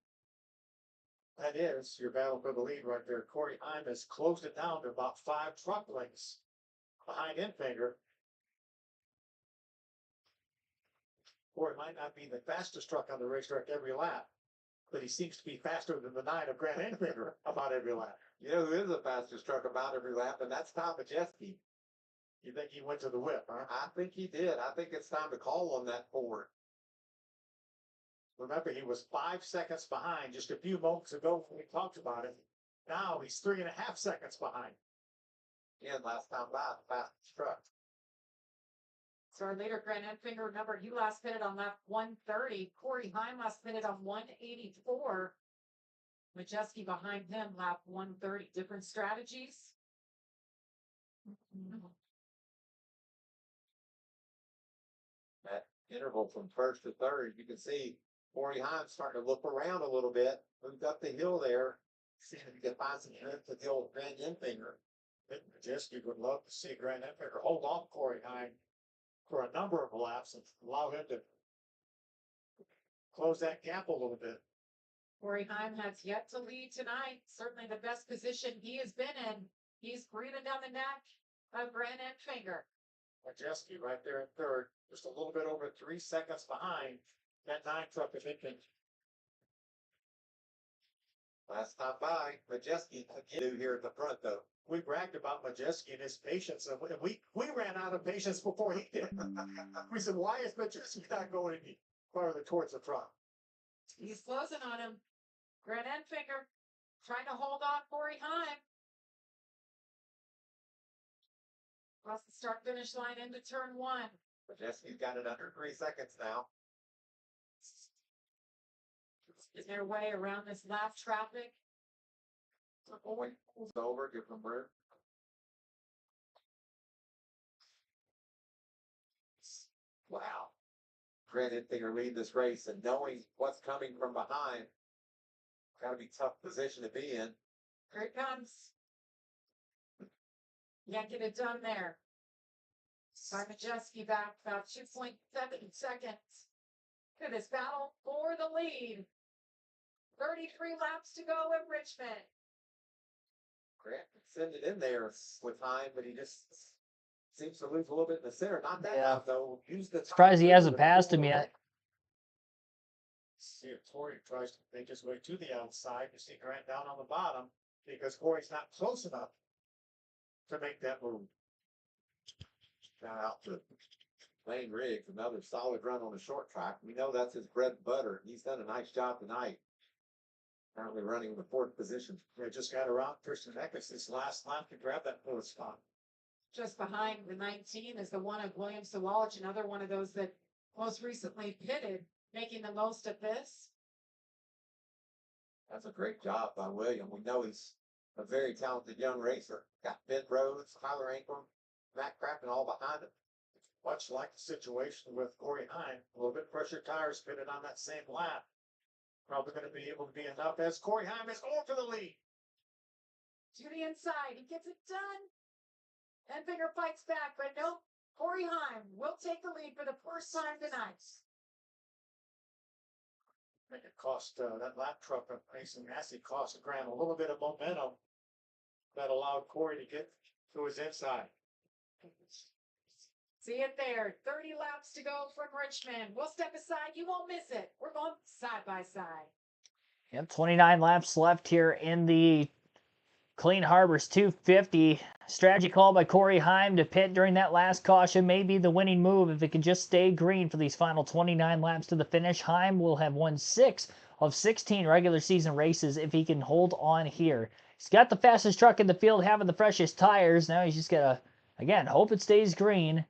That is your battle for the lead right there. Corey Heim has closed it down to about 5 truck lengths behind Enfinger. Corey might not be the fastest truck on the racetrack every lap, but he seems to be faster than the 9 of Grant Enfinger about every lap. You know who is the fastest truck about every lap, and that's Tom Majeski. You think he went to the whip, huh? I think he did. I think it's time to call on that Ford. Remember, he was 5 seconds behind just a few moments ago when we talked about it. Now he's 3.5 seconds behind. Again, last time by, the fastest truck. So our leader, Grant Enfinger, remember, he last pitted on lap 130. Corey Heim last pitted on 184. Majeski behind him, lap 130. Different strategies. That interval from 1st to 3rd, you can see Corey Heim starting to look around a little bit, moved up the hill there, seeing if he can find some hits to the old Grant Enfinger. Majeski would love to see Grant Enfinger hold off Corey Heim for a number of laps and allow him to close that gap a little bit. Corey Heim has yet to lead tonight. Certainly the best position he has been in. He's breathing down the neck of Grant Enfinger. Majeski right there in 3rd, just a little bit over 3 seconds behind that 9 truck of Enfinger. Last time by, Majeski again here at the front, though. We bragged about Majeski and his patience, and we ran out of patience before he did. We said, why is Majeski not going any farther towards the front? He's closing on him. Grant Enfinger trying to hold off Corey Heim. Across the start finish line into turn 1. Majeski's got it under 3 seconds now. Is their way around this lap traffic. Boy pulls over, give him room. Wow. Grant Enfinger lead this race, and knowing what's coming from behind, got to be a tough position to be in. Here it comes. Can't get it done there. Majeski back about 2.7 seconds. Look at this battle for the lead. 33 laps to go in Richmond. Grant can send it in there with time, but he just seems to lose a little bit in the center. Not that Yeah. loud, though. Use the Surprised he hasn't passed him yet. See if Corey tries to make his way to the outside. You see Grant down on the bottom because Corey's not close enough to make that move. Now out to Lane Riggs, another solid run on the short track. We know that's his bread and butter. He's done a nice job tonight. Currently running in the fourth position. They just got around Christian Eckes this last lap to grab that fourth spot. Just behind the 19 is the one of William Sawalich, another one of those that most recently pitted, making the most of this. That's a great job by William. We know he's a very talented young racer. Got Ben Rhodes, Tyler Ankrum, Matt Craftsman all behind him. Much like the situation with Corey Heim, a little bit pressure tires fitted on that same lap. Probably going to be able to be enough as Corey Heim is going for the lead. To the inside, he gets it done. Enfinger fights back, but nope. Corey Heim will take the lead for the first time tonight. I think it cost that lap truck of Mason Massey cost Grant a little bit of momentum that allowed Corey to get to his inside. See it there. 30 laps to go from Richmond. We'll step aside. You won't miss it. We're going side by side. Yep, 29 laps left here in the Clean Harbors 250. Strategy call by Corey Heim to pit during that last caution may be the winning move if it can just stay green for these final 29 laps to the finish. Heim will have won 6 of 16 regular season races if he can hold on here. He's got the fastest truck in the field, having the freshest tires. Now he's just got to, again, hope it stays green.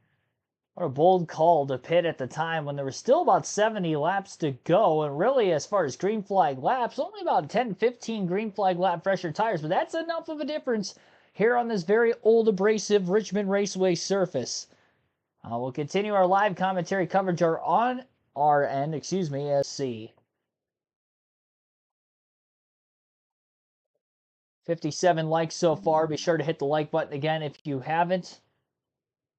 What a bold call to pit at the time when there was still about 70 laps to go. And really, as far as green flag laps, only about 10, 15 green flag lap fresher tires. But that's enough of a difference here on this very old, abrasive Richmond Raceway surface. We'll continue our live commentary coverage on our end, as C. 57 likes so far. Be sure to hit the like button again if you haven't.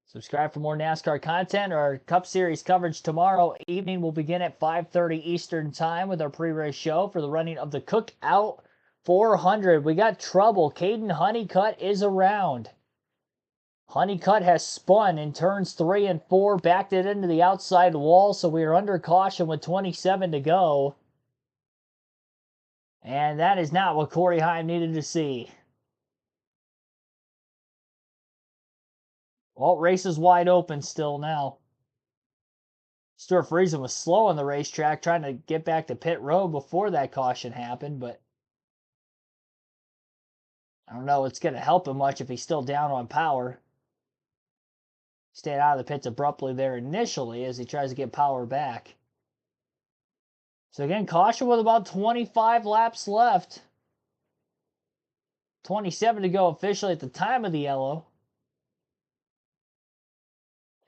Subscribe for more NASCAR content. Our Cup Series coverage tomorrow evening will begin at 5:30 Eastern Time with our pre-race show for the running of the Cookout 400. We got trouble. Caden Honeycutt is around. Honeycutt has spun in turns 3 and 4, backed it into the outside wall, so we are under caution with 27 to go. And that is not what Corey Heim needed to see. Well, race is wide open still now. Stuart Friesen was slow on the racetrack trying to get back to pit road before that caution happened, but I don't know it's going to help him much if he's still down on power. Stayed out of the pits abruptly there initially as he tries to get power back. So again, caution with about 25 laps left. 27 to go officially at the time of the yellow.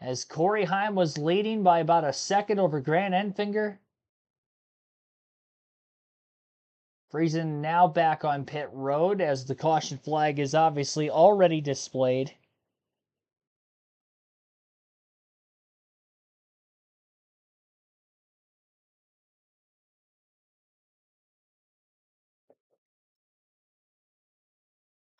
As Corey Heim was leading by about a second over Grant Enfinger. Friesen now back on pit road as the caution flag is obviously already displayed.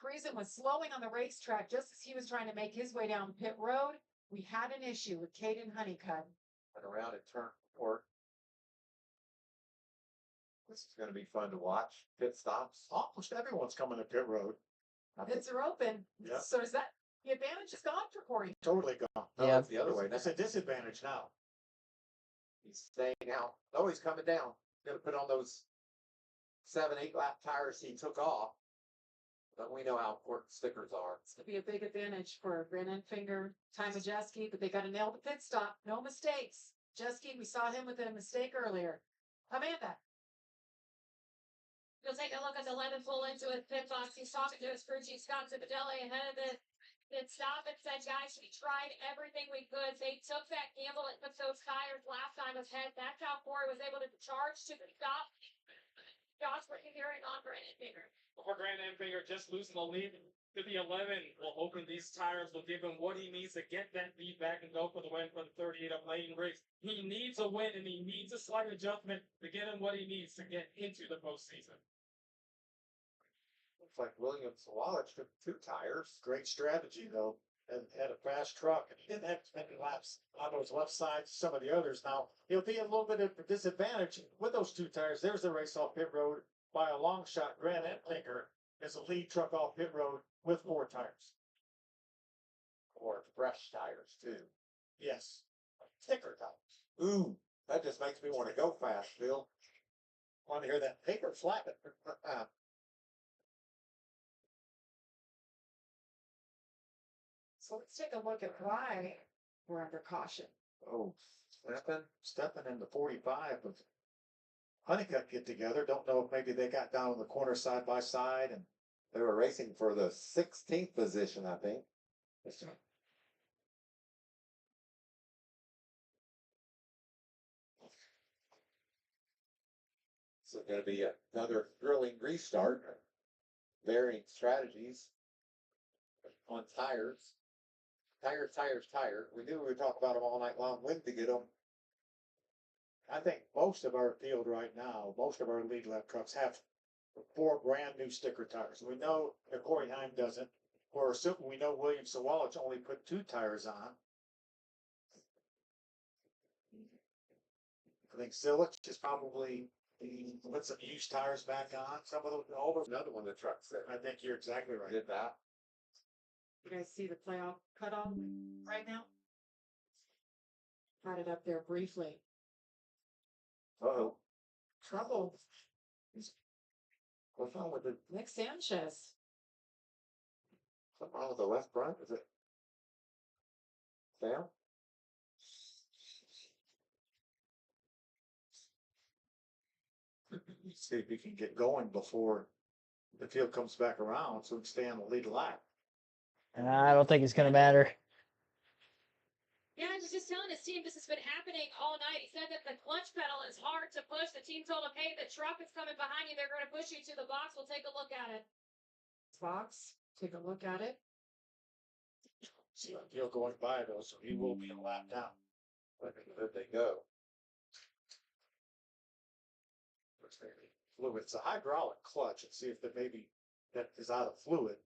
Friesen was slowing on the racetrack just as he was trying to make his way down pit road. We had an issue with Caden Honeycutt. And around at turn 4. This is going to be fun to watch. Pit stops. Almost everyone's coming to pit road. Pits are open. Yeah. So is that the advantage is gone for Corey? Totally gone. No, Yeah. it's the other way. It's a disadvantage now. He's staying out. Oh, he's coming down. Going to put on those 7, 8 lap tires he took off. But we know how important stickers are. It's going to be a big advantage for Grant Enfinger, Ty Majeski, but they got to nail the pit stop. No mistakes. Jeski, we saw him with a mistake earlier. Amanda. You'll take a look at the 11 full into his pit box. He's talking to his crew chief, Scott Zipadelli, ahead of the pit stop and said, guys, we tried everything we could. They took that gamble and took those tires last time ahead. That's how Corey was able to charge to the stop. Josh, what are you hearing on Grant Enfinger? For Grant Enfinger, just losing the lead to the 11 will open these tires, will give him what he needs to get that lead back and go for the win for the 38 of Lane Riggs. He needs a win and he needs a slight adjustment to get him what he needs to get into the postseason. Looks like Williams Wallach took 2 tires. Great strategy though, and had a fast truck, and he didn't have as many laps on those left sides as some of the others. Now he'll be a little bit of a disadvantage with those 2 tires. There's the race off pit road by a long shot. Grant Enfinger is a lead truck off pit road with 4 tires. Or fresh tires too. Yes, sticker tires. Ooh, that just makes me want to go fast, Bill. Want to hear that paper flapping? So let's take a look at why we're under caution. Oh, stepping in the 45 with Honeycutt get together. Don't know if maybe they got down in the corner side by side, and They were racing for the 16th position, I think. So going to be another thrilling restart. Varying strategies on tires. Tire. We knew we would talk about them all night long. When to get them. I think most of our field right now, most of our lead lap trucks have 4 brand new sticker tires. We know that Corey Heim doesn't. We're assuming we know William Sawalich only put 2 tires on. I think Silich is probably put some used tires back on. Some of those, all those. Another one of the trucks that I think you're exactly right. did that. You guys see the playoff cutoff right now? Had it up there briefly. Uh-oh. Trouble. What's wrong with the Nick Sanchez. something wrong with the left front? Is it down? See if you can get going before the field comes back around so we can stay on the lead lap. I don't think it's going to matter. Yeah, I was just telling his team this has been happening all night. He said that the clutch pedal is hard to push. The team told him, hey, the truck is coming behind you. They're going to push you to the box. We'll take a look at it. Box, take a look at it. See the field going by though, so he will be a lap down. Where did they go? Fluid. It's a hydraulic clutch, and see if that maybe that is out of fluid.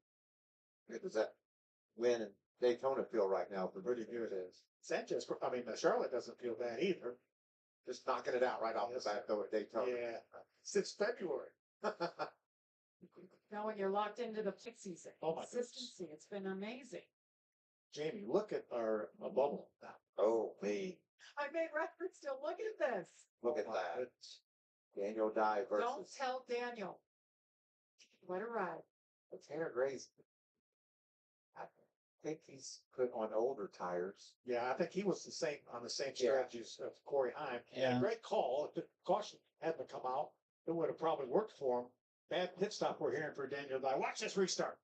It does that win in Daytona feel right now for Pretty good it is. Sanchez, I mean, Charlotte doesn't feel bad either. just knocking it out right off the bat though at Daytona. Yeah, since February. Now when you're locked into the pick season, Oh my goodness. consistency, it's been amazing. Jamie, look at our bubble now. Oh, me. I made reference to look at this. Look at Oh my that. goodness. Daniel Dye Don't versus tell Daniel. Let it ride. Tanner Gray's. I think he's put on older tires. Yeah, I think he was the same on the same Yeah. strategies of Corey Heim. Yeah. Great call. If the caution hadn't come out, it would have probably worked for him. Bad pit stop we're hearing for Daniel Dye. Watch this restart.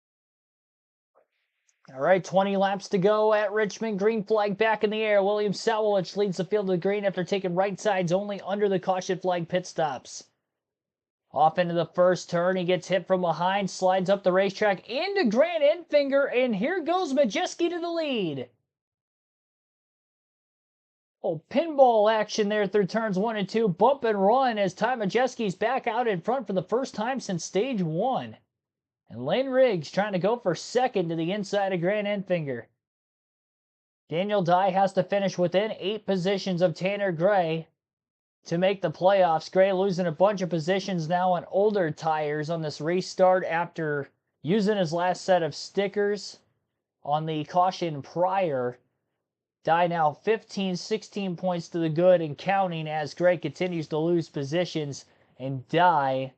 All right, 20 laps to go at Richmond. Green flag back in the air. William Sawalich leads the field to the green after taking right sides only under the caution flag pit stops. Off into the first turn, he gets hit from behind, slides up the racetrack into Grant Enfinger, and here goes Majeski to the lead. Oh, pinball action there through turns 1 and 2. Bump and run as Ty Majeski's back out in front for the first time since stage 1. And Lane Riggs trying to go for second to the inside of Grant Enfinger. Daniel Dye has to finish within 8 positions of Tanner Gray to make the playoffs. Gray losing a bunch of positions now on older tires on this restart after using his last set of stickers on the caution prior. Dye now 15, 16 points to the good and counting as Gray continues to lose positions. And Dye,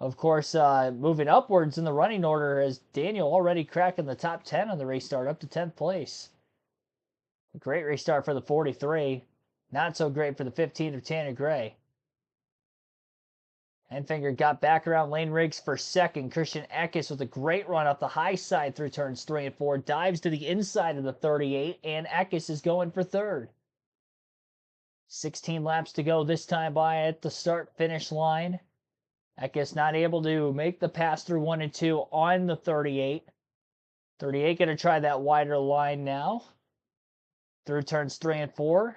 of course, moving upwards in the running order as Daniel already cracking the top 10 on the restart, up to 10th place. A great restart for the 43. Not so great for the 15 of Tanner Gray. Enfinger got back around Lane Riggs for second. Christian Eckes with a great run up the high side through turns 3 and 4. Dives to the inside of the 38, and Eckes is going for third. 16 laps to go this time by at the start-finish line. Eckes not able to make the pass through 1 and 2 on the 38. 38 going to try that wider line now. Through turns 3 and 4.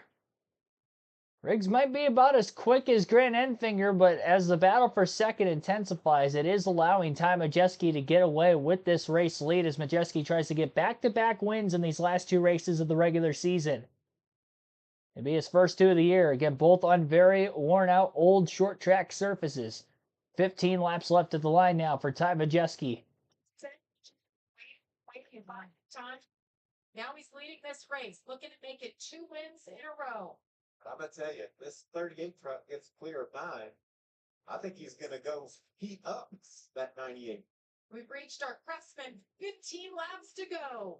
Riggs might be about as quick as Grant Enfinger, but as the battle for second intensifies, it is allowing Ty Majeski to get away with this race lead as Majeski tries to get back-to-back wins in these last two races of the regular season. It'll be his first two of the year, again, both on very worn-out old short track surfaces. 15 laps left at the line now for Ty Majeski. Time. Now he's leading this race, looking to make it 2 wins in a row. I'm gonna tell you, this 38 truck gets clear of 9. I think he's gonna go heat up that 98. We've reached our Craftsman, 15 laps to go.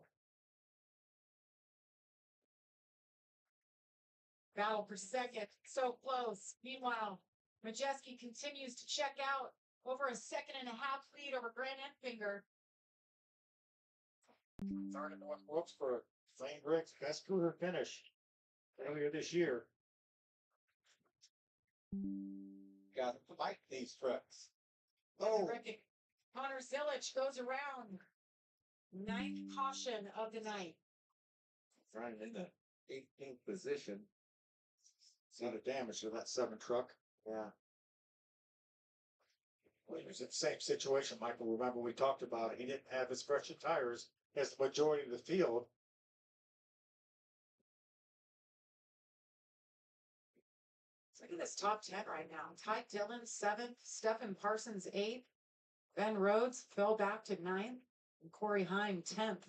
Battle for second, so close. Meanwhile, Majeski continues to check out over a 1.5 lead over Grant Enfinger. Third in North Wilkesboro, Zane Riggs' best career finish earlier this year. Got to fight these trucks. Oh, Connor Zilic goes around. 9th caution of the night. Running in the 18th position. See the damage to that 7 truck. Yeah. Well, he was in the same situation, Michael. Remember, we talked about it. He didn't have as fresh of tires as the majority of the field. Look at this top 10 right now. Ty Dillon, 7th. Stephen Parsons, 8th. Ben Rhodes fell back to 9th. And Corey Heim, 10th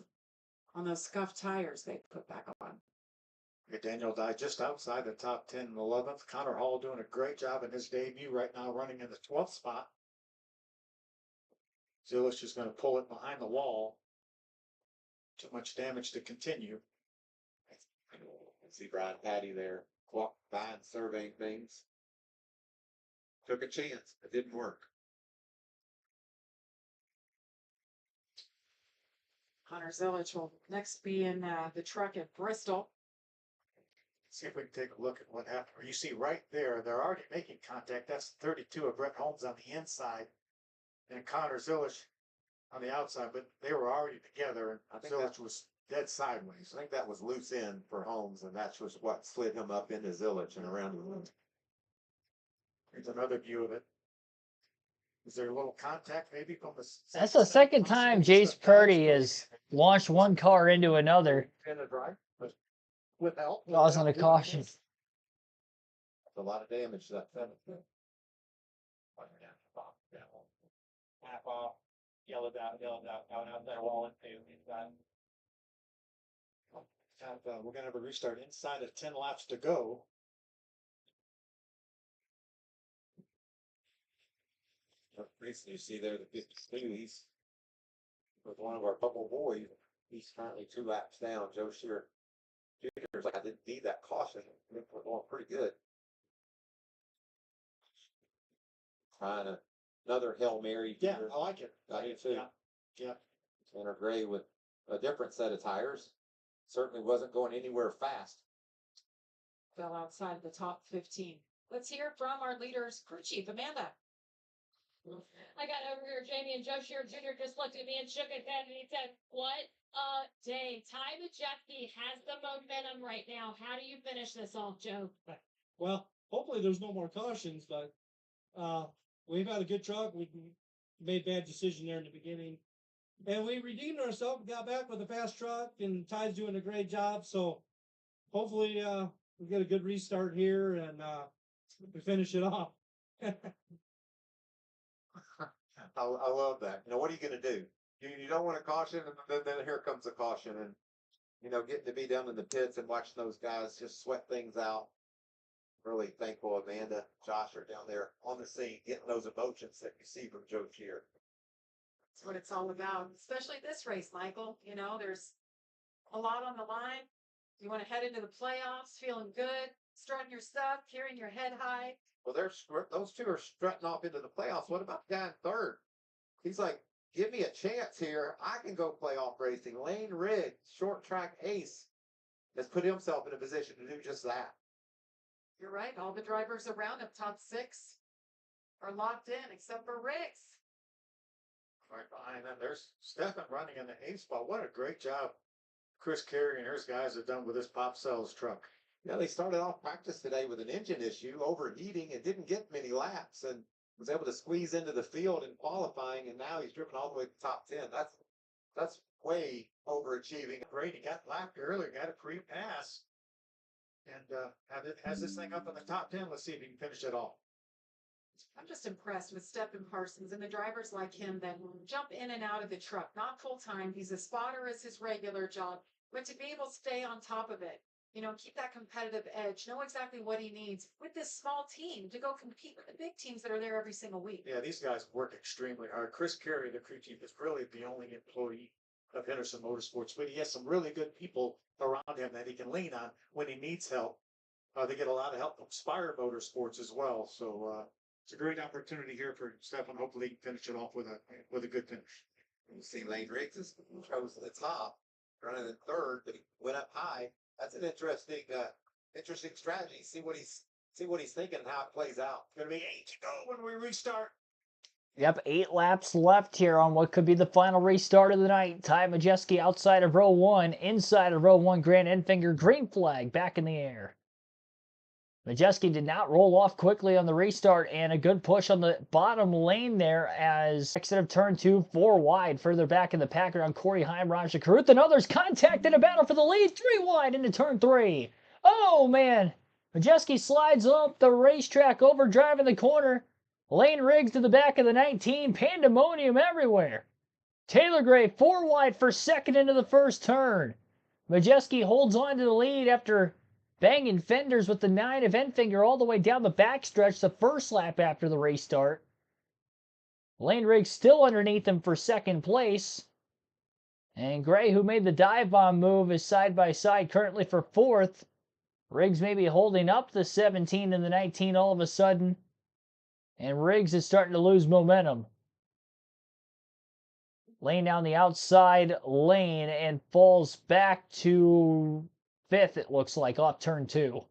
on those scuffed tires they put back on. Daniel died just outside the top 10 and 11th. Connor Hall doing a great job in his debut right now, running in the 12th spot. Zilic is going to pull it behind the wall. Too much damage to continue. See Brian Patty there, walked by and surveying things. Took a chance. It didn't work. Connor Zilic will next be in the truck at Bristol. See if we can take a look at what happened. You see right there, they're already making contact. That's 32 of Brett Holmes on the inside and Connor Zilic on the outside, but they were already together, and I think Zilic was dead sideways. I think that was loose end for Holmes, and that's was what slid him up into Zilic and around the room. Here's another view of it. Is there a little contact maybe from the? That's the second time Jace Purdy has launched one car into another. In the drive, but with help. Causing a caution. That's a lot of damage to that seventh. Half off, yelled out, going out there, wall into inside. We're gonna have a restart inside of 10 laps to go. Recently, you see there the 52. He's with one of our bubble boys. He's currently 2 laps down. Joe Shear Jr.'s like, I didn't need that caution. We're going pretty good. Trying another Hail Mary. Yeah, I like it. I do too. Yeah. Tanner Gray with a different set of tires. Certainly wasn't going anywhere fast. Fell outside the top 15. Let's hear from our leader's crew chief, Amanda. I got over here, Jamie, and Joe Shear Jr. just looked at me and shook his head and he said, "What a day. Ty Majeski has the momentum right now. How do you finish this off, Joe?" Well, hopefully there's no more cautions, but we've had a good truck. We made bad decision there in the beginning. And we redeemed ourselves, got back with a fast truck, and Ty's doing a great job. So hopefully we get a good restart here and we finish it off. I love that. You know, what are you going to do? You don't want a caution, and then here comes a caution. And, you know, getting to be down in the pits and watching those guys just sweat things out. Really thankful Amanda, Josh are down there on the scene, getting those emotions that you see from Joe Shear. That's what it's all about, especially this race, Michael. You know, there's a lot on the line. You want to head into the playoffs feeling good, strutting your stuff, carrying your head high. Well, those two are strutting off into the playoffs. What about the guy in third? He's like, give me a chance here. I can go playoff racing. Lane Riggs, short track ace, has put himself in a position to do just that. You're right. All the drivers around him, top 6, are locked in except for Riggs. Right behind them, there's Stefan running in the 8th spot. What a great job Chris Carey and his guys have done with this Pop Cells truck. Yeah, they started off practice today with an engine issue, overheating, and didn't get many laps, and was able to squeeze into the field in qualifying, and now he's driven all the way to the top 10. That's way overachieving. Great, he got lapped earlier, got a pre-pass, and has this thing up in the top 10. Let's see if he can finish it off. I'm just impressed with Stephen Parsons and the drivers like him that jump in and out of the truck, not full time. He's a spotter as his regular job, but to be able to stay on top of it, keep that competitive edge, know exactly what he needs with this small team to go compete with the big teams that are there every single week. Yeah, these guys work extremely hard. Chris Carey, the crew chief, is really the only employee of Henderson Motorsports, but he has some really good people around him that he can lean on when he needs help. They get a lot of help from Spire Motorsports as well. So it's a great opportunity here for Stefan. Hopefully he can finish it off with a good finish. You see Lane Riggs is chose to the top, running in third, but he went up high. That's an interesting strategy. See what he's thinking and how it plays out. It's gonna be 8 to go when we restart. Yep, 8 laps left here on what could be the final restart of the night. Ty Majeski outside of row 1, inside of row 1, Grant Enfinger, green flag back in the air. Majeski did not roll off quickly on the restart, and a good push on the bottom lane there as exit of turn 2, 4 wide. Further back in the pack around Corey Heim, Raja Karuth, and others contact in a battle for the lead. 3 wide into turn 3. Oh, man. Majeski slides up the racetrack, overdriving the corner. Lane Riggs to the back of the 19. Pandemonium everywhere. Taylor Gray 4 wide for second into the first turn. Majeski holds on to the lead after banging fenders with the 9 of Enfinger all the way down the backstretch the first lap after the restart. Lane Riggs still underneath him for second place. And Gray, who made the dive bomb move, is side by side currently for fourth. Riggs may be holding up the 17 and the 19 all of a sudden. And Riggs is starting to lose momentum. Lane down the outside lane and falls back to fifth, it looks like, off turn 2.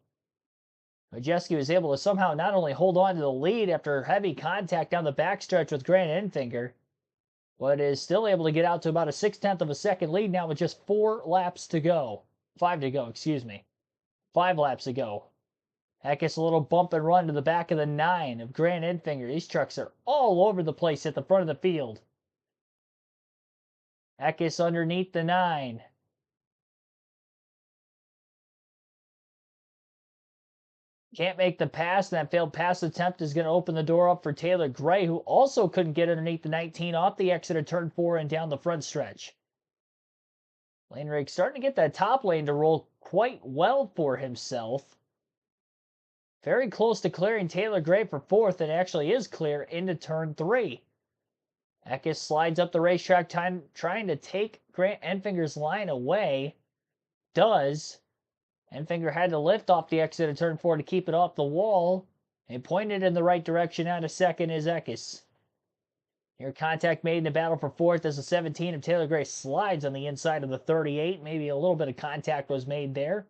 Majeski was able to somehow not only hold on to the lead after heavy contact down the backstretch with Grant Enfinger, but is still able to get out to about a 6/10 of a second lead now with just 4 laps to go. 5 to go, excuse me. 5 laps to go. That gets a little bump and run to the back of the 9 of Grant Enfinger. These trucks are all over the place at the front of the field. That gets underneath the 9. Can't make the pass. That failed pass attempt is going to open the door up for Taylor Gray, who also couldn't get underneath the 19 off the exit of turn 4 and down the front stretch. Lane Riggs starting to get that top lane to roll quite well for himself. Very close to clearing Taylor Gray for fourth, and actually is clear into turn 3. Eckes slides up the racetrack, trying to take Grant Enfinger's line away. Does. Enfinger had to lift off the exit of turn 4 to keep it off the wall, and pointed in the right direction out of second is Eckes. Here, contact made in the battle for fourth as the 17 of Taylor Gray slides on the inside of the 38. Maybe a little bit of contact was made there.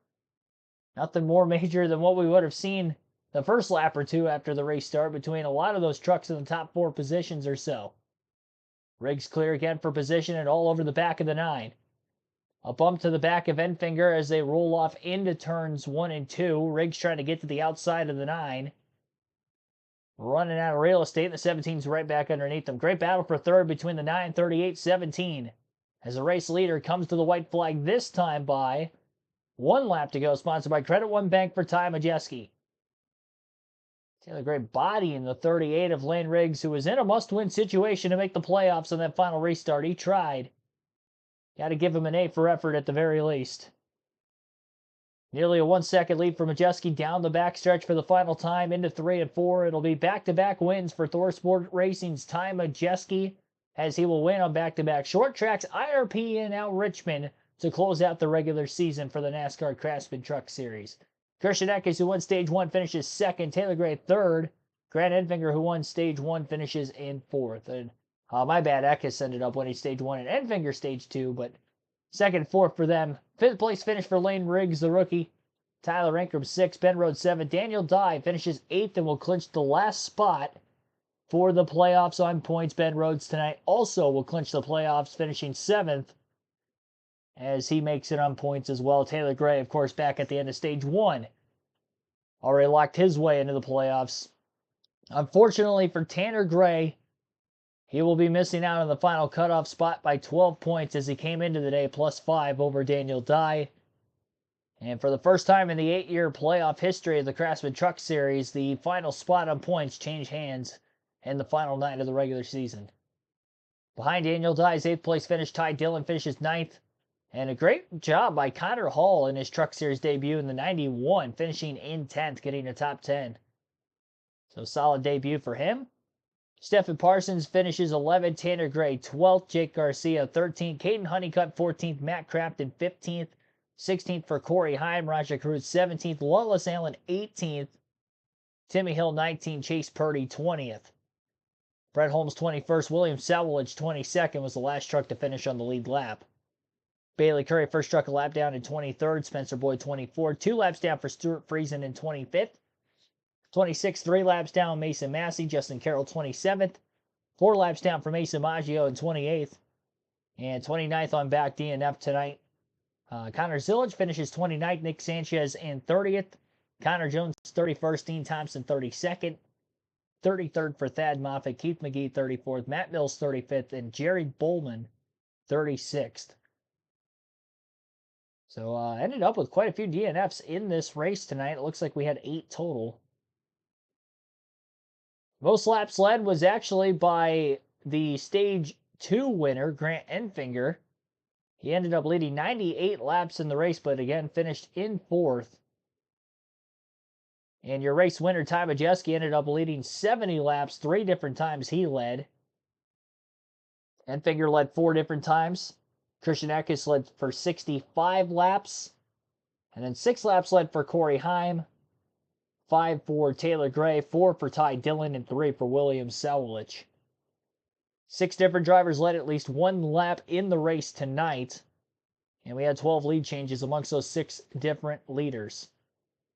Nothing more major than what we would have seen the first lap or two after the restart between a lot of those trucks in the top 4 positions or so. Riggs clear again for position and all over the back of the 9. A bump to the back of Enfinger as they roll off into turns 1 and 2. Riggs trying to get to the outside of the 9. Running out of real estate, and the 17's right back underneath them. Great battle for third between the 9, 38, 17. As the race leader comes to the white flag this time by 1 lap to go, sponsored by Credit One Bank for Ty Majeski. Taylor Gray bodying the 38 of Lane Riggs, who was in a must-win situation to make the playoffs on that final restart. He tried. Got to give him an A for effort at the very least. Nearly a 1-second lead for Majeski down the backstretch for the final time into 3 and 4. It'll be back-to-back wins for Thor Sport Racing's Ty Majeski, as he will win on back-to-back short tracks, IRP, and now Richmond to close out the regular season for the NASCAR Craftsman Truck Series. Christian Eckes, who won Stage 1, finishes second. Taylor Gray, third. Grant Enfinger, who won Stage 1, finishes in fourth. And my bad, Eckes ended up winning Stage 1 and Enfinger Stage 2, but second and fourth for them. Fifth place finish for Lane Riggs, the rookie. Tyler Ankrum, 6th. Ben Rhodes, 7th. Daniel Dye finishes 8th and will clinch the last spot for the playoffs on points. Ben Rhodes tonight also will clinch the playoffs, finishing 7th. as he makes it on points as well. Taylor Gray, of course, back at the end of stage 1. Already locked his way into the playoffs. Unfortunately for Tanner Gray, he will be missing out on the final cutoff spot by 12 points as he came into the day +5 over Daniel Dye. And for the first time in the 8-year playoff history of the Craftsman Truck Series, the final spot on points changed hands in the final night of the regular season. Behind Daniel Dye's 8th place finish, Ty Dillon finishes 9th. And a great job by Connor Hall in his Truck Series debut in the 91, finishing in 10th, getting a top 10. So solid debut for him. Stephen Parsons finishes 11th, Tanner Gray 12th, Jake Garcia 13th, Caden Honeycutt 14th, Matt Crafton 15th, 16th for Corey Heim, Raja Cruz 17th, Wallace Allen 18th, Timmy Hill 19th, Chase Purdy 20th. Brett Holmes 21st, William Sowledge 22nd was the last truck to finish on the lead lap. Bailey Curry first struck a lap down in 23rd, Spencer Boyd 24th, 2 laps down for Stuart Friesen in 25th. 26th, 3 laps down, Mason Massey, Justin Carroll 27th, 4 laps down for Mason Maggio in 28th, and 29th on back DNF tonight. Connor Zillage finishes 29th, Nick Sanchez in 30th, Connor Jones 31st, Dean Thompson 32nd, 33rd for Thad Moffitt, Keith McGee 34th, Matt Mills 35th, and Jerry Bowman 36th. So ended up with quite a few DNFs in this race tonight. It looks like we had 8 total. Most laps led was actually by the Stage 2 winner, Grant Enfinger. He ended up leading 98 laps in the race, but again finished in 4th. And your race winner, Ty Majeski, ended up leading 70 laps, 3 different times he led. Enfinger led 4 different times. Christian Eckes led for 65 laps. And then 6 laps led for Corey Heim. 5 for Taylor Gray, 4 for Ty Dillon, and 3 for William Sowlich. 6 different drivers led at least 1 lap in the race tonight. And we had 12 lead changes amongst those 6 different leaders.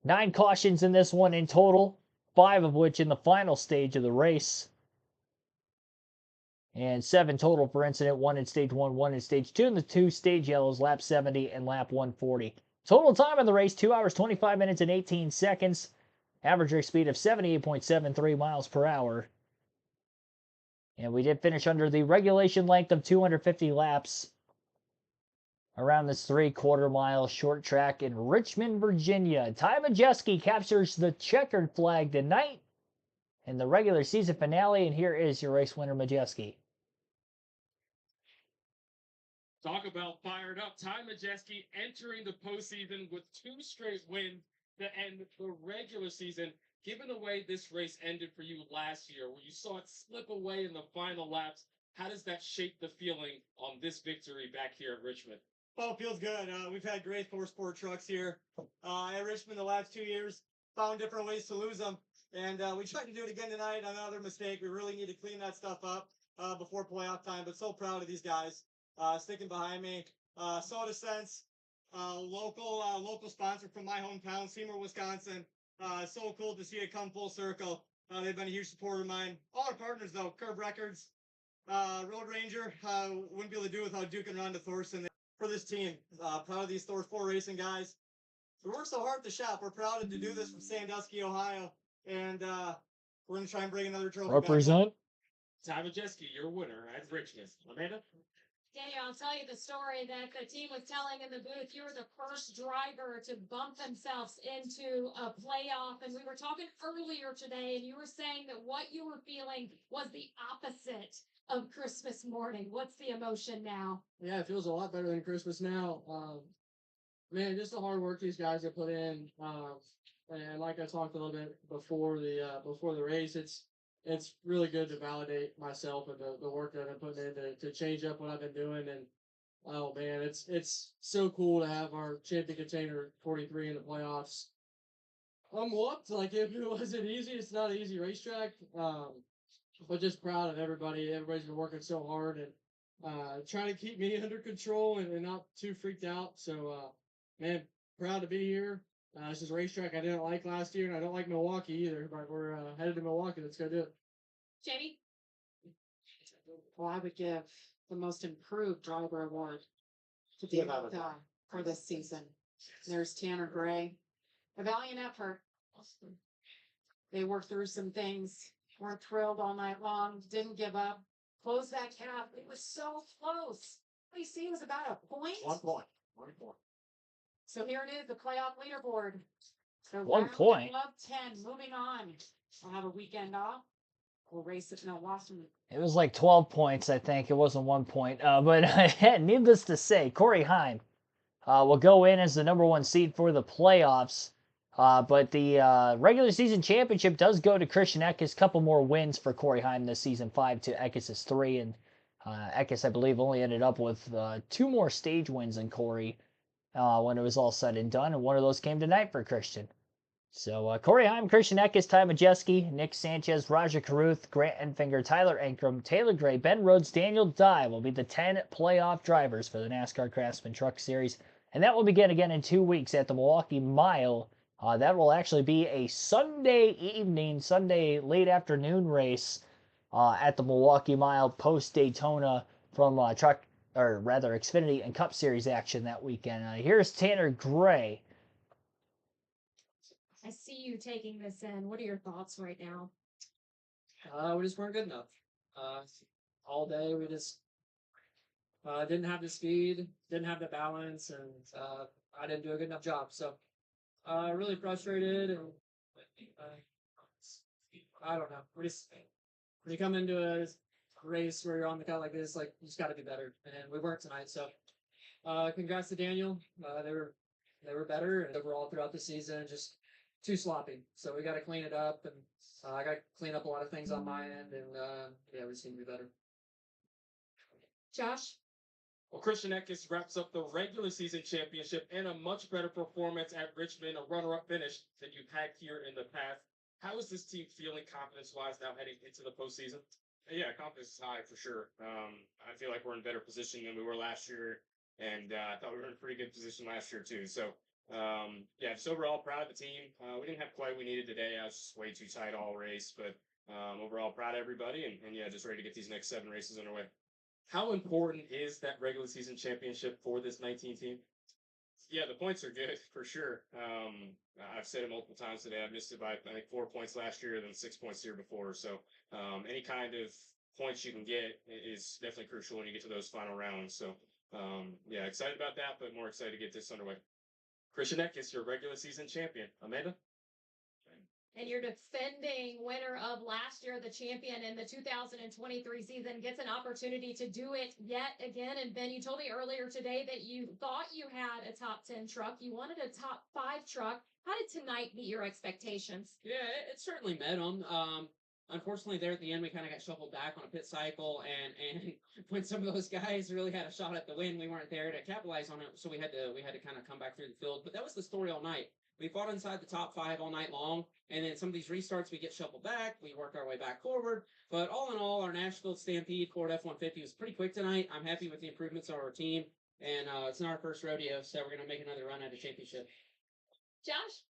9 cautions in this one in total, 5 of which in the final stage of the race. And 7 total for incident, 1 in stage 1, 1 in stage 2, and the 2 stage yellows, lap 70 and lap 140. Total time in the race, 2 hours, 25 minutes, and 18 seconds. Average race speed of 78.73 miles per hour. And we did finish under the regulation length of 250 laps around this 3/4 mile short track in Richmond, Virginia. Ty Majeski captures the checkered flag tonight in the regular season finale, and here is your race winner, Majeski. Talk about fired up. Ty Majeski entering the postseason with 2 straight wins to end the regular season. Given the way this race ended for you last year, where you saw it slip away in the final laps, how does that shape the feeling on this victory back here at Richmond? Oh, it feels good. We've had great 4-sport trucks here at Richmond the last 2 years. Found different ways to lose them. And we tried to do it again tonight. Another mistake. We really need to clean that stuff up before playoff time. But so proud of these guys sticking behind me. Soda Sense, local sponsor from my hometown, Seymour, Wisconsin. So cool to see it come full circle. They've been a huge supporter of mine. All our partners, though, Curb Records, Road Ranger, wouldn't be able to do without Duke and Rhonda Thorson for this team. Proud of these Thor 4 racing guys. We work so hard at the shop. We're proud to do this from Sandusky, Ohio. And we're going to try and bring another trophy Represent. Ty Majeski, your winner at Richmond. Amanda? Daniel, I'll tell you the story that the team was telling in the booth. You were the first driver to bump themselves into a playoff. And we were talking earlier today, and you were saying that what you were feeling was the opposite of Christmas morning. What's the emotion now? Yeah, it feels a lot better than Christmas now. Man, just the hard work these guys have put in. And like I talked a little bit before the race, it's really good to validate myself and the work that I've been putting in to change up what I've been doing. And oh man, it's so cool to have our champion container 43 in the playoffs. I'm whooped. Like if it wasn't easy, it's not an easy racetrack. But just proud of everybody. Everybody's been working so hard and trying to keep me under control and not too freaked out. So man, proud to be here. This is a racetrack I didn't like last year, and I don't like Milwaukee either, but we're headed to Milwaukee. Let's go do it. Jamie? Well, I would give the most improved driver award to be able to, for this season. There's Tanner Gray. A valiant effort. They worked through some things, weren't thrilled all night long, didn't give up, closed that gap. It was so close. What you see was about a point. 1 point. 1 point. So here it is, the playoff leaderboard. So 1 round point. of 10, moving on. We'll have a weekend off. We'll race it. No, Boston. It was like 12 points, I think. It wasn't 1 point. But needless to say, Corey Heim will go in as the #1 seed for the playoffs. But the regular season championship does go to Christian Eckes. Couple more wins for Corey Heim this season, 5 to Eckes' 3. And Eckes, I believe, only ended up with 2 more stage wins than Corey when it was all said and done. And one of those came tonight for Christian. So Corey Heim, Christian Eckes, Ty Majeski, Nick Sanchez, Roger Caruth, Grant Enfinger, Tyler Ankrum, Taylor Gray, Ben Rhodes, Daniel Dye will be the 10 playoff drivers for the NASCAR Craftsman Truck Series. And that will begin again in 2 weeks at the Milwaukee Mile. That will actually be a Sunday evening, Sunday late afternoon race at the Milwaukee Mile post Daytona from Xfinity and Cup Series action that weekend. Here's Tanner Gray. I see you taking this in. What are your thoughts right now? We just weren't good enough. All day we just didn't have the speed, didn't have the balance, and I didn't do a good enough job. So really frustrated, and I don't know. We just when you come into a race where you're on the cut like this, like you just got to be better, and we weren't tonight. So congrats to Daniel. They were better, and overall throughout the season, just too sloppy. So we got to clean it up, and I got to clean up a lot of things on my end, and yeah, we just need to be better. Josh? Well, Christian Eckes wraps up the regular season championship in a much better performance at Richmond, a runner-up finish than you've had here in the past. How is this team feeling confidence-wise now heading into the postseason? Yeah, confidence is high for sure. I feel like we're in better position than we were last year, and I thought we were in a pretty good position last year too. So yeah, just overall proud of the team. We didn't have quite what we needed today. I was just way too tight all race, but overall proud of everybody, and yeah, just ready to get these next 7 races underway. How important is that regular season championship for this 19 team? Yeah, the points are good for sure. I've said it multiple times today. I missed it by I think 4 points last year, then 6 points the year before. So any kind of points you can get is definitely crucial when you get to those final rounds. So yeah, excited about that, but more excited to get this underway. Christian Eckes, your regular season champion. Amanda? And your defending winner of last year, the champion in the 2023 season, gets an opportunity to do it yet again. And Ben, you told me earlier today that you thought you had a top 10 truck. You wanted a top 5 truck. How did tonight meet your expectations? Yeah, it certainly met them. Unfortunately, there at the end, we kind of got shuffled back on a pit cycle, and when some of those guys really had a shot at the win, we weren't there to capitalize on it. So we had to kind of come back through the field. But that was the story all night. We fought inside the top 5 all night long, and then some of these restarts, we get shuffled back. We work our way back forward. But all in all, our Nashville Stampede Ford F-150 was pretty quick tonight. I'm happy with the improvements of our team, and it's not our first rodeo, so we're going to make another run at a championship. Josh?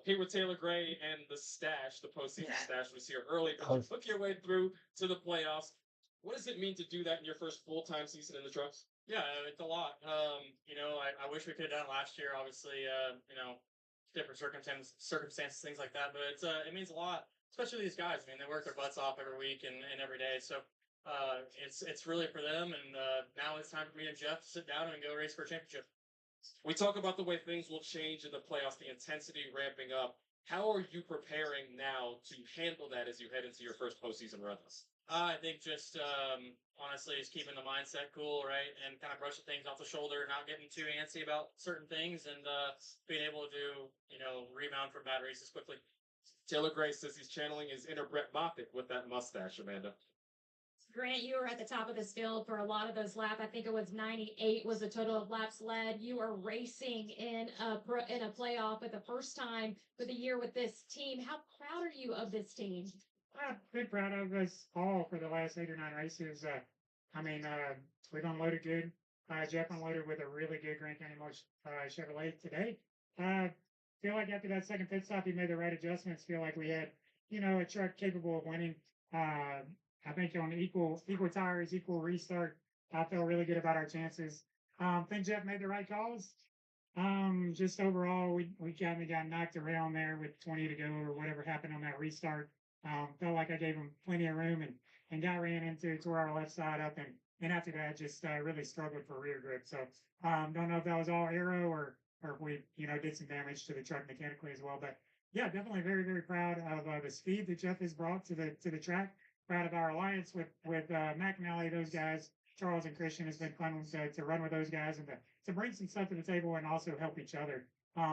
Here with Taylor Gray and the stash, the postseason stash was here early, but you took your way through to the playoffs. What does it mean to do that in your first full-time season in the trucks? Yeah, it's a lot. You know, I wish we could have done it last year. Obviously, you know, different circumstances, things like that. But it means a lot, especially these guys. I mean, they work their butts off every week and every day. So it's really for them. And now it's time for me and Jeff to sit down and go race for a championship. We talk about the way things will change in the playoffs, the intensity ramping up. How are you preparing now to handle that as you head into your first postseason run? I think just honestly, just keeping the mindset cool, right, and kind of brushing things off the shoulder, not getting too antsy about certain things, and being able to rebound from bad races quickly. Taylor Gray says he's channeling his inner Brett Moffitt with that mustache, Amanda. Grant, you were at the top of this field for a lot of those laps. I think it was 98 was the total of laps led. You are racing in a playoff for the first time for the year with this team. How proud are you of this team? I've been proud of us all for the last 8 or 9 races. We've unloaded good. Jeff unloaded with a really good Grant County Chevrolet today. Feel like after that second pit stop, he made the right adjustments. Feel like we had, a truck capable of winning. I think on equal tires, equal restart, I feel really good about our chances. Think Jeff made the right calls. Just overall, we kind of got knocked around there with 20 to go or whatever happened on that restart. Felt like I gave him plenty of room and got ran into tore our left side up and after that just really struggled for rear grip. So don't know if that was all aero or if we did some damage to the truck mechanically as well. But yeah, definitely very proud of the speed that Jeff has brought to the track. Proud of our alliance with Mac and Alley, those guys. Charles and Christian. Has been fun to run with those guys and to bring some stuff to the table and also help each other.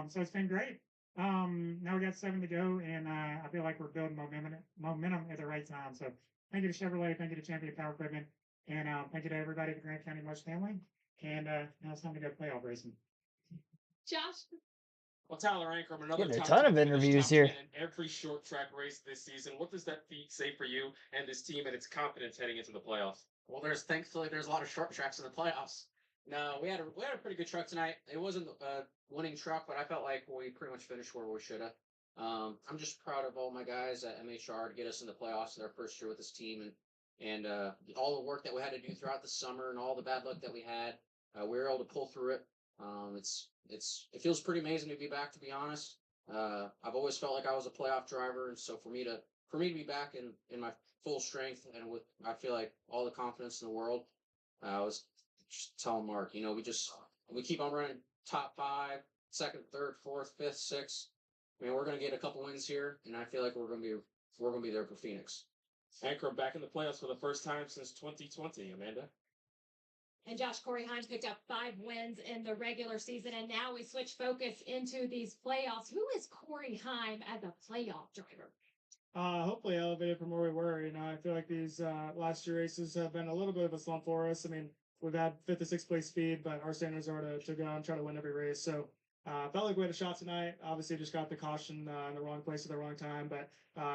So it's been great. Now we got 7 to go, and I feel like we're building momentum at the right time. So thank you to Chevrolet, thank you to Champion Power Equipment, and thank you to everybody at the Grant County Mush family. And now it's time to go playoff racing. Josh? Well, Tyler Ankrum, another Getting a top ton 10 of finish, interviews top here. 10 in every short track race this season. What does that feat say for you and this team and its confidence heading into the playoffs? Well, thankfully there's a lot of short tracks in the playoffs. No, we had a pretty good truck tonight. It wasn't a winning truck, but I felt like we pretty much finished where we should have. I'm just proud of all my guys at MHR to get us in the playoffs in their first year with this team, and all the work that we had to do throughout the summer and all the bad luck that we had. We were able to pull through it. It feels pretty amazing to be back, to be honest. I've always felt like I was a playoff driver, and so for me to be back in my full strength and with I feel like all the confidence in the world. I was just telling Mark, we keep on running top 5, second, third, fourth, fifth, sixth. I mean, we're gonna get a couple wins here, and I feel like we're gonna be there for Phoenix. Ankrum back in the playoffs for the first time since 2020. Amanda. And Josh, Corey Heim picked up 5 wins in the regular season, and now we switch focus into these playoffs. Who is Corey Heim as a playoff driver? Hopefully elevated from where we were. I feel like these last 2 races have been a little bit of a slump for us. I mean, we've had 5th to 6th place speed, but our standards are to go and try to win every race. So felt like we had a shot tonight. Obviously, just got the caution in the wrong place at the wrong time. But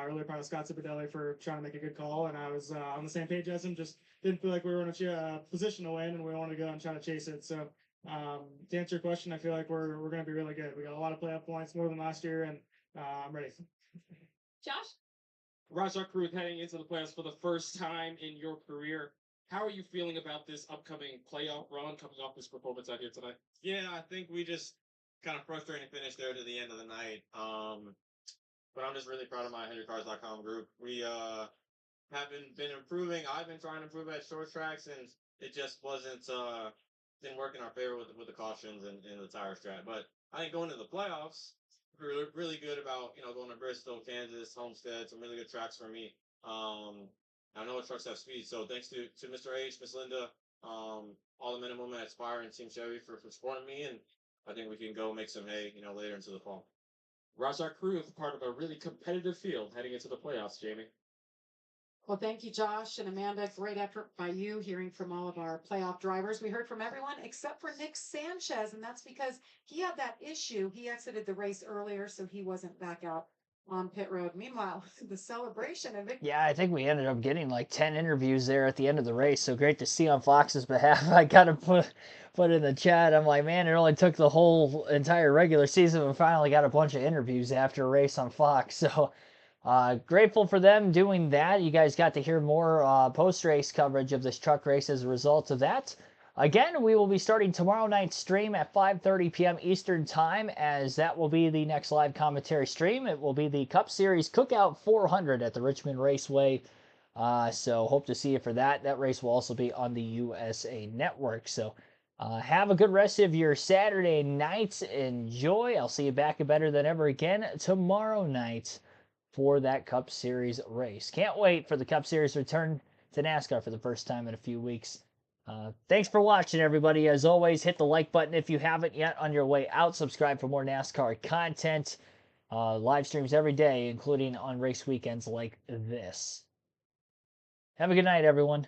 really proud of Scott Cipodelli for trying to make a good call. And I was on the same page as him. Just didn't feel like we were in a position to win, and we wanted to go and try to chase it. So to answer your question, I feel like we're going to be really good. We got a lot of playoff points, more than last year, and I'm ready. Josh? Rajah Cruz heading into the playoffs for the first time in your career. How are you feeling about this upcoming playoff run coming off this performance out here tonight? Yeah, I think we just kind of frustrating finish there to the end of the night. But I'm just really proud of my HenryCars.com group. We haven't been improving. I've been trying to improve at short tracks, and it just didn't work in our favor with the cautions and the tire strat. But I think going to the playoffs, we're really good about going to Bristol, Kansas, Homestead, some really good tracks for me. I know the trucks have speed, so thanks to Mr. H, Miss Linda, all the men and women at Spire and Team Chevy for supporting me, and I think we can go make some hay, later into the fall. Rajah Cruz, part of a really competitive field heading into the playoffs, Jamie. Well, thank you, Josh and Amanda. Great effort by you, hearing from all of our playoff drivers. We heard from everyone except for Nick Sanchez, and that's because he had that issue. He exited the race earlier, so he wasn't back out on pit road. Meanwhile, the celebration and Yeah, I think we ended up getting like 10 interviews there at the end of the race. So great to see on Fox's behalf. I gotta put in the chat. I'm like, man, it only took the whole entire regular season. We finally got a bunch of interviews after a race on Fox. So grateful for them doing that. You guys got to hear more post-race coverage of this truck race as a result of that. Again, we will be starting tomorrow night's stream at 5:30 p.m. Eastern Time, as that will be the next live commentary stream. It will be the Cup Series Cookout 400 at the Richmond Raceway. So hope to see you for that. That race will also be on the USA Network. So have a good rest of your Saturday night. Enjoy. I'll see you back at Better Than Ever again tomorrow night for that Cup Series race. Can't wait for the Cup Series return to NASCAR for the first time in a few weeks. Thanks for watching, everybody. As always, hit the like button if you haven't yet on your way out. Subscribe for more NASCAR content. Live streams every day, including on race weekends like this. Have a good night, everyone.